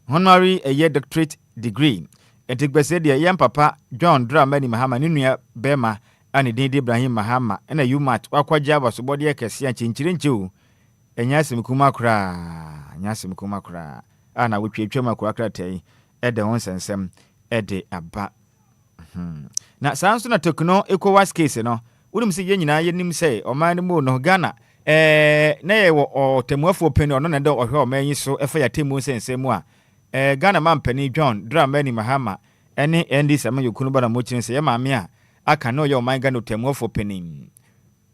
honorary a year doctorate degree. Etigbese de yam papa John Dramani Mahama ne nua Bema ane din de Ibrahim Mahama ena UMAT wakwaja basobode kese akyinkyirinkyew enya simkuma kura ana wotwetwam akwa kratai ede ho sensem ede aba na sanso na tekno ECOWAS case no wonum se yenyina yenim se oman mu no Ghana na ye wo temuafo peni ono na de ohwe oman yi so efa ya temu sensem a Ghana mampani John Dramani Mahama ene ND sama yokunu bana mo kyerɛ se ye maame a aka no ye oman Ghana temuafo peni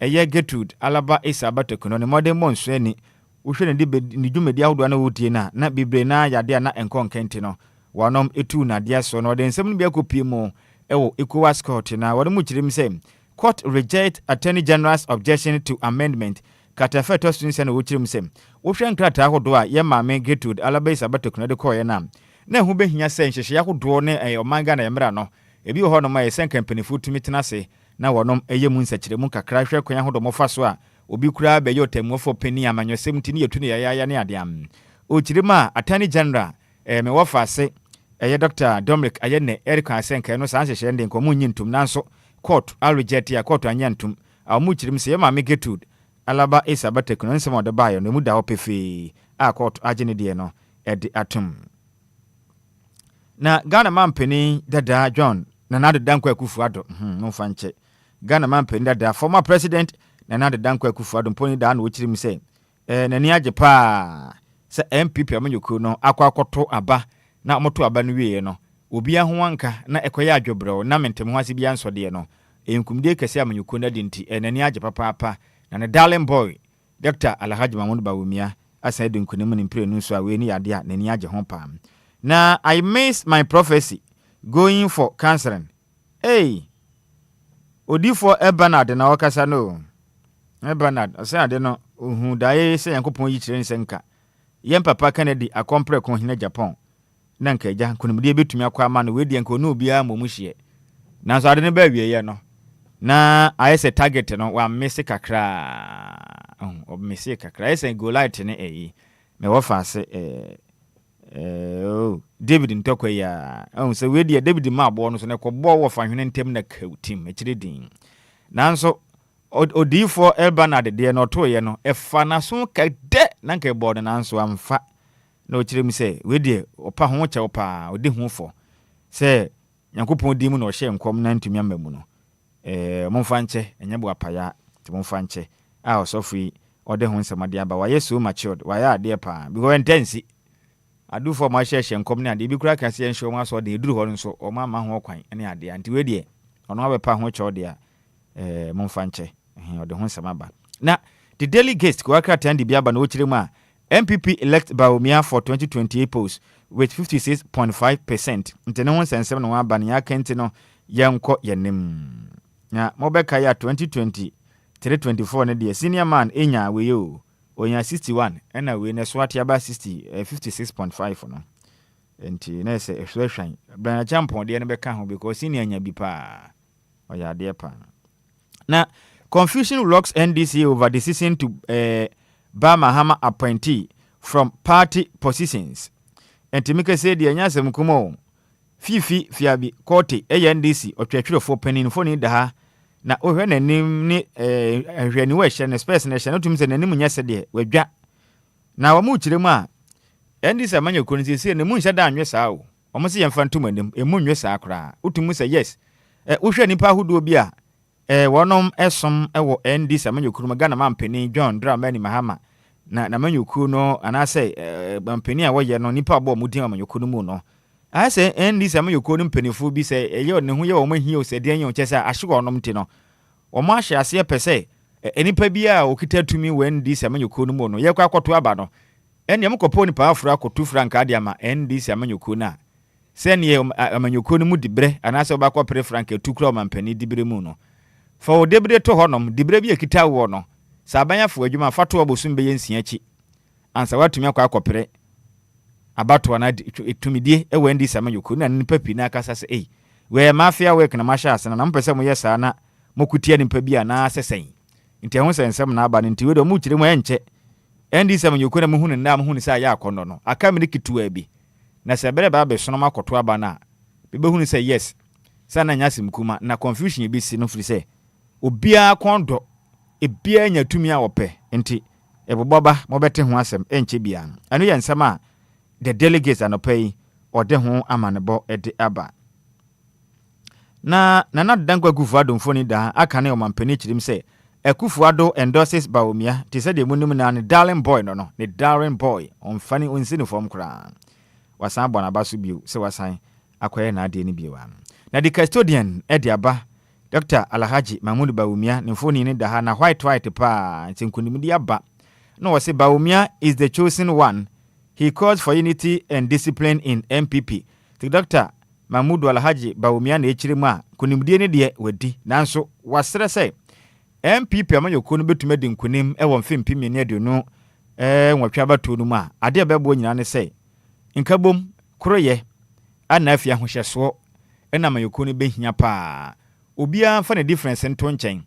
eye Gertrude Alaba Isaba tekno ne modern monso ani wohwe ne de ni dwumadi ahodo na wodie na bibre na yade na enkonkente no wanom etu na dia so no de nsem no bia kopie mu ewo ECOWAS court na wode mu kyerem se court reject attorney general's objection to amendment katafeto sunse na wo kyerem se wohwe nkrata ahodo a ye maame Gertrude Alaba Isaba tekno de koye na hu behia se nhyehyɛ ahodo ne omanga na yemra no ebi ho no ma ye sen company fu tumi tena se na wonom eyemu nsakyeremu kakra hwɛ kwan ahodo mofa so a obi kura be yo temuafo peni amanyosem tini yetu ne yaya ne adeam o kyerema attorney general me wofa se Dr. Dominic ayene Erica Asenka no san hyehyɛ ndin komu nyintum nanso court a reject ya court anyantum a mu kyirim se ma me Gertrude Alaba Isaba tekno nsɛm ɔde bayo no mu da opefe a court agene de no ɛde atum na Ghana mampeni dada John na nado danko akufuado no fanche Ghana mampeni dada former president na nado danko akufuado mponi da na wo kyirim se nani agye pa se MPP amanyoko no akwakoto aba na moto aba no wie no obia ho anka na ekoya adwobrɛw na mentem ho ase bia nsɔde no enkumde kɛse amanyoko na dinti nani agye papa na ne darling boy Dr. Alhaji Mahmoud Bawumia asa de nkunim ne mpire no so a we ni yade a nani agye ho pa na I miss my prophecy going for counseling odifo Bernard na wakasa no Bernard asa ade no ohu dae se Yankopɔn yi kyerɛ nsenka yem papa Kennedy akompre ko hina Japan na nka agya nkonimde betumi akwa ama no wedi nka onu bia momuhye nanso ade ne ba wieye no na ayese target no wa mese kakra mese kakra ayese go light ne me wo fa se David Ntokwa se wedi David ma abo no so ne kɔbɔ wo fa hwene ntem na kautim ekire din nanso Odi for Elbanade de no to ye no efa na so ka de na nka board na nso amfa na o kire mi say we de opa ho che opa odi hu fo say Nyankopɔn di mu na o hye nkom na ntumi amamu no momfa nche enye bo apaya ti momfa nche a osofui ode ho nsamade aba wa yesu matured wa ya ade pa because intense adu for ma hye nkom na ade bi kura kase enhye o ma so de eduru ho nso o ma ho kwan ene ade anti we de ono abepa ho che ode a momfa nche ode ho nsamaba na the daily guest ko akra tandi bi aba na o kire mu a MPP elect Bawumia for 2028 polls with 56.5%. Ntene ho nsensem no aba ne yakenti no yenko yenim. Na mobeka ya 2020 324 ne de senior man enya we yo. Onya 61 ena we ne swati aba 56.5 no. Enti na se ehwehwan. Bran champon de ne beka ho because senior nya bi pa. Oya de pa. Na confusion rocks NDC over decision to Mahama appointee from party positions. And Timika said the Anyasem Kumo Fifi Fiabi Kote ANDC or Twetro penny for ni da na ohwe nim ni hwani wa hye na space na hye no tum se nanim nyasede wadwa na wo mu kire mu a NDC amanya konisi se ne mu hye da anwe saa o omo se yemfa ntum anim emu nwe saa kra utum se yes wohwe nipa hodo bi a wonom esom ewo NDC amanyokuru magana mampeni John Dramani Mahama na manyokuru no anase mampeni a woye no nipa abo mudin amanyokuru mu no ase NDC amanyokuru mpenifu bi se eye ne ho ye wo mahie o se de anya o chese ahye onom ti no wo ma ahye ase pese enipa bi a okita tumi wo NDC amanyokuru mu no ye kwa akoto aba no ene mkopo ni pa afra akoto franka de ama NDC amanyokuru na se ne amanyokuru mu dibre anase obakọ pre franka tukura mampeni dibre mu no fa o debre to honom dibre bi ekita wo no sabanya fo adwuma fato obosum be yensia achi ansa watumi akọ akọpere abato na etumidie e wendi samanyoku na nipa pi na akasa se we mafia work na masha asana na mpese mo yesa na mokutia nipa bi na asesen nti ho sensem na aba nti we do mu kire mo enche endi samanyoku na muhunu na muhunu sa ya akono no aka mi kitua bi na se bere ba be sono makoto aba na be behunu se yes sana nyasim kuma na confusion bi si no firi se Obia kondo ebia nya tumi a wope nti eboboba mobete ho asem enche bia anu ye nsema the delegates anopay ode ho amanebo ede aba na dankwa kufuado mfoni da aka ne omampani chirim se Ekufuado endorses Bawumia ti se de munum na ne darling boy no ne darling boy onfani onsini form kra wasan bona baso bio se wasan akoye na ade ni biwa na the custodian ede aba Dr. Alhaji Mahmoud Bawumia nfoni ni daha na white pa nkunimdi aba no wase Bawumia is the chosen one. He calls for unity and discipline in MPP. The Dr. Mahmoud Alhaji Bawumia na echirimu a kunimdi ni de wadi nanso wasere say MPP amanyoko no betume de nkunim e wo mfimpi me ne aduno nwatwa bato no mu a ade bebo nyina ne say nkabom kroye ana afia hohyeso ena amanyoko no behia pa Obia fa ne difference nto nchen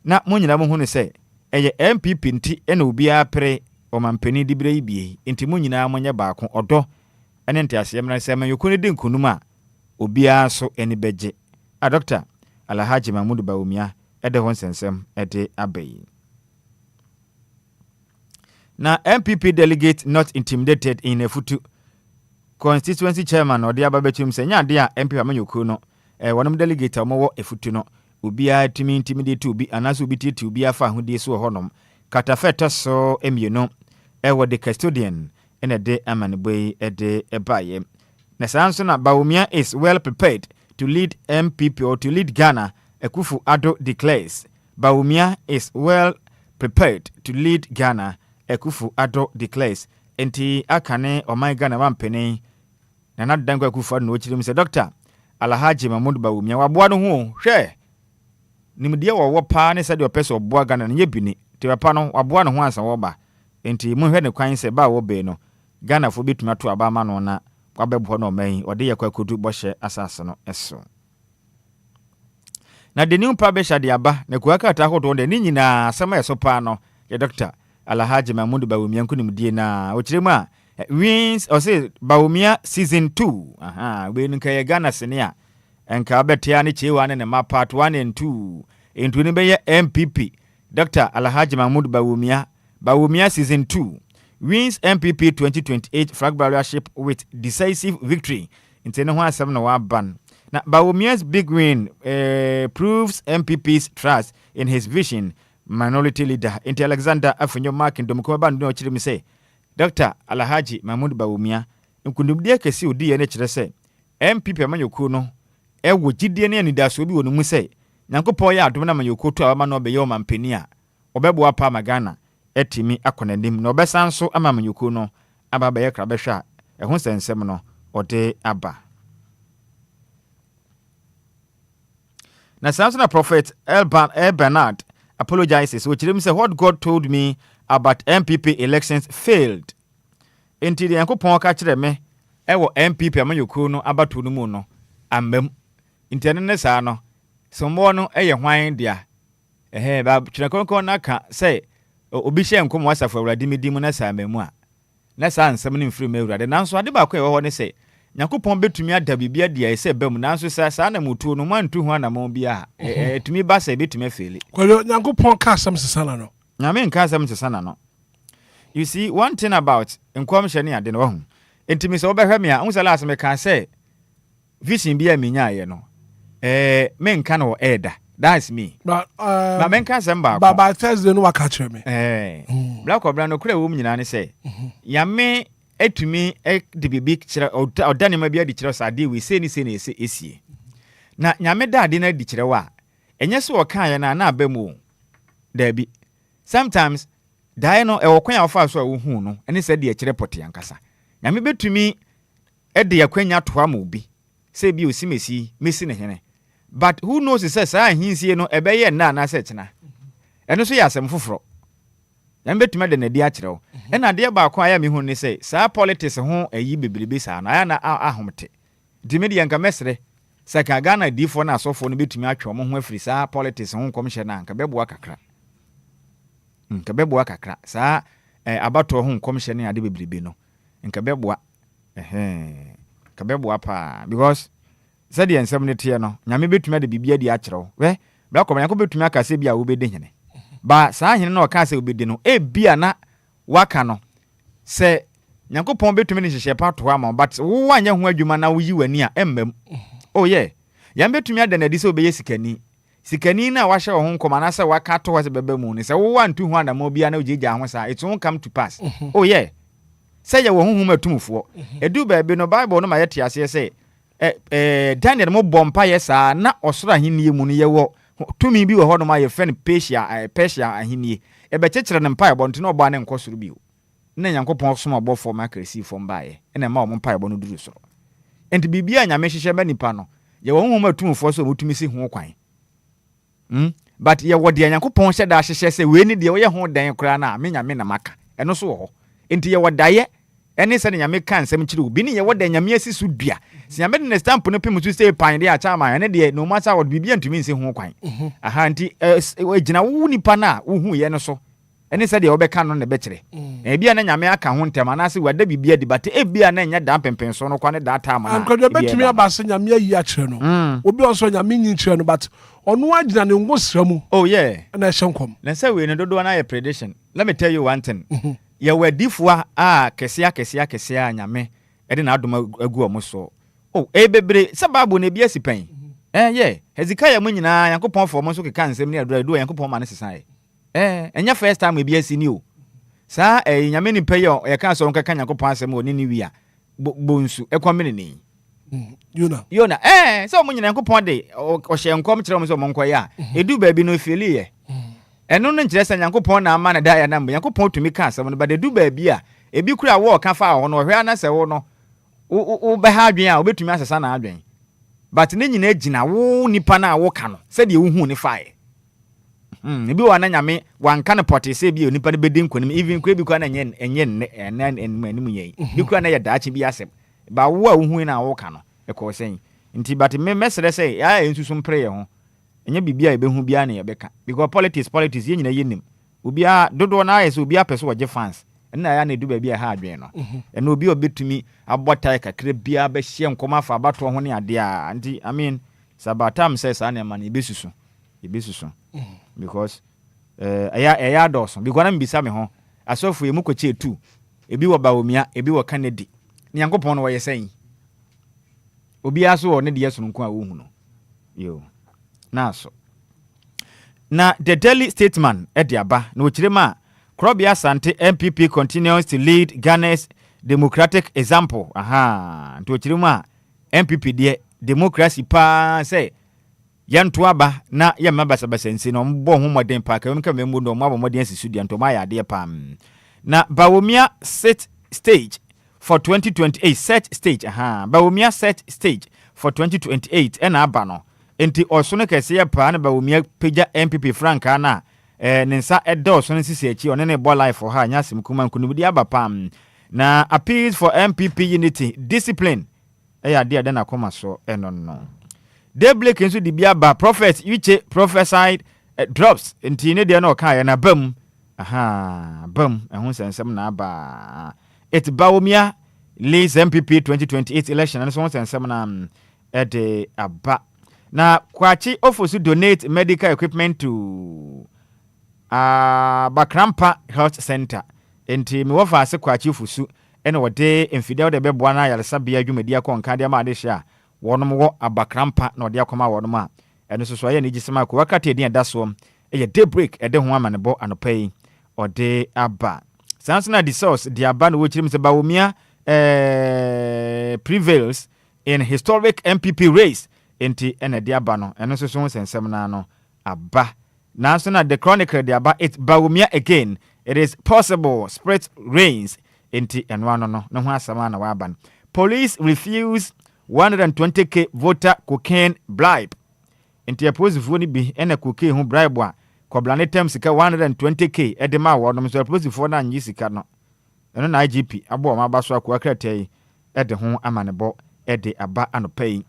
na mo nyina mo hu ne say eye MPP nti ena obia pre o mampani dibre ibie nti mo nyina mo nye baako odo ene nti asem na say amanyoko ne de nkunum a obia so eni beje a Dr. Alhaji Mahmoud Bawumia ede hon sensem ede abai na MPP delegate not intimidated in a futu constituency chairman ode ababetum senya de a MP amanyoko no wonom delegate omo efutu no obia timi intimidate obi anaso obi tete obi afa hodie so honom katafeta so emieno wo the custodian ene de amaneboy ede ebaye na sanso na Bawumia is well prepared to lead MPP or to lead Ghana. Akufo-Addo declares Bawumia is well prepared to lead Ghana. Akufo-Addo declares enti akane oman Ghana wampene na nadango Akufo-Addo no chirim se Dr. Alhaji Mahmoud Bawumia waboa no ho hwe nimde wo pa ne se de opese oboa Ghana ne yebini te papa no waboa no ho ansa wo ba enti mu hwe ne kwan se ba wo be no Ghana fo betumi ato aba ma no na kwabebo no man ode yakwa kodu bohye asase no eso na the new publisher de aba na kuaka hodo de ni nyina asema eso pa no ya Dr. Alhaji Mahmoud Bawumia nkunimdie na ochiremu a wins or say Bawumia season 2 we nka ye Ghana sene a enka abetia ne chewa ne ma part 1 and 2 entu ne be ye MPP Dr. Alhaji Mahmoud Bawumia Season 2 wins MPP 2028 flag bearership with decisive victory. Intene ho asem na wa ban. Na Bawumia's big win proves MPP's trust in his vision. Minority leader Inti Alexander Afunyo Mark Ndomko ba ndo chire mi say Dr. Alhaji Mahmoud Bawumia nkundumde kesi odi ye ne chire say MPP amanyoku no ewo gidie ne anidaso bi wonu mu say Nyankopon ya adom na amanyoku to ama no obeye o mampani a obebo apa magana etimi akonanim na obesan so ama amanyoku no aba be kra be hwa ehun sensem no ode aba. Na Samson prophet El Bernard apologizes, which him say what God told me about MPP elections failed. Until the Yankopon ka kire me ewo MPP amanyoku no abatu no mu no amem. Interne sa no somo no eye hwan dia ba kire na ka say obi hye nkomo asafo awurade medimu na sa amemu a na sa ansem ne mfiri me awurade nanso ade ba ko ewo ne say Nyankopon betumi ada bibia dia ese bam nanso sa na mutu no mantu ho na mo bia etumi ba sa betumi afeli kwalo Nyankopon ka asem sesana no na me nka asem sesana no. You see one thing about nkwamhye ne ade no ho entimi se obehwe me a unsala asem ka say vision bia menya ye no me nka no eda. That's me. But men can samba. By Thursday no waka kire me. Black obra no kure wo nyina ne say. Ya me etumi de bibi kire odane ma bia di kire sa de we say ni esie. Na nyame da ade na di kire wa. Enye so o kan ye na na abamu. Da bi. Sometimes dai no e wo kwan afa so a wo hu no. Ene se de kire pote yankasa. Nyame betumi e de yakwanya to ama obi. Say bi osimesi mesi ne hene. But who knows says hinsie no ebeye na sechna. Eno so yasem foforo. Yam betuma de na di akire wo. E na de ba kwa ya me hu ne say sa politics ho ayi bebrebe sa na ya na ahomte. Dimedi yanka mesre saka Ghana difo na asofo no betumi atwe mo ho afiri sa politics ho komhye na nka beboa kakra. Nka beboa kakra. Sa abato ho komhye ne ade bebrebe no. Nka beboa. Ka beboa pa because Sadi ensem ne tie no nyame betumi de bibia di akyerew we bra kom yanko betumi aka se bia wo bede hene ba saa hene no ka se obede no bia na waka no se Nyankopon betumi ne hyehye pa to ama but wo anya ho adwuma na wo yi wani a emmam oh yeah yam betumi ade na di se obeye sikani na wahye wo ho nkoma na se waka to se bebe mu ne se wo wantu ho adama bia na ogyeja ho sa it won't come to pass oh yeah say ye wo honhom atumfo edu ba bi no Bible no ma yete ase say Daniel mo bompa yesa na osoro ahenni mu no yewo tumi bi wo ho no ma ye fen Persia ahenni e be kekere ne mpa ebo ntino oba ne nkosoro bi na Nyankopon so ma bofo ma kresi fom baaye ene ma o mpa ebo no duru soro enti bibia nyame hyehye ba nipa no ye wo honhom atumfo so mutumi si ho kwan but ye wo de Nyankopon hye da hyehye se we ni de wo ye ho dan kra na me nyame na maka eno so wo ho enti ye wo daye eni se nyame kan nsem kire obi ni ye woda nyame asisu dua se nyame de stamp no pem to say pan de acha ma ene de no matter what bibia ntumi nse ho kwan aha nti ejina wo nipa na wo hu ye no so eni se de obeka no ne be kire bia na nyame aka ho ntema na se wada bibia di bate bia na nya dan pempen so no kwane da ta ma na anko de betumi abase nyame ayi a kire no obi onso nyame nyi kire no but onu agina ne ngosra mu oh yeah na hyenkom na se we ne dodo na ye prediction. Let me tell you one thing. Ye wadifua kesia nyame ede na adom agu omo so oh bebre sababu na bia sipan yeah Hezekiah mu nyina Yankopon fo omo so keka nsem ne adura Yankopon ma ne sesan enya first time bia si ni o sa nyame ni pay ye kan so nkeka Yankopon asem oni ni wi a bonsu ekwamene ni Yona so omo nyina Yankopon de o hye nkom kire omo so omo nkoye a edu ba bi no feli ye eno no nkire sa Nyankopon na ama na da ya na mbo Nyankopon tumi ka asem no ba de du ba bi a ebi kura wo ka fa ho no hwe ana se wo no wo be ha adwen a obetumi asesa na adwen but ne nyina agina wo nipa na wo ka no se de wo hu ni fa e ebi wa na nyame wanka ne pote se bi nipa ne bedi nkonim even kura bi kwa na enye nim yei bi kura na ya daachi bi asem ba wo a wo hu na wo ka no e ko sen nti but me mesere se ya ensusu mpre ye ho enye bibia e be hu bia na ye beka because politics ye nyina yenim obia dodo na ayese obia pese wo je fans na ya na du ba bia ha adwen no ena obi obetumi abotai kakre bia ba hye nkoma fa abato ho ne ade a nti I mean sabatam says ana man ibesusu because ɛyɛ adɔso bi gwana mbisa me ho asɔfo emu kɔkye tu ebi wɔ Bawumia ebi wɔ Kennedy ne Yankopɔn no wɔyɛ sɛn obi aso wɔ ne deɛ sononko a wo hu no yo na so na the Daily Statesman ɛde aba na wɔkyerɛ ma Krobia Asante MPP continues to lead Ghana's democratic example to wɔkyerɛ ma MPP deɛ democracy pa sɛ yanto aba na yɛmma basabasa nsi no mbɔ ho modern pa ka ka memmu no mo abɔ modern sisu deɛ ntoma ya deɛ pam na Bawumia set stage for 2028 set stage Bawumia set stage for 2028 ɛna aba no enti ɔso no kɛse yɛ pa na Bawumia pagya MPP franka na ne nsa ɛda ɔso no sisi akyi ɔne ne bɔ life ha nya sim kuma nkunubudi aba pam na appeals for MPP unity discipline ɛyɛ ade na koma so ɛno no Daybreak nso di bia ba prophet Uche prophesied drops enti ne de na ɔka yɛ na bam bam ɛho sensem na aba it Bawumia leads MPP 2028 election and so sensem na ɛde aba na Kwachi Ofosu donate medical equipment to Bakrampa Health Center enti me wofa ase Kwachi Ofosu ɛna wɔde mfidel de bɛboa na yaresa bia dwumadi akɔnka de ma ade hye a wɔnom wɔ Abakrampa na ɔde akɔma wɔnom a ɛno so ayɛ ne gisema ko wakati edin da so ɛyɛ Daybreak ɛde ho amanebɔ anopa yi ɔde aba sansona the source de aba no wɔkyerem sɛ Bawumia prevails in historic MPP race enti ɛna de aba no ɛno so sensɛm na no aba nansona the Chronicle de aba it Bawumia again it is possible split reigns enti ɛno ano no ho asama na waba no police refuse 120k voter cocaine bribe enti aposifuo ni bi ena cocaine ho bribe a koblane tem sika 120k edema wodom so aposifuo na anyi sika no eno na IGP abo ma baso akwa kratai ede ho amanebo ede aba anopai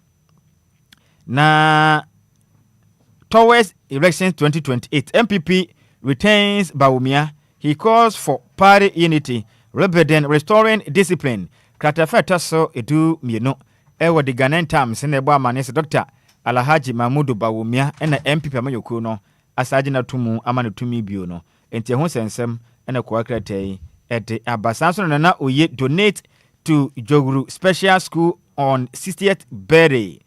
na towards elections 2028 MPP retains Bawumia. He calls for party unity rather than restoring discipline. Kratafeta so edu mieno ewo the Ghanaian Times ne bo amane se Dr. Alhaji Mahmudu Bawumia na MPP amayoko no asaje na tumu amane tumi bio no enti ho sensem na kwa kratai ede abasanso na oye donate to Joguru Special School on 60th birthday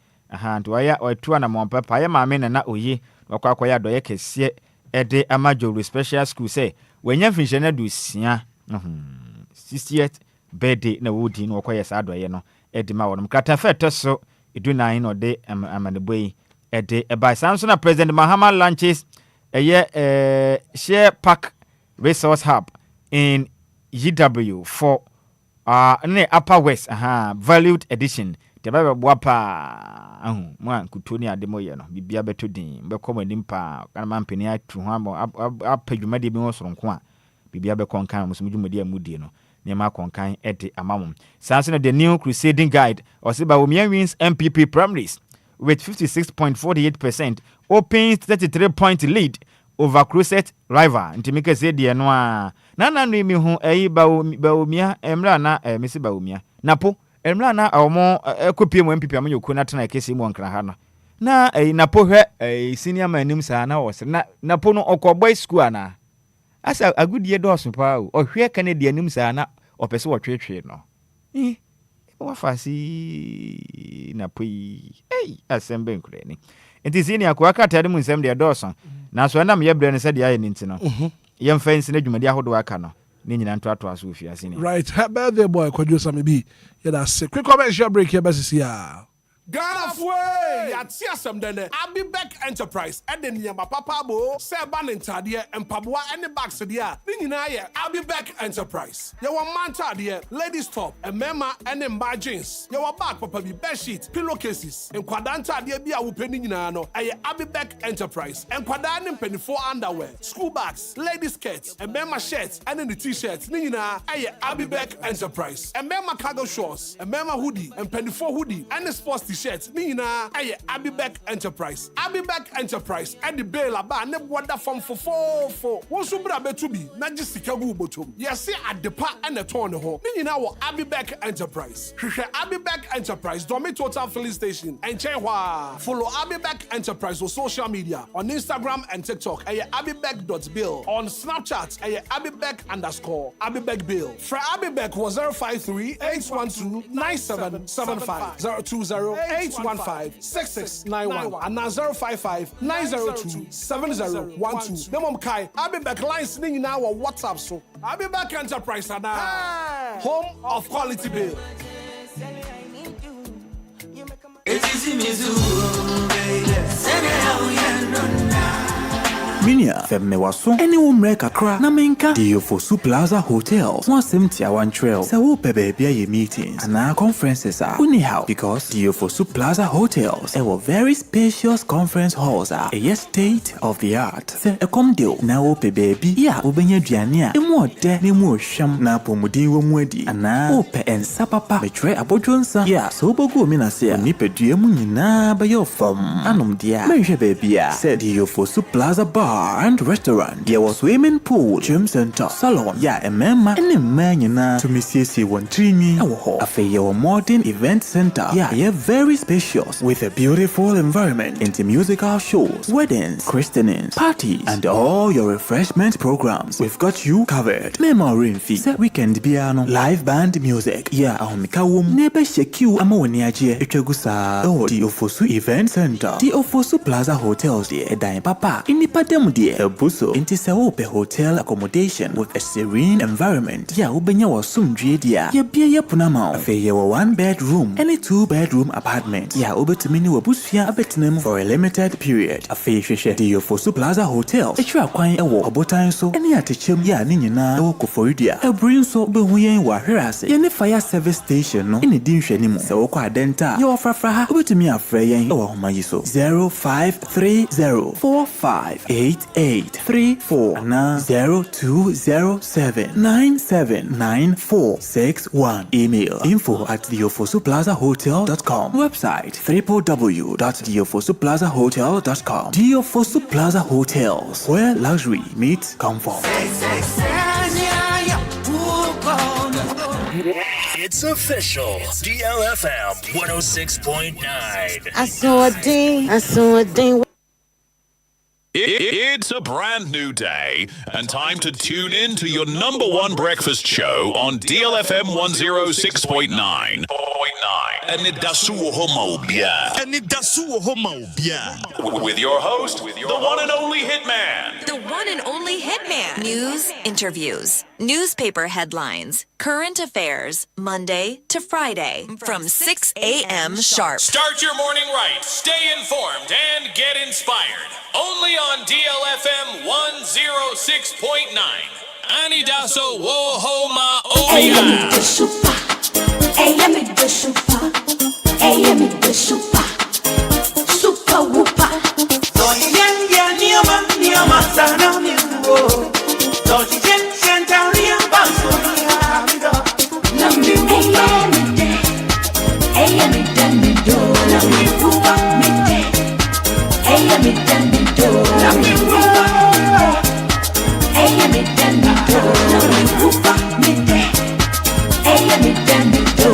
nto aya otua na monpapa ya maame na oye wakwa akoya doye kese ede ama Joguru Special School say wenya finhye na do sia 60th birthday na wodi no wakoya sa doye no ede ma wonum katafeto so edunan no de amaneboyi ede eba sanso na President Mahama launches share park resource hub in UW for Upper West valued edition tebaba boapa mo kutoni ademo ye no bibia beto din be komo nimpa kana mampeni atu ho apadwumade bi ho soronko a bibia be konkan musumdwumade amudie no nema konkan ede amamum sanse no the new crusading guide Bawumia wins MPP primaries with 56.48% opens 33-point lead over Crusade rival ntimike se de no a na mi hu Bawumia emra na mesi Bawumia napo emra na omo kopie mo MPP amanyoko na tena kesi mo nkra ha no na napo hwe senior man nim sa na wose na napo no okoboy school ana asa agudie do so pa o hwe Canadian nim sa na opese wo twetwe no wa fasi napo asembe nkure ni enti senior kwa katade mu nsem de doson na so na me yebre ne se de aye ninti no yem fence na dwumadi ahodo aka no ni nyina nto ato aso ofia senior right birthday boy kwadwo samibi ya da se quick commercial break here basisi ya Ghana fwe yati asem dene Abibek Enterprise ede niyama papa bo seba nintadie empaboa ene bags dia ni nyina ye Abibek Enterprise ye wa mantadie ladies top emema ene mba jeans ye wa bag papa bi bed sheet pillowcases enkwadanta dia bi a wo peni nyina no eye Abibek Enterprise enkwada ne mpenifo underwear school bags ladies skirts emema shirts ene the t-shirts ni nyina eye Abibek Enterprise emema cargo shorts emema hoodie empenifo hoodie ene sports t-shirt ni nyinaa ɛyɛ Abibek Enterprise. Abibek Enterprise ɛde bail aba ne boda fam fofofo. Wo so bra betu bi na gye sika gu botom. Yɛse adepa ɛna tɔn ne ho. Ni nyinaa wɔ Abibek Enterprise. Hwehwɛ Abibek Enterprise Domi Total Filling Station. Enkyɛn hɔ a. Follow Abibek Enterprise on social media on Instagram and TikTok ɛyɛ abibek.bill. On Snapchat ɛyɛ abibek_. Abibek Bill. For Abibek was 053-812-9775, 020-815-6691, and now 055-902-7012. Them Kai Abibek lines ning now on WhatsApp so. Abibek Enterprise and home of quality bill. Minia femme waso any umre kakra na menka Diofosu Plaza Hotels 171 Trail se wo pe baby ye meetings and our conferences are anyhow because Diofosu Plaza Hotels were very spacious conference halls are a state of the art se come deal na wo pe baby ya obenya duane a emu ode na emu ohwam na pomudin wo mu adi ana wo pe ensa papa metre abodwonsa ya so bogu mi na se ni pedue mu nyina ba yo fam anom dia menhwe baby a se Diofosu Plaza Bar and restaurant. There was swimming pool, gym center, salon. Yeah, a mema and a man to Mrs. Wontrini. A modern event center. Yeah, very spacious with a beautiful environment into musical shows, weddings, christenings, parties, and all your refreshment programs. We've got you covered. Memory fee, weekend piano, live band music. Yeah, Mikawum, neighbor Sheku Amoniaje, Echegusa. Oh, the Ofosu Event Center, the Ofosu Plaza Hotels, the Edine Papa, in the Padem. A buso into Saope hotel accommodation with a serene environment. Ya ubenya wasum dia. Ya bia ya punama. Afe ya 1 bedroom and a 2 bedroom apartment. Ya ubetumini wabusia abetinem for a limited period. Afe sheshe Diofosu Plaza Hotel. Etra kwan ewo abotan so. Eni atechem ya ni nyina ewo koforidia. Ebrin so behuyen wa hwerase. Ye ne fire service station no eni din hwani mu. Se wo kwa denta. Ye ofrafra ha ubetumi afre yen ewo homayi so. 0530458834 na 0207979461. Email info@diofosuplazahotel.com. Website www.diofosuplazahotel.com. Diofosu Plaza Hotels, where luxury meets comfort. It's official. DLFM 106.9. I saw a ding. It's a brand new day and time to tune in to your #1 breakfast show on DLFM 106.9. Anidaso Wɔhɔ with your host, the one and only Hitman. The one and only Hitman. News, interviews, newspaper headlines, current affairs, Monday to Friday from 6 a.m. sharp. Start your morning right, stay informed, and get inspired. Only on DLFM 106.9. Anidaso Wɔhɔ ma Obia. Super whooper. So sana mi wo. So sentauria baso Nambi mi do. Nambi whooper mi de. Mi do. Nambi whooper. Mi do. Nambi whooper mi de. Mi do.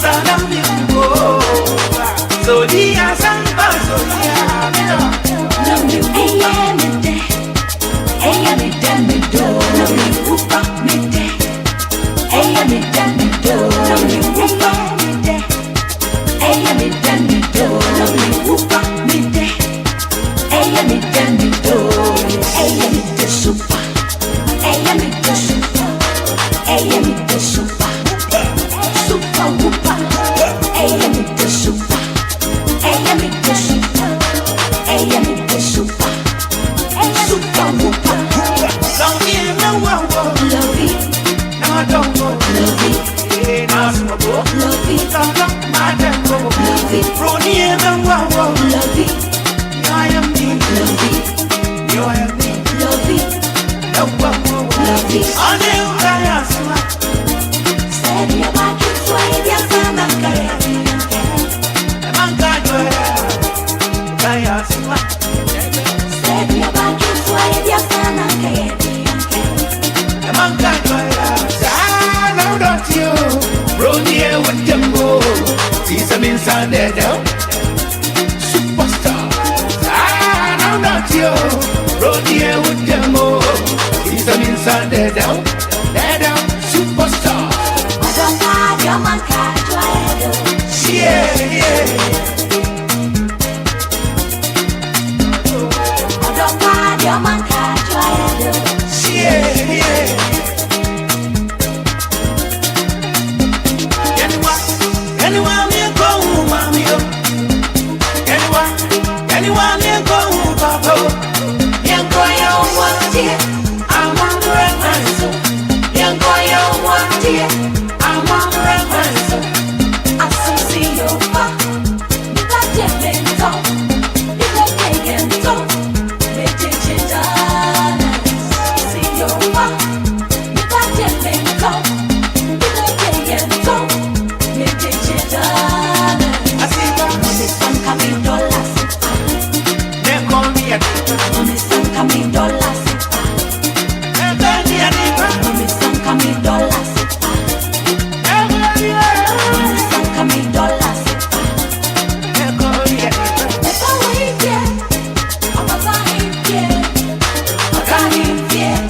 Sana mi wo. So dia samba so dia Nambi whooper mi de. Mi do. Nambi whooper mi de. Mi do. Nambi whooper mi de. Mi do. Nambi whooper mi de. Mi do. Mi de super. Mi de super. Mi de super. Super whooper. Mi de super. Mi de super. Mi de super. Super whooper. Long year no one love it. No I don't love it. Now smoke love it. Don't look my tempo love it. From year no one love it. I am me love it. You are me love it. No one love it. On the Enquires. Steady about it, sway your stomach. Superstar. I'm not you. Rodeo with them all. He's an inside there down. Superstar. I don't have your man catch. Yeah. I don't have your man catch. Yeah. Anyone you go, mommy. Anyone you go, papa. Young boy, you want it. I'm on the reference. Young boy, you want it. I'm on the reference. I see you back. You got your mental. You got your mental. Meditation dance. See you back. You got your mental. You got your mental. Meditation dance. I see that. Money sun coming dollars. They call me a nigga. Money sun coming dollars. They call me a nigga. Money sun coming dollars. Money sun coming dollars. They call me a nigga. If I wait here, I'm a fine here. I can't live here.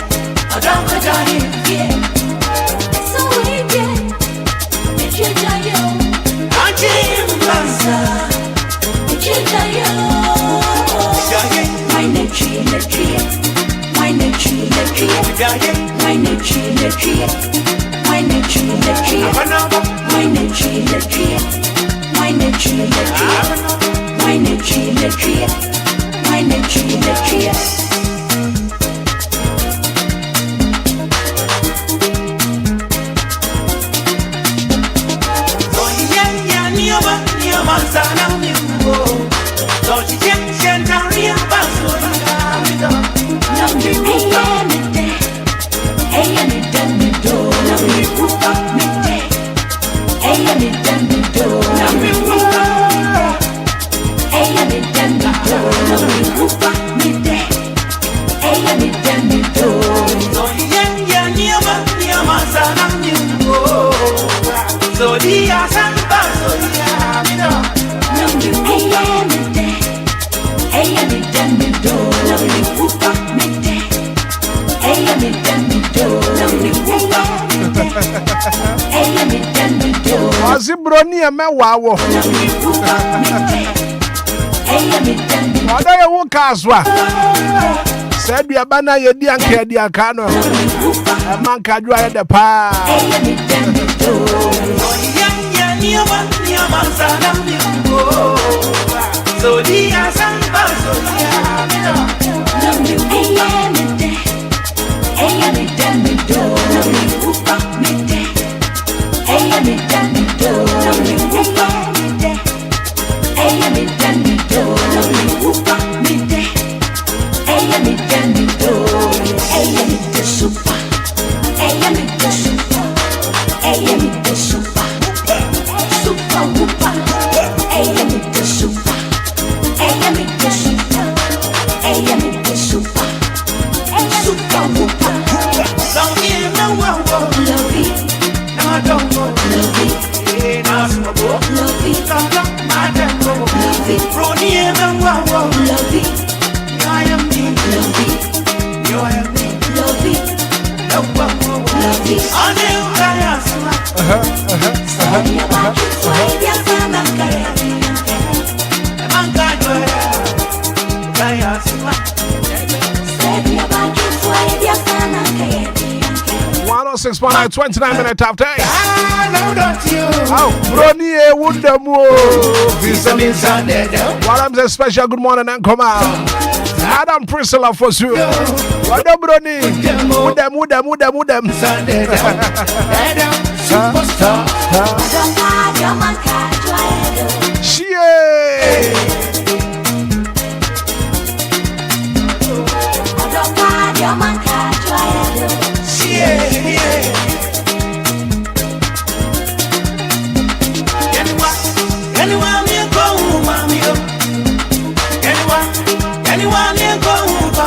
I don't live here. If I wait here, it's your day. I'm Jim Lanza. It's your day. My nature, my nature, my nature, my nature, my nature, my nature, my nature, my nature. So dia samba so dia mido Broni a mewawo. Oda ye wo kaswa. Said we abana ye di anke di akano. E man kadwa ye de pa. So dia samba so Six 29 minutes after. Oh, Brony would the While I'm a special good morning and come out. Adam Priscilla for you. What the Brony? Would them. Superstar.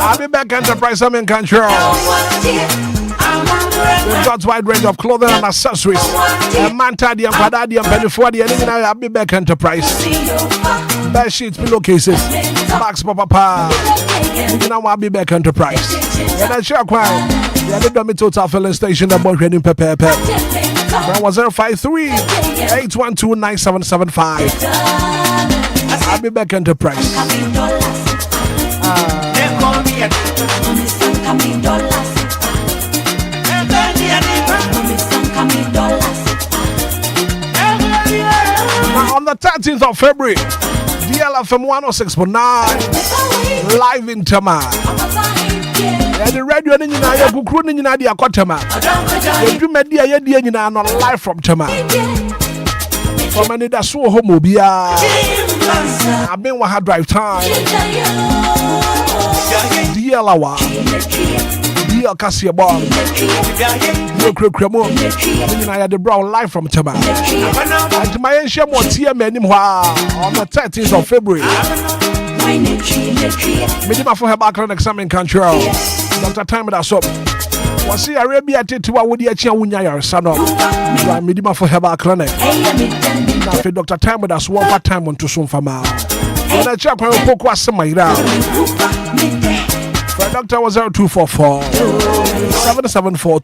I'll be back Enterprise. I'm in control. God's wide range of clothing and accessories. Manta, the Ampada, the Penifua, the Enigina, Back Enterprise. Bed sheets, pillowcases, Max Papa, Enigina, Back Enterprise. And I share crime. Yeah, the dummy total filling station, the boy reading Pepe. That was 053-812-9775. I'll be back Enterprise. Now on the 13th of February, DLFM 106.9 live in Tama. Yeah, the radio in Yaya Bukru in Nadia Kotama. You media Yedian on live from Tama. From Anidaso Wɔhɔ Obia. I've been with her drive time. DL Awa. DL Cassia Ball. No Cremo. I had the brown live from Tama. And my ancient more tear men on the 13th of February. Minima for her background exam in control. Dr. Time that's up. Was see Arabia to what would you Wunya son of Minima for her background. Now for Dr. Time that's one part time on to some fama. When I check my book was some my round. For Doctor was 0244 774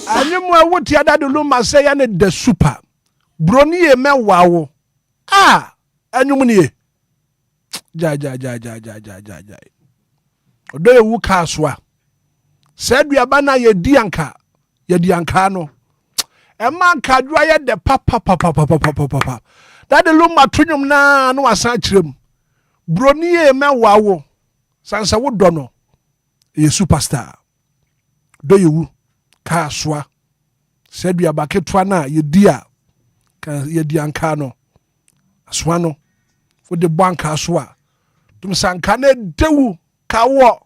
Anyumwa wuti adadu Lumba say ya ne the super. Broni ye me wawo. Anyumuni. Ja. Odo ye wu kaswa. Said we abana ye dianka. Ye dianka no. Emma kadwa ye de papa. That the Lumba tunyum na no asan chirem. Broni ye me wawo. Sansa wo dono. Ye superstar. Do ye wu kaswa. Said we abaketwa na ye dia. Ye dianka no. Aswano. For the banka aswa. Tum sanka ne dewu kawo.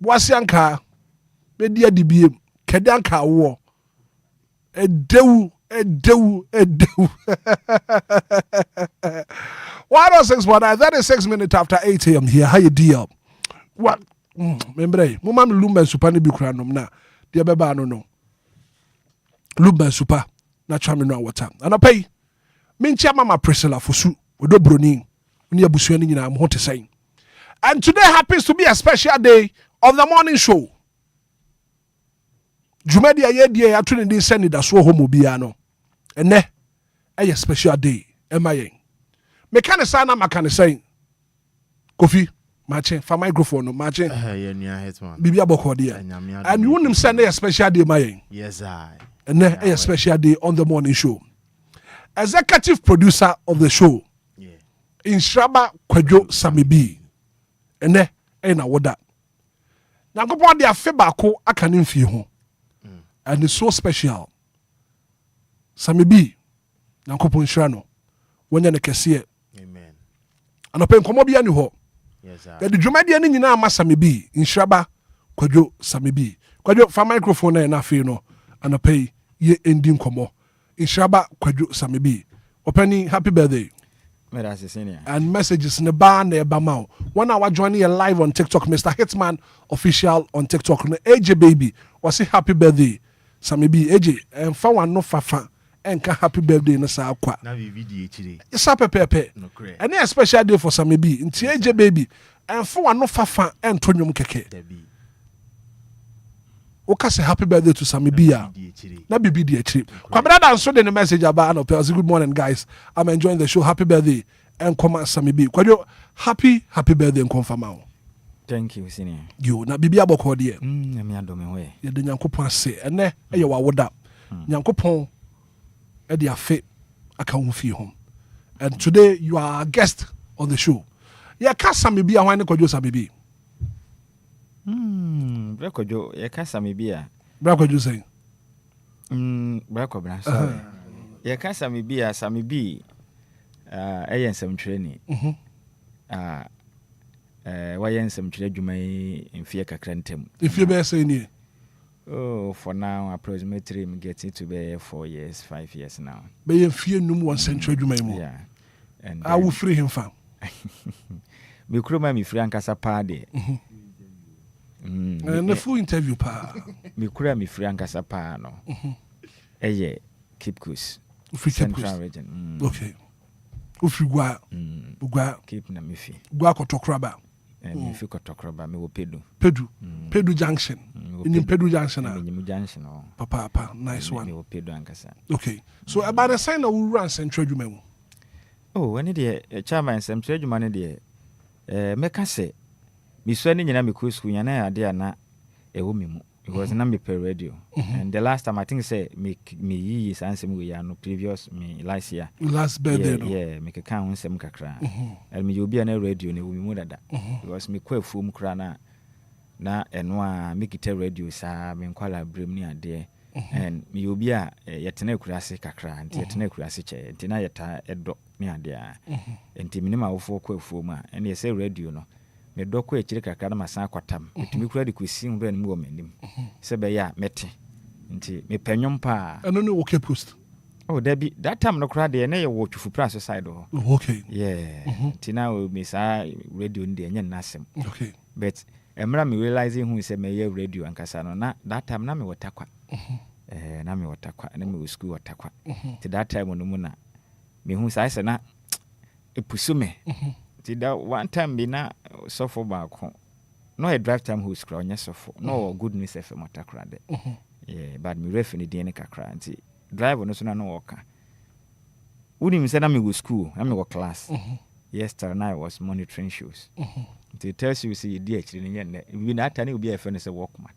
Wasianka. Media dibiem. Kedanka wo. Edewu. 106.9, 36 minutes after 8 a.m. here. How you deal? What? Remember, Mumam Lumba Supani Bukranum na. Dear Baba no. Lumba Super. Na chami no water. And I pay. Mincha Mama Priscilla for su. Odo Bruni. Near Busuani in I'm to say. And today happens to be a special day of the morning show. Jumedi aye dia atune din send Anidaso Wɔhɔ Obia no. Ene a special day. Emayen. Me can say na makane say. Kofi, matching for microphone no matching. Hitman. Bibi aboko dia. And you wouldn't send a special day mayen. Yes, I. Ene a special day on the morning show. Executive producer of the show. Yeah. In Shraba Kwadwo Samibi. Ene na woda. Na gopo dia fe baako aka ne mfie ho. And it's so special. Samibi, Nankopon Shrano, when you're kesiye. Amen. And open komobia ni ho. Yes, sir. The Jumadi ni nyina ama Samibi, in Shraba, Kwadwo Samibi. Kwadwo for microphone na fe no, and pay ye ending komo. In Shraba, Kwadwo Samibi. Opening happy birthday. And messages in the bar near Bamau. 1 hour joining you live on TikTok, Mr. Hitman official on TikTok. AJ baby, was it happy birthday? Samibi AJ and fa no fafa and can happy birthday na sa kwa. Na video chiri. It's a pepe. And a special day for Samibi. Inti AJ baby and fa no fafa and tonyum keke. Oka say happy birthday to Samibi ya. Na bibi di chiri. Kwa brother and so the message about no good morning guys. I'm enjoying the show. Happy birthday and come Samibi. Kwa yo happy birthday and confirm. Thank you, senior. You na bibi aboko die. Me adome ho ye. Ye de Nyankopon ase ene eye wa woda. Nyankopon e de afe aka wo fie hom. And today you are a guest on the show. Ye ka Samibi a hwan ne Kwadwo Samibi. Brakwadwo ye ka Samibi a. Brakwadwo say. Brakwadwo sorry. Ye ka Samibi a Samibi eye nsem training. Why ensem tire dwuma yi mfie kakra ntem. Ifie be say ni. Oh, for now approximately I'm getting to be 4 years, 5 years now. Be mfie num 1 century dwuma yi mu. Yeah. And I will free him fam. Me kroma me free ankasa pa de. And the full interview pa. Me kura me free ankasa pa no. Eye Cape Coast. Central region. Okay. Ufigwa. Ugwa Cape na me fi. Ugwa kotokraba. Me fi kotokraba me wo Pedu. Pedu Junction. In Pedu Junction. In Junction. Papa, nice one. Me wo Pedu ankasa. Okay. So about the sign that we run Central Juma. Oh, when the chairman Central Juma ne meka se me so ni nyina me ko school yana ade ana e wo me mu because na me per radio. And the last time I think say me yi sansem we no previous me last year. Last birthday no. Yeah, me ka ho nsem kakra. And me Obia na radio ne wo me mu dada. Because me kwa fuom kra na eno a me kita radio sa me nkwala brem ni ade. And me Obia yetena kurase kakra, nti yetena kurase che, nti na yeta edo ni ade a. Nti me ma wo fo kwa fuom a, and ye say radio no. me doko e chire kakra na masan kwatam metumi kura de kwesi ndo anim wo manim se be ya mete nti me panyom pa eno ne wo ke post oh debi that time no kura de na ye wo twufu pra so side ho okay yeah nti na o me sa radio ndi enye nasem okay but emra me realizing who say me ye radio ankasa no na that time na me wotakwa na me wotakwa na me school wotakwa ti that time no mu na me hu sai se na epusume ti da one time bi na so for back no a drive time who scroll nya so for no good news FM wotakra de yeah but me ref ni de ne kakra nti drive no so na no woka uni me say na me go school na me go class yesterday night was monitoring shows it tells you see the actually nyenne we na atane obi afa ne say workman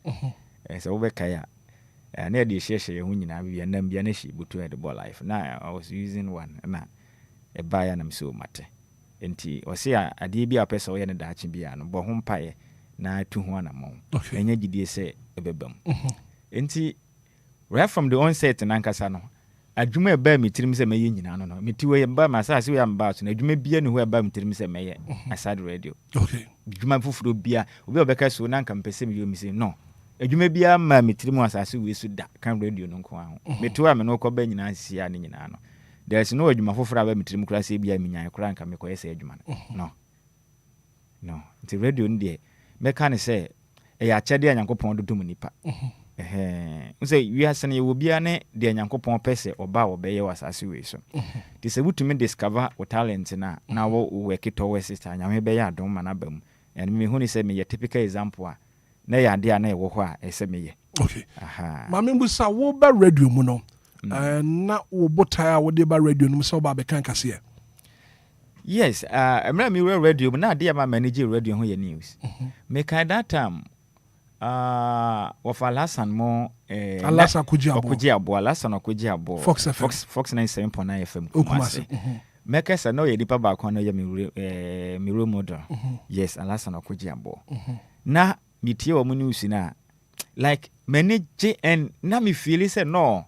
so we kai a na de hye hu nyina bi na bia na hye butu at the ball life na I was using one na e buy na me so mate enti o say ade bi apesa o ye ne daache bia no bo ho mpae na tu ho na mo enye gidie say ebebam enti right from the onset na nkasa no adwuma e ba mi tirim se meye nyina no metiwe ba ma sa se we am ba so na adwuma bia ne ho e ba mi tirim se meye aside radio okay adwuma fufuro bia obi obeka so na nka mpese mi yo mi se no adwuma bia ma mi tirim asase we so da kan radio no nko aho metiwa me no ko ba nyina sia ne nyina no there is no adwuma fufuro ba mi tirim kura se bia mi nyan kura nka me ko yesa adwuma no the radio ndie meka ne se e ya chede anyankopon dodum nipa say we are saying you will be an de nyankopon pese oba obeye wasase we so ti se butumi discover o talent na wo work it always sister nyame be ya adom na bam and me hu ni say me typical example na ya de na e wo ho a e se me ye okay ma me bu sa wo ba radio mu no na wo botaya wo de ba radio no so ba be kan kase yes emra me radio na de ma manage radio ho ye news me kan that time wafa Alasan mo Alasan Kujiabo Alasan Kujiabo Fox 97.9 FM Kumasi mekesa no ye dipa ba kon no ye mi role model yes Alasan Kujiabo na mitie wo mu news na like manage and na me feel say no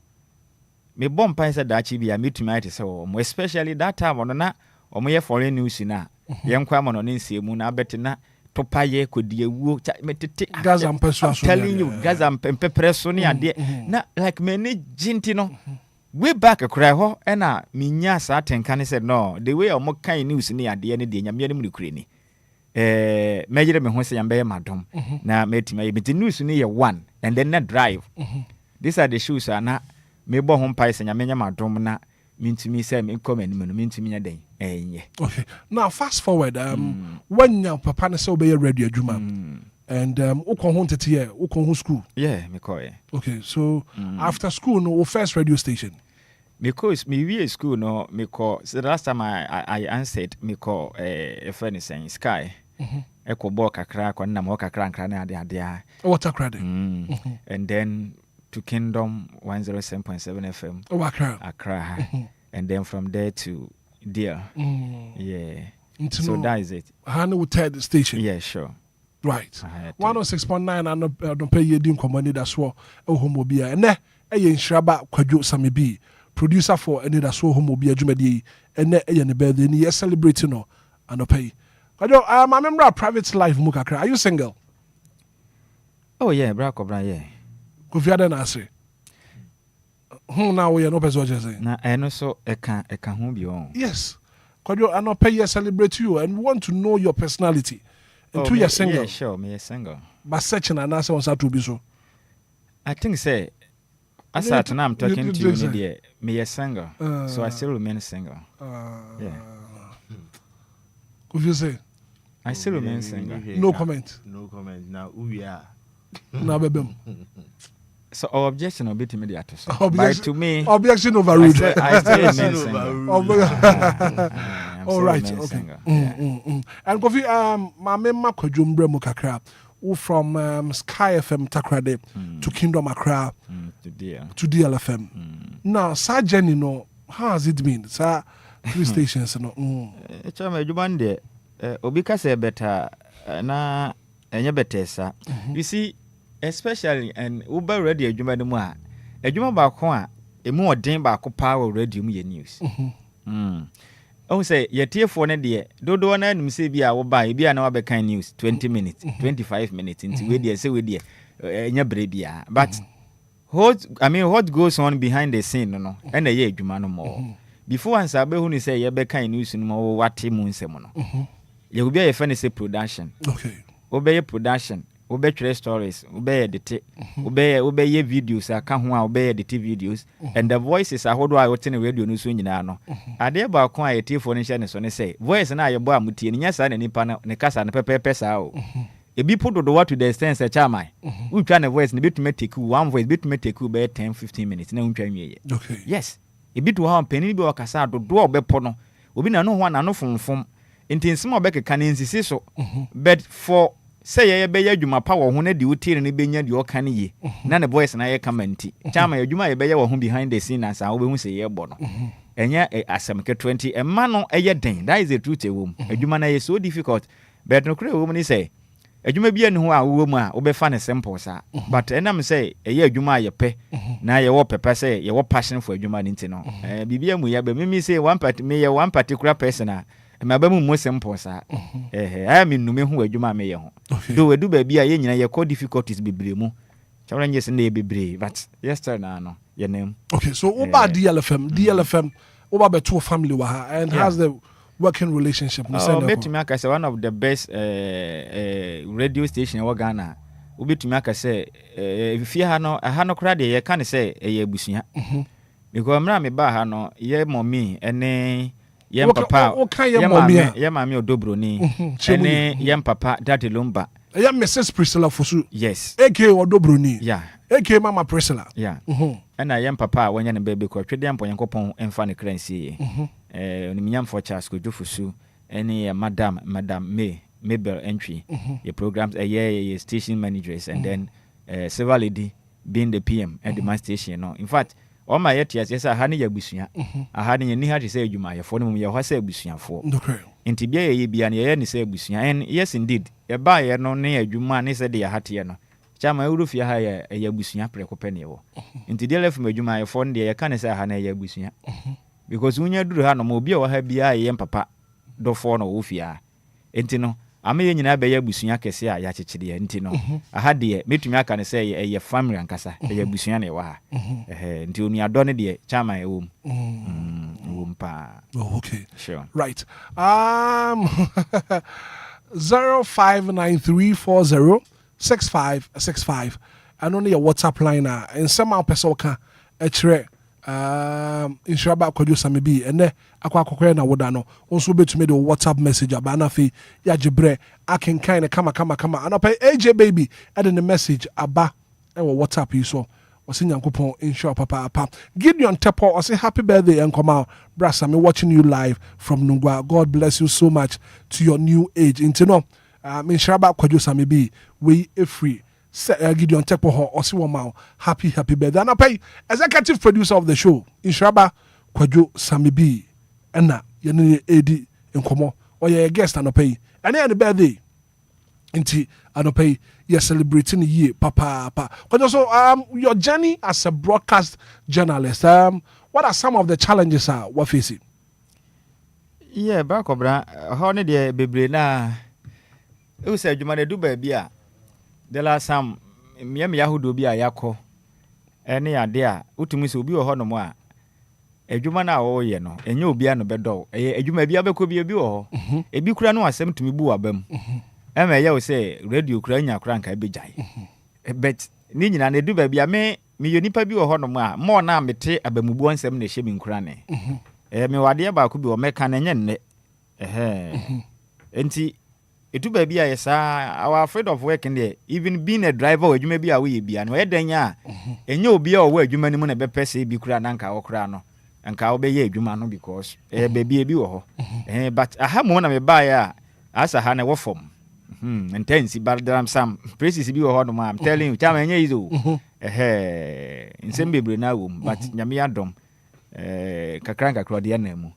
me bomb pan say da chi bia metumi ate say mo especially that time on na omo ye foreign news na ye nkwa mo no nsiemu na abete na topaye kodie wuo metete Gaza mpeso aso telling you Gaza mpepreso ne ade na like manage nti no way back akra ho na minya sa atenka ne said no the way omo kan news ne ade ne de nyame ne mukure ni mejere me ho se yambe madom na metima ye bit news ne ye one and then na drive these are the shoes na me bo ho mpai se nyame nya madom na mintimi say me comment me no mintimi nya den enye okay now fast forward when your papa ne say obey radio adwuma and ukon ho tete here ukon ho school me call ye okay so after school no first radio station because me we school no me call so the last time I answered me call a friend saying sky eko bo kakra kwa na mo kakra nkra na ade what akrade and then to Kingdom 107.7 FM. Oh, Accra. And then from there to Deer. Yeah. So that is it. Hana would tell the station. Yeah, sure. Right. 106.9 and don't pay you din command that's what Obia. And there a Shraba Kwajo Samibi, producer for Anidaso Wɔhɔ Jumadi, and there a birthday year celebrating no and pay. I remember a private life Mukakra. Are you single? Oh yeah, Brakobra, yeah. Kofi Aden ase. Now we are no person just saying. Na eno so e kan ho bi on. Yes. Kojo anope ye celebrate you and we want to know your personality. And two years single. Yeah, sure, me single. But searching and answer on to be so. I think say as at now I'm talking to you there, me single. So I still remain single. Yeah. Kofi say I still remain single. No comment. No comment. Now who we are. Now bebem. So our objection will be to me but to me objection overruled. I still remain single. All right, okay. And Kofi mama Makwadwumbre mu kakra from Sky FM Takrade to Kingdom Accra to DLFM. Now sa journey no how has it been? Sa 3 stations no. Chama jumande obi ka say better na enye better sa. You see especially and Uber radio adwuma no mu a adwuma ba ko a emu odin ba ko power radio mu ye news Oh, say, your tear for an idea. Dodo and I say, be our buy, be an other kind news, 20 minutes, 25 minutes into with dear, say with dear, your baby. But what goes on behind the scene, no, and a year, you man more. Before answer, who say, your kind news in more what Timun Semono. You will be a fantasy production. Okay. Obey production. Obey stories, obey edit, obey videos, I can't obey edit videos, and the voices are what I watch in the radio news when you know. I dare about quiet tea for insurance when they say, voice and I your boy muti, and yes, and any panel, and the casa and pepper pesa. A be put the water to the sense that charmai. We try a voice and a bit to make one voice, bit to make 10-15 minutes, no me. Okay. Yes, a bit to how penny be or casado, do a bepono, will be no one, I know from in small becker can insist so, but for say ye be adwuma pa wo ho na de uti ne benya de okane ye na ne boys na ye commenti chama adwuma ye be ye wo ho behind the scene as wo be hu say ye bo no enya asem ke 20 emma no eye den. That is the truth e wo adwuma na ye so difficult, but no kure wo ni say adwuma bia ne ho a wo mu a wo be fa ne simple sa but enam say eye adwuma ye pe na ye wo pepe say ye wo passion for adwuma ni nti no bibia mu ya be me say one particular person a mabamu mo simple sa I mean no me hu adwuma me ye ho do we do baby a ye nyina ye call difficulties bebre mu challenge yes na bebre but yesterday na no ye name. Okay, so oba DLFM oba beto family wa ha and has the working relationship no say me to me aka say one of the best radio station in Ghana obi to me aka say fie ha no kra de ye kan say ye abusua because mra me ba ha no ye mommy ene yem papa yem mami odobroni ene yem papa daddy Lumba yem Mrs. Priscilla Fosu. Yes, AK odobroni. Yeah, AK mama Priscilla. Yeah. Ena yem papa wanya ne baby ko twede ampo yankopon emfa ne kransie oniminyam for Charles ko Fosu ene madam Mabel entry your programs your station managers and then Silver Lady being the PM at the main station no. In fact all my yet yes I had ya busua I had ni ha to say adwuma ye for no me ho say busuafo enti bia ye bia ne ye ni say busua and yes indeed e ba ye no ne adwuma ne say de ya hate ye no chama eurofia ha ye busua prekope ne wo enti DLFM adwuma ye for ne ye kan say ha na ye busua because unya duru ha no mo bia wa ha bia ye papa do for no wo fia enti no ama ye nyina be ye busua kese a ya chechire enti no aha de metumi aka ne say ye family ankasa ye busua ne wa ha nti onu ado ne de chama e wo pa. Oh, okay, sure, right. 0593406565 and only a WhatsApp line and somehow pesoka insuraba kojo samebi ene akwa na woda no onso betumi de WhatsApp message abana fe ya jibre akenkan ne kama anapa AJ baby and the message aba e WhatsApp yi so Osi Nyankopon insure papa. Gideon Tepo, I say happy birthday and come out. Brasa, me watching you live from Nungwa. God bless you so much to your new age. Intino, Minshaba Kwajo Samibi, we free. Gideon Tepo, Osi Wamao, happy birthday. And I pay executive producer of the show, Inshaba Kwajo Samibi. And na, you AD in Komo, or your guest and I pay. And then the birthday. Inti anope you're celebrating the year papa. But also your journey as a broadcast journalist, what are some of the challenges we're facing? Yeah, Bakobra, honey dear baby na you said you might do baby. The last some Yahu do be a yako any idea Utimus will be a honomoa. A Jumana oh ye no, and you'll be an bedo. You may be able to be a bio. A Bucrano assem to me boo abem. Ema ya say radio Ukraine crank I be jai. But nini na ne du ba bia me yonipa bi wo ho no ma mo na mete abamubu onsem na hye me nkurane. Me wade ba ko bi wo meka na nye enti etu ba bia yesa our afraid of working there even being a driver adwuma bi a we bia no edan ya enye obi a wo adwuma ni mu na be pese bi kura na nka wo kura no nka wo be ye adwuma no because baby bi wo ho but aha mo na me ba ya asa ha na wo form intense but there are some places be ho no ma I'm telling you chama enye izo insem bebre na wo but nyame adom kakranka kro de na mu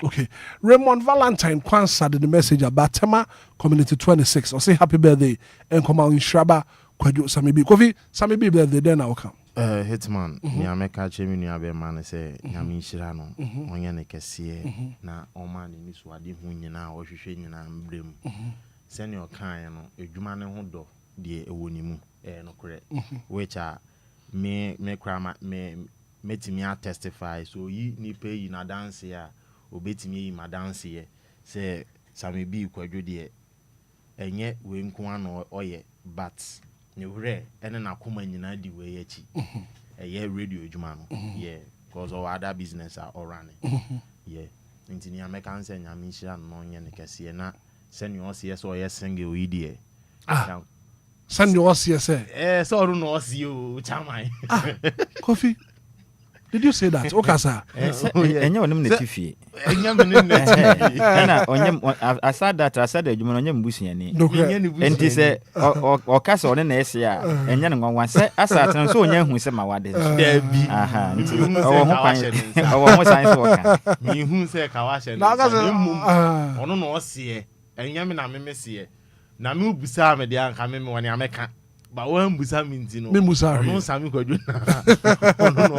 okay. Raymond Valentine Kwansa did the message about Tema Community 26 or say happy birthday and come out in Shraba Kwajo Samibi Kofi Samibi birthday then I will come Hitman, nyame ka chemi nua be man say nyame nhyira no onye ne kese na oma ne niso ade hu nyina o hwehwe nyina mbrem sene o kan no edwuma ne ho do de ewoni mu no kore which me krama me metimi a testify so yi ni pay yi na dance ya obetimi yi ma dance ye say same bi kwadwo de enye we nko ano oye but ne wure ene na koma nyina di we yachi radio edwuma no yeah cause of other business are all running yeah ntini ameka nse nyame hira no nye ne kase na sene o se so ye single we die sene o se so no o se o chaman coffee. Did you say that? Okay, sir. Enya onim na tifi. Enya menim na tifi. Ena onyem aside that aside adwuma onyem busuani. Enti se o kasa one na ese a enya ne nwanwa se asate so onya hu se mawade. Aha, nti o ho pan. O ho san so ka. Mi hu se ka wa hye. Na kasa ono no o se enya me na me se na me busa me de anka me woni ameka. Ba wan busa minti no. Me busa. No sami kwadwo na.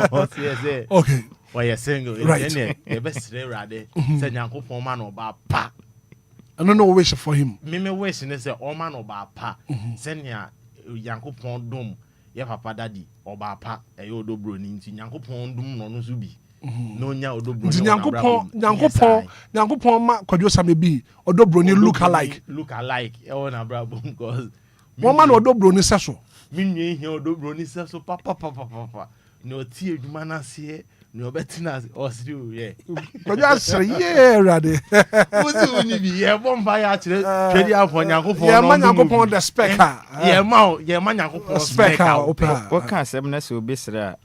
No say. Okay. Why you single? Right. The best rade. Say Nyankopon man oba pa. I don't know wish for him. Me wish ne say o man oba pa. Senya Nyankopon dom ye papa daddy oba pa e odobro ni nti Nyankopon dom no no so bi. No nya odobro ni. Nyankopon ma kwadwo same bi odobro ni look alike. Look alike. E wona brabo because one man odobro ni seso. Me nwe hia odobro ni seso papa. No tie edwuma na se no betina osiri ye. But just yeah rade. Wo ni bi ye bomba ya kire twedi afọ Nyankopon. Ye ma Nyankopon the speaker. Ye ma Nyankopon speaker. Wo ka asem na se obesre a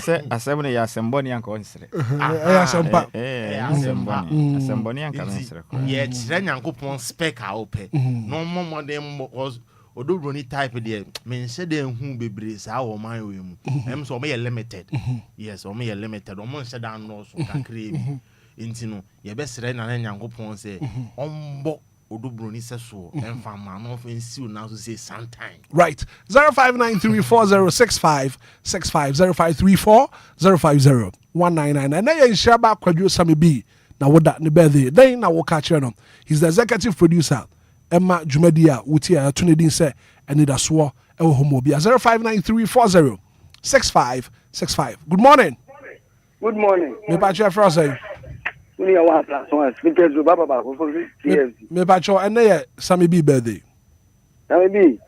se asem na ya asembọ ni anka onsre. Asempa. Asembọ ni anka onsre. Ye kire Nyankopon speaker ope. No momo dem odobro ni type there men se de hu bebre sa wo man we mu em so me ye limited yes o me ye limited o mon se da no so kakre bi intino ye be sere na Nyankopon se ombo odobro ni se so emfa ma no fa nsiu na so say sometime right 0593406565 0534050199 and then shaba kwadwo same bi na woda ne birthday then na wo catch no he's the executive producer Emma Jumedia Utia Tunedin say Anidaso Wɔhɔ Obia 0593406565. Good morning. Good morning. Me pacho frase. Uni ya wa plus one speakers do baba for TFC. Me pacho ene Sami B birthday. Sami B.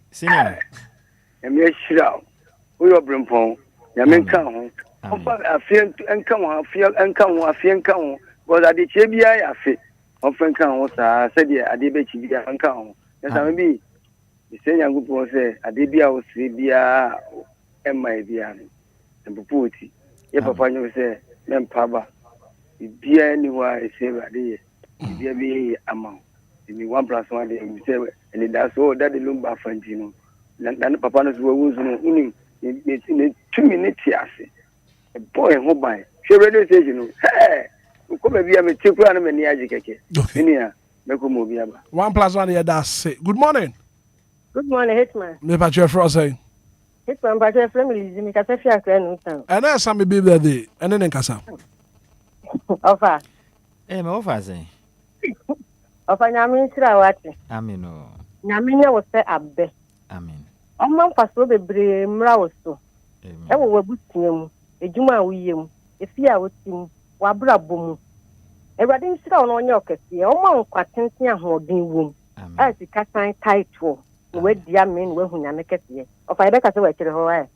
Senior. Emi shira. O yo brempon. Ya men kan ho. Ofa afien enkan ho afien kan ho. Because ade che bia ya fe. Often can also said a debate and count. Yes, I may be. The same group was a debia was Bia and my Bian and Puputi. Yes, Papa, you say, then Papa. Bia anywhere, say, Bia be amount. If you 1+1 day, you say, and that's all that the Lumba Fantino. Then Papa's was in 2 minutes. A boy who by. She radio station. Hey! Come be me take plan me niaje keke. Enia me ko mo bia ba. 1+1 here that's it. Good morning. Good morning, Hitman. Me pacho frase. Hitman pacho family me ka se akra no tan. Ena Sami be birthday. Ena nen kasa. Ofa. Me ofa say. Ofa nyame nsira wate. Amen o. Nyame nya wo se abbe. Amen. Omman faso bebre mra wo so. Amen. E wo wabusiam, ejuma a wiyem, efi a wotim. Wabra bomu Ewrade nsira ono onye okese o ma nkwatensen ahodin wom as kasan title we dia men we hunyame kese o fa ebe kase we kire ho ai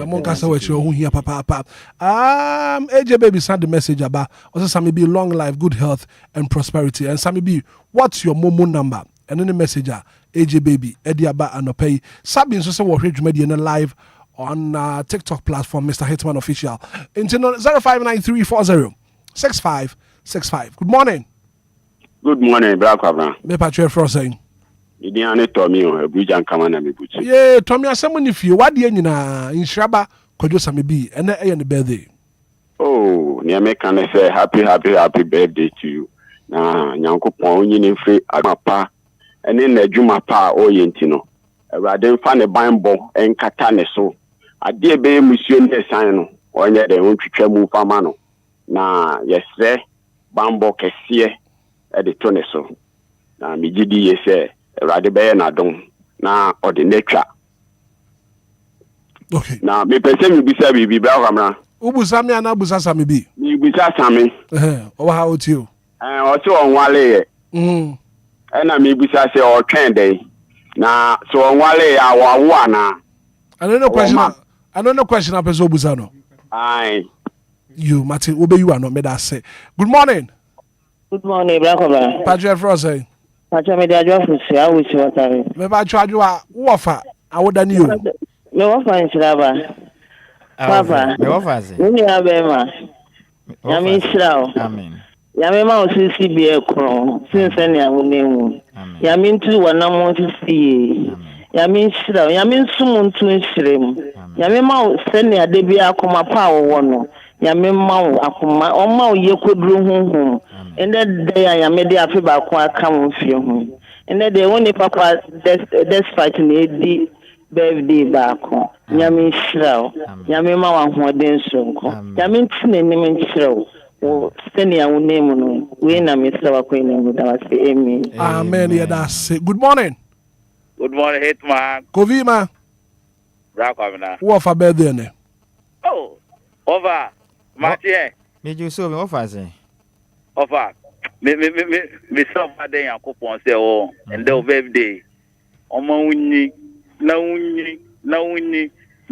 mo kase we kire ho hia papa AJ baby send the message about also Sami B long life good health and prosperity and Sami B what's your momo number and any message AJ baby ediaba anopay Sabi nso se wo hwe dwumadi na live on TikTok platform, Mr. Hitman Official. Into 0593406565. Good morning. Good morning, Black Abraham. Me patro frosing. Idiane Tommy o Abuja nkama na me buchi. Yeah, Tommy asem ni fie. Wade nyina inhraba kwadwo Sami B. Ene eye ne birthday. Oh, ni me kan say happy birthday to you. Na Nyankopon onyi ni free amapa. Ene na adwuma pa o ye ntino. Awurade mfa ne banbɔ enkata ne so. Ade be musio ne san no. Onye de wontwetwa mu fama no. Na yesre bambo kese e de to ne so. Na migidi yese Awurade be na don na ode netwa. Okay. Na me pese mi bisa bibi bra kwamra. Ubusa mi ana busa sami bi. Mi bisa sami. O ha otio. O ti onwale ye. Na mi bisa se o twen den. Na so onwale ya wawo ana. I don't know question up so busa no. Aye. You Martin obey you are not made us say. Good morning. Good morning, Blackobra. Patrick Frost. Patrick media job for say I wish you what I. Me ba chwa wofa awoda ni o. Me wofa nchiraba. Papa. Me wofa ze. Ni abema. Yami nchirao. Amen. Yami ma osisi bi ekro. Since ni awonemu. Yami ntu wanamo sisi. Yami nchirao. Yami nsumu ntu nchirem. Yami ma seni adebi akoma pa wono. Yami ma akoma o ma yekodru hunhum. And that day I am media fiba kwa come film. And that day only papa despite the birthday back. Yami shrow. Yami ma one den so. Yami name shrow. O send your name. We na Mr. Queen with us. Amen. Amen. Yeah, that's it. Good morning. Good morning, Hitman. Kovima. Rakamina. What for birthday? Oh, over. Mathieu. Did you so me offer say? Offer. Me somebody yan coupon say oh and the birthday. Omo unyi na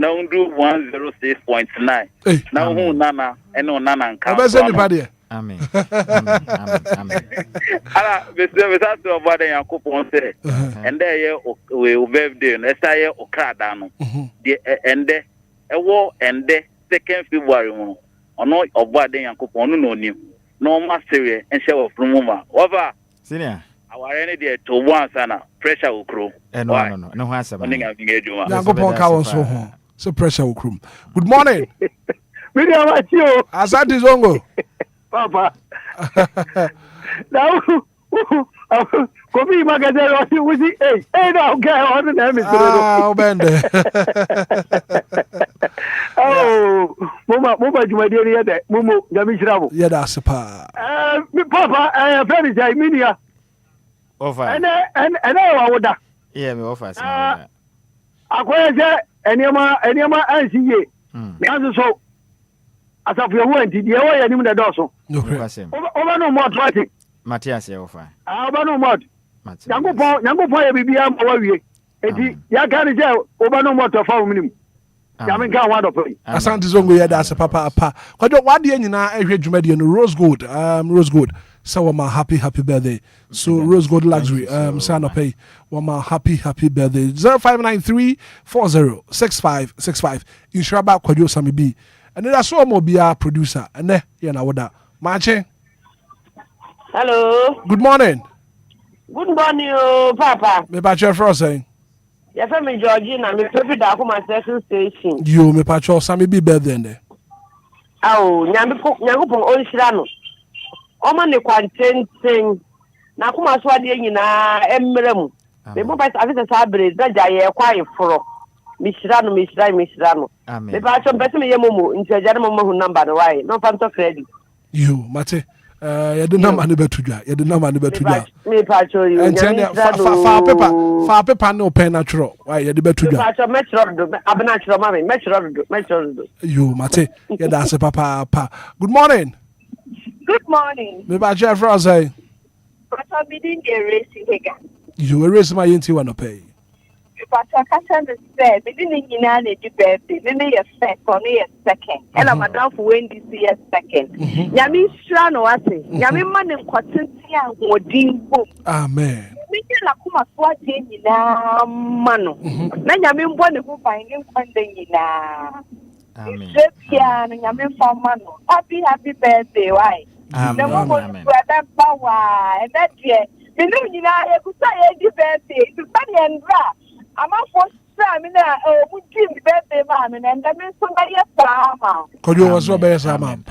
undu 106.9. Na hu nana eno nana nka. Obese ni pade. Amen. Ala me say somebody yan coupon say and there we birthday na say okada no. The ende ewo ende 2nd February mo. Ono obade yan coupon no nim. No mastery and show of Lumba. Over. Senior. Our any day to one sana pressure will crew. No answer. So pressure will crew. Good morning. Video about you. Asante Zongo. Papa. Now, Kobi Magazine, hey, now, okay, on the name is Bende. Oh, Mama, you might hear that. Mumu, Yamishrabo. Yeah, that's a pa. Papa, I have very high media. Offer. And I would. Yeah, me offer. Acquire Anyama, NCA. Answer so. As of your word, the way I knew the dorsal. Over no more traffic. Matthias, offer. Over no more. Yango boy, be beyond warrior. Yakan is over no more to follow me. Yaminka one of them. Asante Zongo, yeah, that's a papa. What do you know? I heard you made Rose Gold. Rose Gold. So my happy birthday. So Rose Gold Luxury. Sign up pay. My happy birthday. 0593-406565. Insuraba Kwadio Sami B. And then I saw Obia producer. And then you know what that. Marche. Hello. Good morning. Good morning, Papa. Me patcho for saying. Your family Georgina, me prefer that come my second station. You me patcho Sami B birthday there. Oh, Nyamupon Onshirano. Oma ne kwantenten na kuma so ade nyina emmerem me bo ba afisa sabre daja ye kwae foro mishira no me ba cho beti me yemomo nti ajare mo hu number no why no fanto credit you mate ye de number ne betudwa me pa cho you fa paper no pen na tro why ye de betudwa me pa cho me tro do abena tro ma me tro do you mate ye da se papa. Good morning. Good morning. Me ba Jeff Rose. But I didn't get racing again. You erase my inti one pay. But I can't say, we didn't in any birthday, maybe a second. And I'm a down for when this year second. Yami Strano, I say, Yami man and Quatentia or Dean Boom. Amen. Miki la kuma swati na mano. Na Yami one who find him funding na. Amen. Yami for mano. Happy birthday, why? The moment you are that power, and that year, the new year, you could say any birthday, to study and draw. I'm not for some in a birthday, ma'am, and I mean somebody else. Could you also bear some?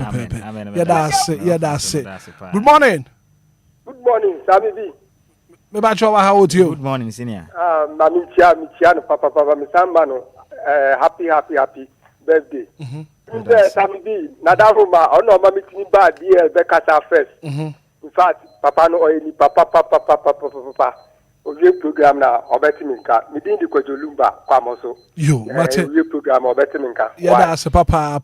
Yeah, that's it. Good morning. Good morning, Sammy B. Me ba how old you? Good morning, senior. Mami Chia, Papa, Misambano. happy birthday. Samedi, Nadaruma, I know my meeting bad dear Becca first. In fact, Papa no oily, Papa. Your program now, or Bettiminka, within the Lumba, Quamoso. You, your program or Bettiminka. Yeah, that's a papa.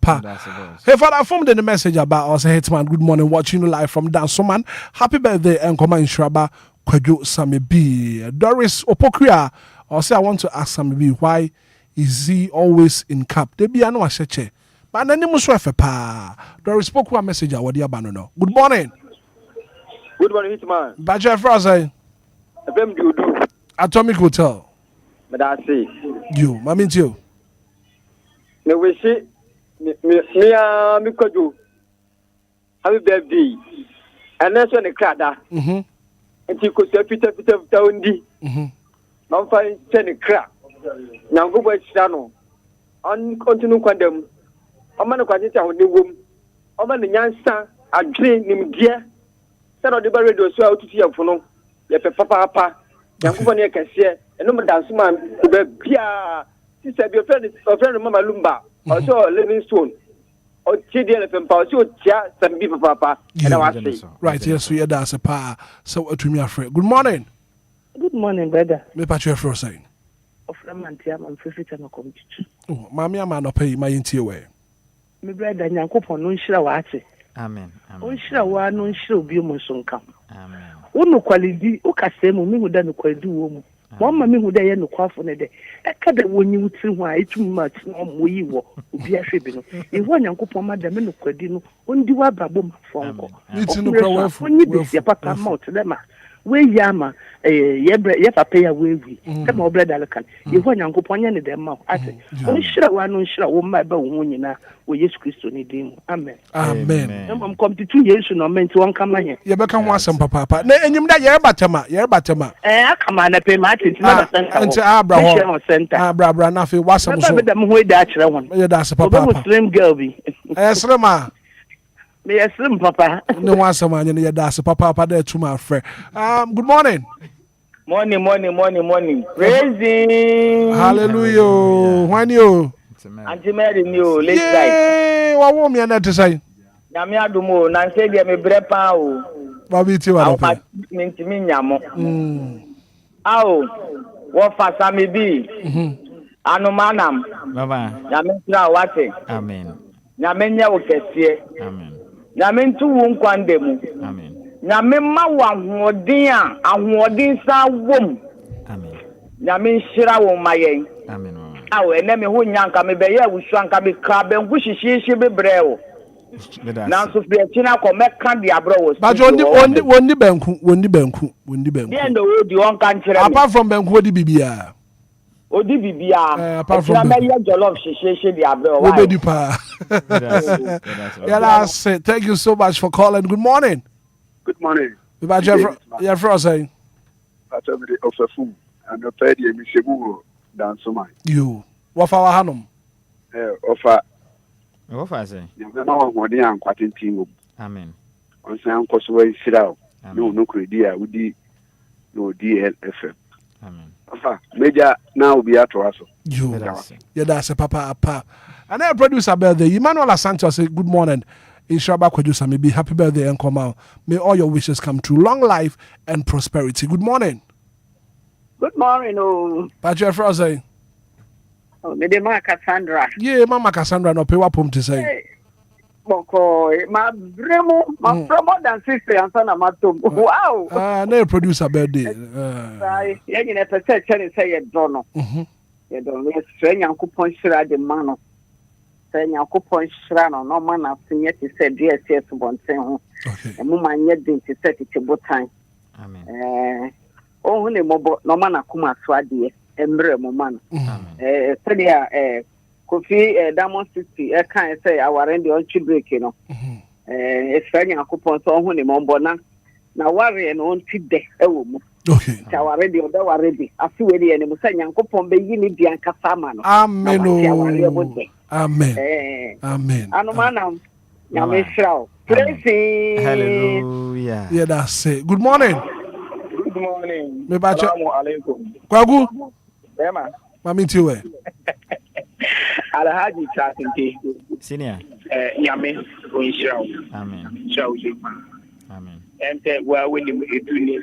Hey, Father, I formed the message about us, Hitman. Good morning, watching you live from Dansoman. Happy birthday, and come in Shraba, Kwajo Sami B. Doris Opokuya, or say, I want to ask Sami B, why is he always in cap? They be no acheche. But then you must have a pa. Doris Opokuya message, I would abandon. Good morning. Good morning, Hitman. Baja Fraser. Atomic Hotel. But I see. You, Mammy, you. No, we see. Me, could do. Happy birthday. And that's when the crowd. And you could say, Peter, Towndi. Not find 10 crap. Now go by channel. On continue condemn. I'm going to continue on the room. I'm going to answer. I drink him dear. Set on the radio so out to see a phone. Ye papa Yankubani can share and no dance man Pia sister your friend Mama Lumba also Livingstone or DLFM power so tia some people papa and I was saying right yes we are that's a pa so to me afraid. Good morning. Good morning, brother. Me patch your first saying. Of Ramantia man 50 time come to. Oh, mammy man no pay my inti away. Me brother Yankupon no shira wate. Amen. On shira wa no shira obi mo so nka. Amen. Unu kwalidi ukasemu mi huda no kwalidi wo mu mama mi huda ye no kwafo ne de eka de wonyi wutiri ho a etum ma ti no moyi wo obi ahwebi no ehu Nyankopon ma de me no kwadi no ondi wa brabo ma fonko niti no kwa wafu onyi bi papa mouth dem a we yama ye papa ya wewi kama obreda lekan ehu Nyankopon ye ne de ma ate on shira wa no shira wo ma ba wo nyina wo Yesu Kristo ni dim amen amen am come to 2 years no menti won kama he ye beka ho asem papa na enyim da ye batema akama na pe ma ati na da center enti abra na fe wasem so na be dem ho da akere won ye da se papa muslim girl bi srema me yesrim papa ne wasem anya ne ye da se papa da tuma afre good morning. Morning. Praising. Hallelujah. When you? Auntie Mary new late side. Yay! What woman you not to say? Nyame adumo na say dia me brepa o. Babi ti wa pa. Mintimi nyamo. Awo. Wo fa sami bi. Anumanam. Baba. Nyame tira wate. Amen. Nyame nya wo kese. Amen. Nyame ntu wo nkwande mu. Amen. Nyame ma wa ahoɔden sa wom. Amen. Nyame shira wo mayen. Amen. Awo ene me ho nyanka me be ya wusu anka be ka be ngu hihihie be brɛwo. Na so fi akina ko meka de abrɛ wo. But wonni banku. Dey no we di on kan kyerɛ me. Apart from banku odi bibia. Odi bibia. Apart from me ya jollof hihihie de abrɛ wo. We be pa. Yeah, thank you so much for calling. Good morning. Good morning. About your first saying. That's every of a fool. And the third year, Michebu, dance so much. You. What for our Hanum? Offer, say. You know, what they are quite in team. Amen. On some possible sit out. No credit, would be no DLFM. Amen. Major now be at us. You. Yeah, that's a papa. And I producer birthday. Emmanuel Santos say good morning. In Shabbat Kwajusa, may be happy birthday and come out. May all your wishes come true. Long life and prosperity. Good morning. Good morning, oh. Patrick Froze. Oh, me de Mama Cassandra. Yeah, Mama Cassandra, no pay wapum to say. Hey, Boko, my bremo than sister and son of Matum. Wow. No producer birthday. Right. Yeah, you never said, say you don't know. You don't know. Strange and coupon shira de mano. Nyankopon shira no no man asenye ti se DSS bonten ho emu manye din ti se ti botan amen ohun ne mobo no man akuma so ade emre mo man sadia Kofi Diamond City kan say aware ndi on chi break no efra Nyankopon so ohun ne mobo na ware no on ti de ewo mu okay aware di oda ware di afi we di ene mu sa Nyankopon be yi ni di anka sama no amen Amen. Amen. Anumanam. Yamishao. Praise. Hallelujah. Yeah, that's it. Good morning. Good morning. Me bacha. Assalamu alaikum. Kwagu. Bema. Mami tiwe. Alhaji Chasinte. Senior. Yame, Winshrow. Amen. Show you. Amen. And well, when you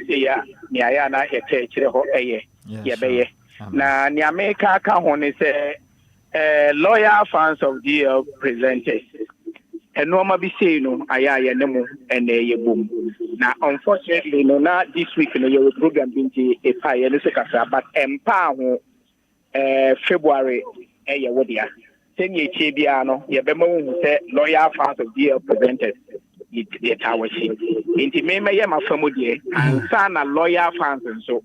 say, Niana, a church, yeah, na Niameka Kahon is lawyer fans of DL presenters. And normal be saying, no, I nemo and a boom. Now, unfortunately, no, not this week, no, your program being a fire, but empower February, a wodia. 10 years, Chibiano, Yabemo, lawyer fans of DL presenters. It our ship. Inti me ya mafamudie and sana lawyer fans and so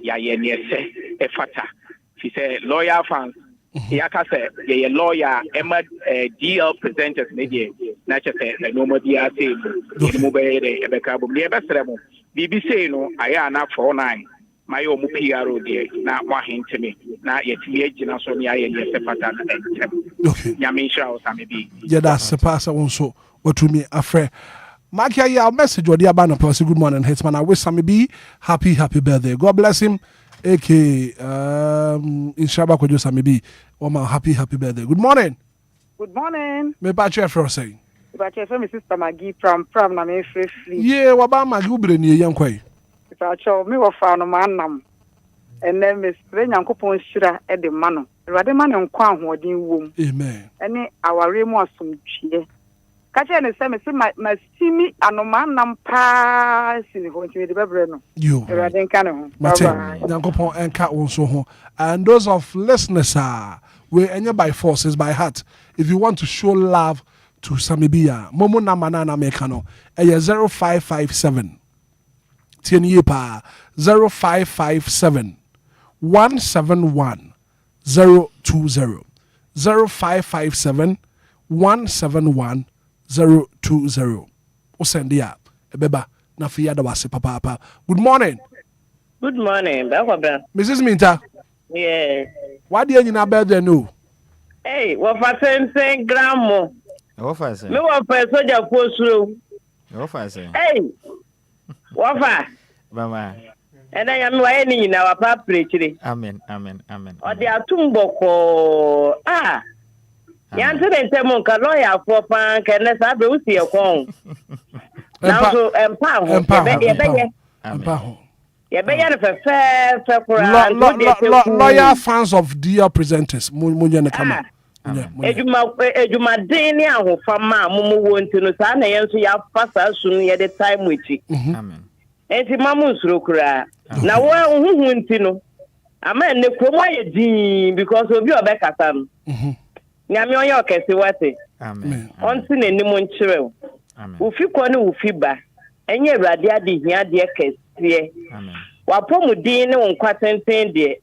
ya say a fata. She said lawyer fans. Yaka say ye lawyer Emma DL presenters media. Nature say no more DL say mobile ebekabo. Nebestremo. BBC no ayana 49. My own PRO dear. Not one hint to me. Not yet na so me aye fata. Okay. Yamisha or maybe. Yeah, that's the pass also. But to me, a friend. Makia, yeah, message or the abandoned person. Good morning, Hitman. I wish Sammy B happy birthday. God bless him. AK in Shabba could do Sammy B. Oh, my happy birthday. Good morning. Good morning. Me patch for saying. But your family sister Maggie from Name Free. Yeah, what about Maggie Ubrini, young quay? If I show me what found a man, and then Miss Rena Coupon Shira at the man. Rather man on Quan who didn't womb. Amen. Any our remorse from cheer. Kacha ne se me se ma simi anoman nam pa sini ho ntimi de bebre no yo raden kan ho Yankopon enka wonso ho. And those of listeners we enya by force is by heart. If you want to show love to Samibia momo na manana meka no 0557 tieni pa 0557 171 020 0557 171 020. Osendia ebeba na fiya da wase papa. Good morning. Good morning. Mrs. Minta. Yeah. Why do you not birthday no? Hey, what for 10 gram? What for say? Me what for soldier postro. What for say? Hey. What for? Mama. And I am waiting in our papa preaching. Amen. Or the atumboko. Yanto de temo ka lawyer for pan can let's have to see a con. Now so empower. Lawyer fans of dear presenters. Munya kama. Ejuma deni aho fama mumu wonti no sa na yenso ya fasa sunu ye the time with you. Amen. Enti mamu nsuro kura. Na wo huhu nti no. Ama ne kromo ye din because obi obekasa no. Nyame onye okese wate. Amen. Onti na enimu nchirew. Amen. Ufi kwani ufi ba. Enye Awurade ade hia de kese. Amen. Wapomu din ne wonkwaten de.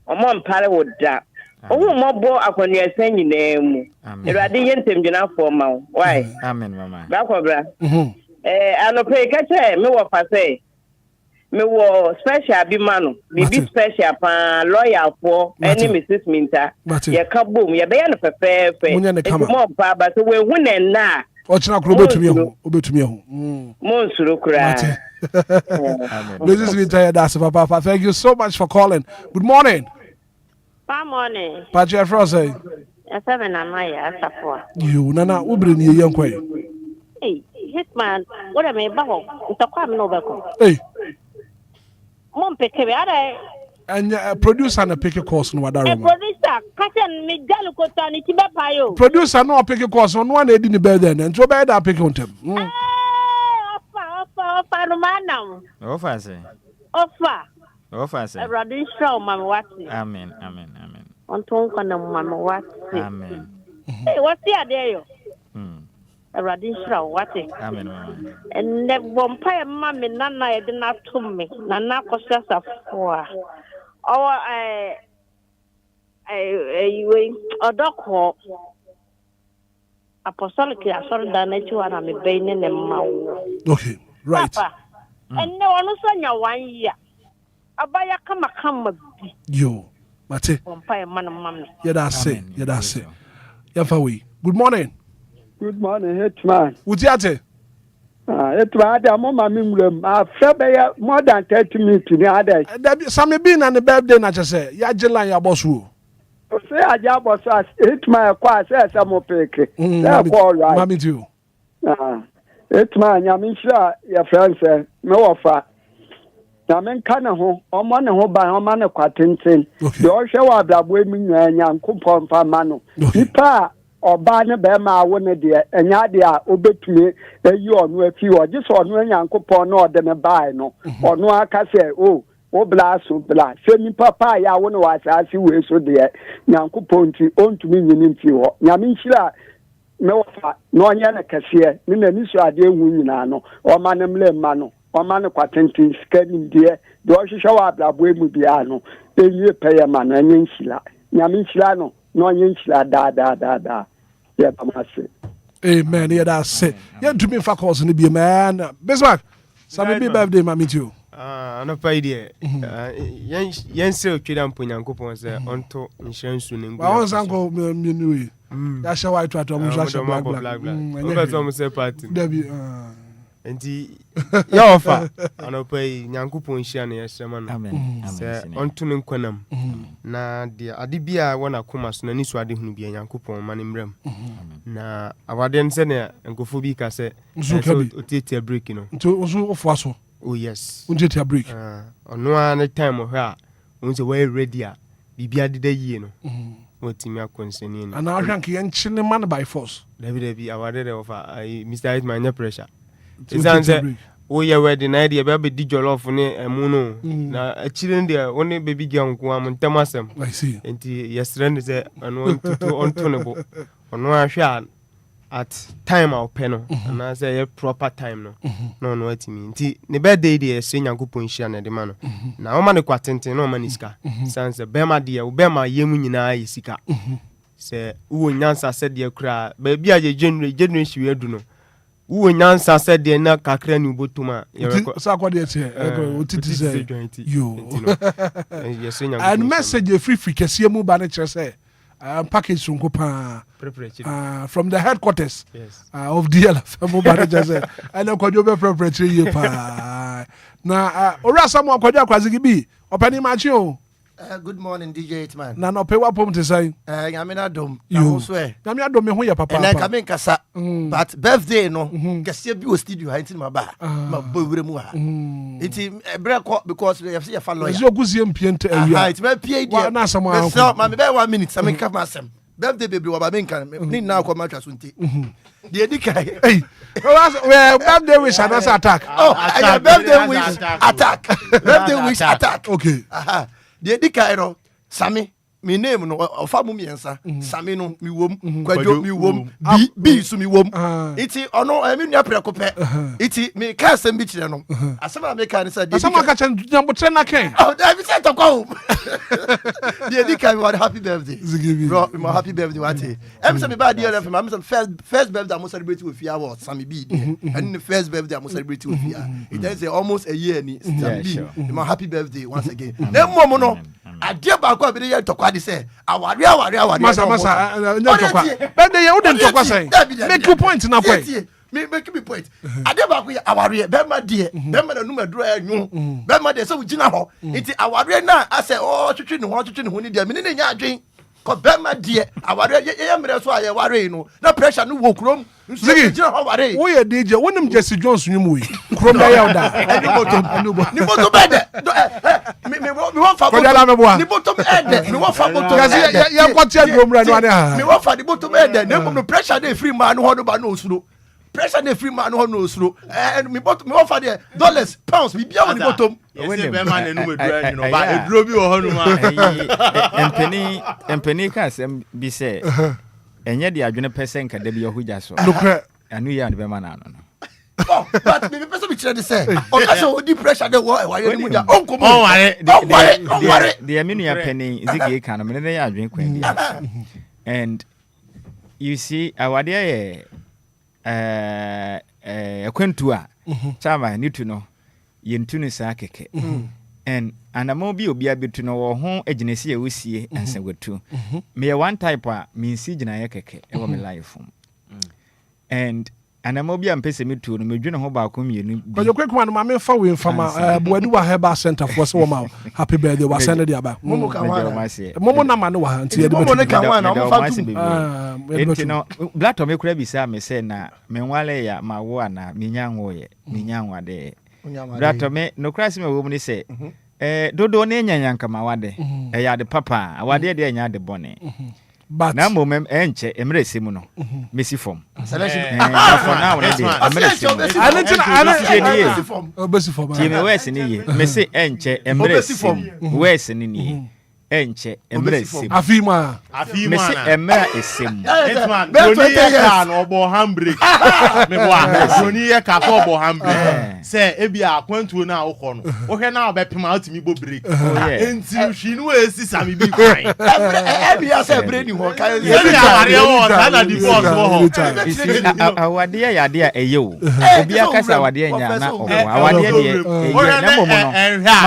Omo mpare woda. Owo mobo akwani esen nyina mu. Awurade yentem gyina for ma wo. Why? Amen mama. Ba kwabra. Anope kache me wo fa say. Me wo special bi manu. Bibi special pa lawyer for any Mrs. Minta. Ye ka boom ye be ya no pepepe. E mo pa ba so we hu na na. Ochina kuro obetumi ehu. Mo nsuro kura. Mrs. Minta that's papa. Thank you so much for calling. Good morning. Good morning. Pache Frosay. Seven and Maya Safwa. You nana ubri ni yankwe. Hey, Hitman, what am I about? It's a crime no bako. Hey. Mom pick and producer na pick a course no wadaro. Producer, Kasan me galu kota ni tiba payo. Producer no pick a course on one edi ni better and so better pick on them. Offer no manam. Offer say. Offer say. Everybody show mama wati. Amen. Onton kana mama wati. Amen. Hey, what's the idea? Everybody show wati. Amen mama. And the vampire mammy nana did not to me. Nana costas of 4. Or a dog walk. Apostolic, I saw the nature and I'm a baby in the mouth. Okay, right. Papa, and no one was on your 1 year. Abaya come yo, Mate. Vampire man, mammy. Yeah, that's it. Yafawi. Good morning. Good morning, Hitman. Utiate. Hitman, I'm on my room. I've more than 30 minutes to the other. Sammy Bean and the birthday, I just say, Yajilan Yabosu. Say I jab was Hitman quite says I'm opaque. That's all right. Mammy too. Hitman, Yamisha, your friend said, no offer. Yamen Canaho, on one who by a man of Quatintin. The Osha of the women and coupon for Mano. Nipa or Barna Bema, one dear, and Yadia, obey to me, you on with you, or just on when young coupon or than a buy no, or no, I can say, oh. O blast, send me papa, ya won't watch as you wish so dear. Yanko Ponti, own to me in you. Yamishla, no, no, Yana Cassia, Nina Nisha, dear Winano, or Manamle Mano, or Manaquatentin, scanning dear, the Osha show up la Buemubiano, then you pay a man and Yinshla. Yamishla, no Yinshla, da. Yeah, I must say. Amen. Yeah, that's it. Yeah, to me, fuck us in the be man. Bismarck, some be birthday, mammy too. Anɔpa yi deɛ yɛnsɛ otwe da mpo nyankopɔn sɛ ɔnto nhyerɛnsu ne ngu ɔnsa nkɔ mmienu yi yɛahyɛ white to ɔmo nso ahyɛ black wopɛ sɛ ɔmo sɛ party dabi nti yɛɔfa anɔpa yi nyankopɔn hyia no yɛhyerɛ ma no sɛ ɔnto ne nkwanam na deɛ ade bi a wɔ n'akoma so n'ani so ade hunu bia nyankopɔn ma ne mmram na awadeɛ no sɛnea nkɔfoɔ bi ka sɛ ɔtiatia break no nti nso wofoa so. Oh yes. Unje tia break. Ono an time of her. Unse we ready a. Bibia dida yie no. Wotimi akonseni ni. Ana ahwanke yen chine man by force. David awade de offer Mr. Hitman nya pressure. Isanse wo ye wedding na de be di jollof ne emu no. Na achire de woni baby girl nko am ntamasem. I see. Enti yesre ne se ono onto ne bo. Ono ahwa at time I'll penno and I say a proper time no what me nti ne birthday dey say nyankopon hia na de ma no na o ma ne kwatenten no ma niska sanse bema de o bema yemu nyina yi sika se wo nyansa se de kura ba bia je January hwie adu no wo nyansa se de na kakra ni botuma sa kwa de tie otiti say yo and message free kese mu ba ne kire say package sunko pa from the headquarters of DLFM manager and akwadwo be preparatory ye pa na ora samu akwadwo akwazigi bi opani machi o. Good morning, DJ Hitman. Na no pe wapom te say nyamena dom na ho so e nyamena dom me ho ye papa na ka men kasa but birthday no kase bi o studio ha ntin ma ba ma bo wure mu ha iti break because you say you follow ya so guzie mpiente awia it ma pie dia na samu an so ma me be 1 minute so me ka ma asem birthday baby wa ba men kan ni na ko ma twa so nti the edikai hey well birthday wish and attack birthday wish attack birthday wish attack okay the edikai no sami me name no ofa mu miensa sami no mi wom kwadwo mi wom bi su mi wom iti ono mi nua prekope iti me ka asem bi kire no asema me ka ni say asema ka chan nyambotre na ken oh I said to go the edikai we happy birthday bro my happy birthday what em say me ba DLFM am say first birthday am celebrate with fear what sami bi and the first birthday am celebrate with fear it is almost a year ni sami bi my happy birthday once again dem mo no adie ba kwa bi dey tokwa di say aware masa nya tokwa ben dey you dey tokwa say make you point na kwe me make me point adie ba kwa aware be ma die be ma na numaduro anwu be ma dey say ugina ho iti aware na ase o twetwe ne ho ni dia me ne nya adwen ko be ma die aware ye mere so aye ware no na pressure no wo krom nso ugina ho ware wo ye DJ wonim Jesse Jones nwum we krom da ya da ni boto bede me won fa boto ni boto ede me won fa boto ya kwati adwomra no ane ha me won fa di boto ede na mo pressure dey free man ho no ba no osuro pressure dey free man ho no osuro me won fa dey dollars pounds bi bia woni botom yes be man na nu medura no ba eduro bi wo ho no ma empeni ka sem bi se enye de adwene pesen ka da bi ohugya so anu ya de be man na no oh but me person be try to say okay so the pressure dey why you mu da onko mo ware the aminu ya penny zigi ka no me ne ya adwene kwan di and you see awade ye akwantu a chama ni tu no yentu ni sa keke and anamo bi Obia betu no wo ho aginesi a wosie ansagwatu me one type a me si gina ye keke e wo me life and ana mo bia mpese metu no medwene ho ba ko mienu but you quick one ma me fa we mfama boadi wa heba center for so ma happy birthday wa send the aba momo ka wa momo na ma no wa nti ye momo ne ka wa na mo fa tu enti no blato me kura bisa me se na me nwale ya ma wo ana minyanwo ye minyanwa de blato me no kura se me wo mu ni se dodo ne nyanyanka ma wade ya de papa awade de nya de bone but na mo mem enche emre simu no mesi form selection for now na dey emre simu obesi form ti me wes ni ye mesi enche emre simu wes ni ni enche emre simu afima mesi emra esimu Hitman doni ye ka no obo handbrake me wa doni ye ka ko obo handbrake say ebi akwantuo na awokọ no wo hwe na obepema atimi bo break enti hwinu esi sami bi kwan ebi ya say brain ho ka ye ya wo na divorce wo ho awade ya de eye o obi akasa awade nya na obo awade de eye na momo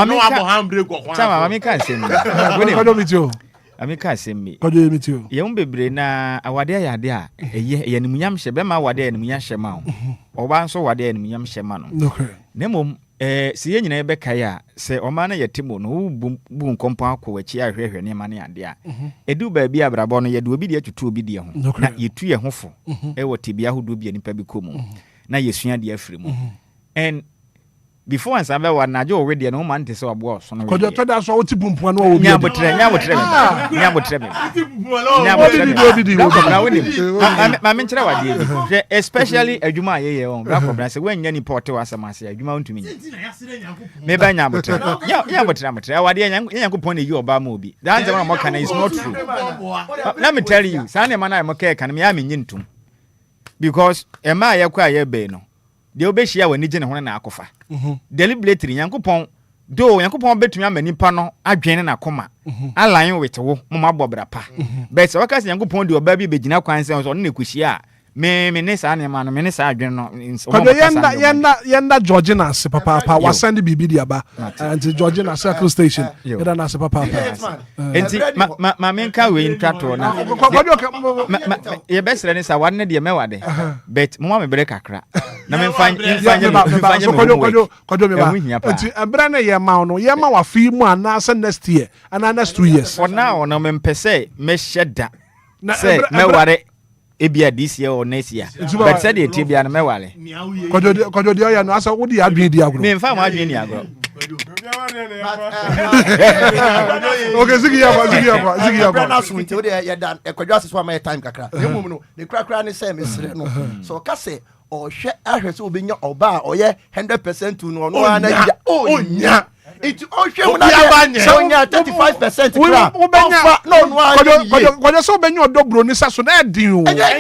no mami abo handbrake go kwan sama mami kan sem kodo mitio amika semmi kodo mitio ye mbebre na awade ya de a eye nimunyam hye be ma awade ya nimunya hye ma oba nso awade ya nimunyam hye ma no okay nemom si ye nyina be kai a se oma na yetimo no bu nkompo akọ achi ahwehwe ne ma ne ade a edu ba bi abrabo no ye de obi de atutu obi de ho na yetu ye hofo wo tibia hodo bi nipa bi komu na yesua de afiri mu and before and sabe wa na jo already no man te se obo so no kodo to da so oti pumpu na wo bi nya botre me na woni ma me nkyere wade bi especially adwuma ye on black cobra se wanya ni porte wa samase adwuma ontumi me ba nya botre nya botre wade nyankopon na yi oba ma obi that is what can is not true. Let me tell you say na man na mo ke kan me ya me nyintum because ema yakwa ye be no de obehia wani gye ne ho na akofa deliberately yankopon do yankopon betumi amanipa no adwene na koma align with wo mama bobra pa but wakase yankopon de oba bi begina kwan se so ne kuhia me ne sa ne ma no me ne sa adwene no kodo yenda Georgina se papa wa send bibi dia ba and Georgina Circle Station yenda na se papa enti ma menka we intrato na ye besre ne sa wadne de mewade but mo me bere kakra na me fanye kodo me ba enti ebra na ye ma no ye ma wa fi mu ana se next year ana next 2 years for now no me mpese me sheda say meware ebia this year or next year but said the tibia na mewale kodo de ya no asa wo di adwen di agro me mfa ma adwen ni agro okay zigi ya na so nti wo de ya dan ekwadwa aseso ma time kakra emum no ne krakra ne say me sere no so ka say o hwe ahwe so obenya oba oye 100% no no ana ya onya it ohwe mu na so nya 35% kra kodo so benyo dobro ni saso na edin o onya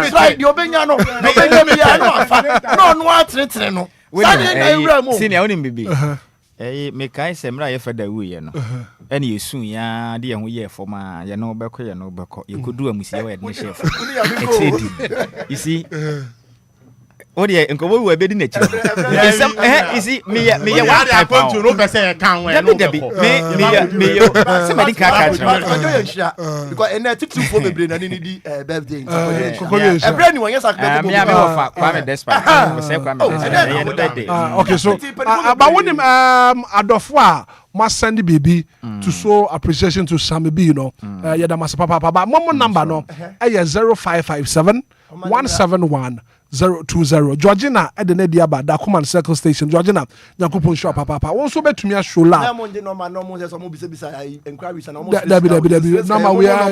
try di obenya no obenya no afa no atretre no senior onim bibi me kai semra ye fada wu ye no ene yesu ya de ye ho ye foma ye no beko ye kodu amusia we de chef you see odi enko wo be di na chi sem isi me ye wa type out no pese kan we no me ye somebody ka because ene titi fo bebre na ni di birthday every anyone yes akbe me offer kwa me despite we say kwa me ye no birthday okay so about when adofo a ma send baby to show appreciation to Sammy B, you know ye da mas papa but momo number no e 0557 171 020 Georgina Edene Diaba da Command Circle Station Georgina Nyankopon show papa won so betumi a show la no mo just mo bisa Enquiries and almost number we are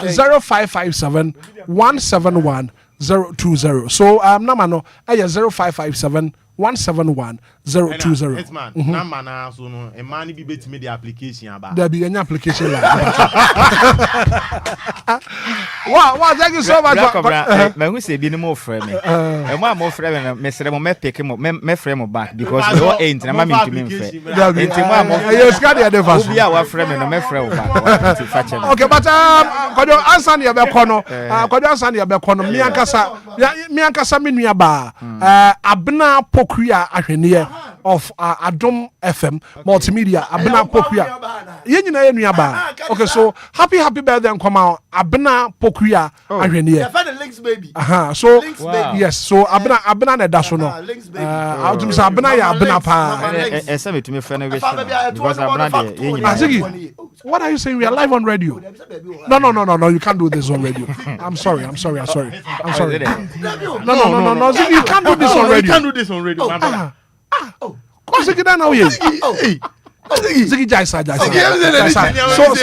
0557 171 020 so number no 0557 171 020 Hitman number na so no e man bi betimi the application aba there be any application la wow thank you so much me who say bi no mo frame me e mo frame me sere mo me pick me frame back because we all ain't na mama ntimi mfe enti mo you scared the devil Obia wa frame no me frame back okay but kodo answer na be kono kodo answer na be kono mi ankasa me nua ba abna pokua ahwene of Adom FM multimedia abena pokuya yenyina yenuaba okay so happy birthday nkoma abena pokuya ahwene ye links baby so links baby. yes so abena na da so no autum sa abena ya abena pa esa betumi fe na wish because abena de yenyina what are you saying? We are live on radio. No, you can't do this on radio. I'm sorry. No, Ziggy, you can't do this on radio. You can't do this on radio. Ziggy, Ziggy Jaisa.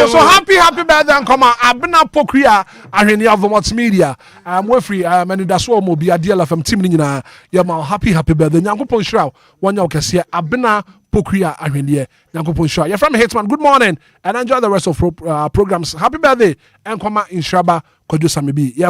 So happy birthday and come on. Abena Pokria Arenia of the multimedia. We're free. Anidaso Wɔhɔ DLFM team nina. Yeah, happy birthday. Nyankopon Shra. One year kesi Abena Pokria Arenia. Nyankopon Shra. You're from Hitman. Good morning and enjoy the rest of programs. Happy birthday and come in Shraba Kojo Samibi. Yeah,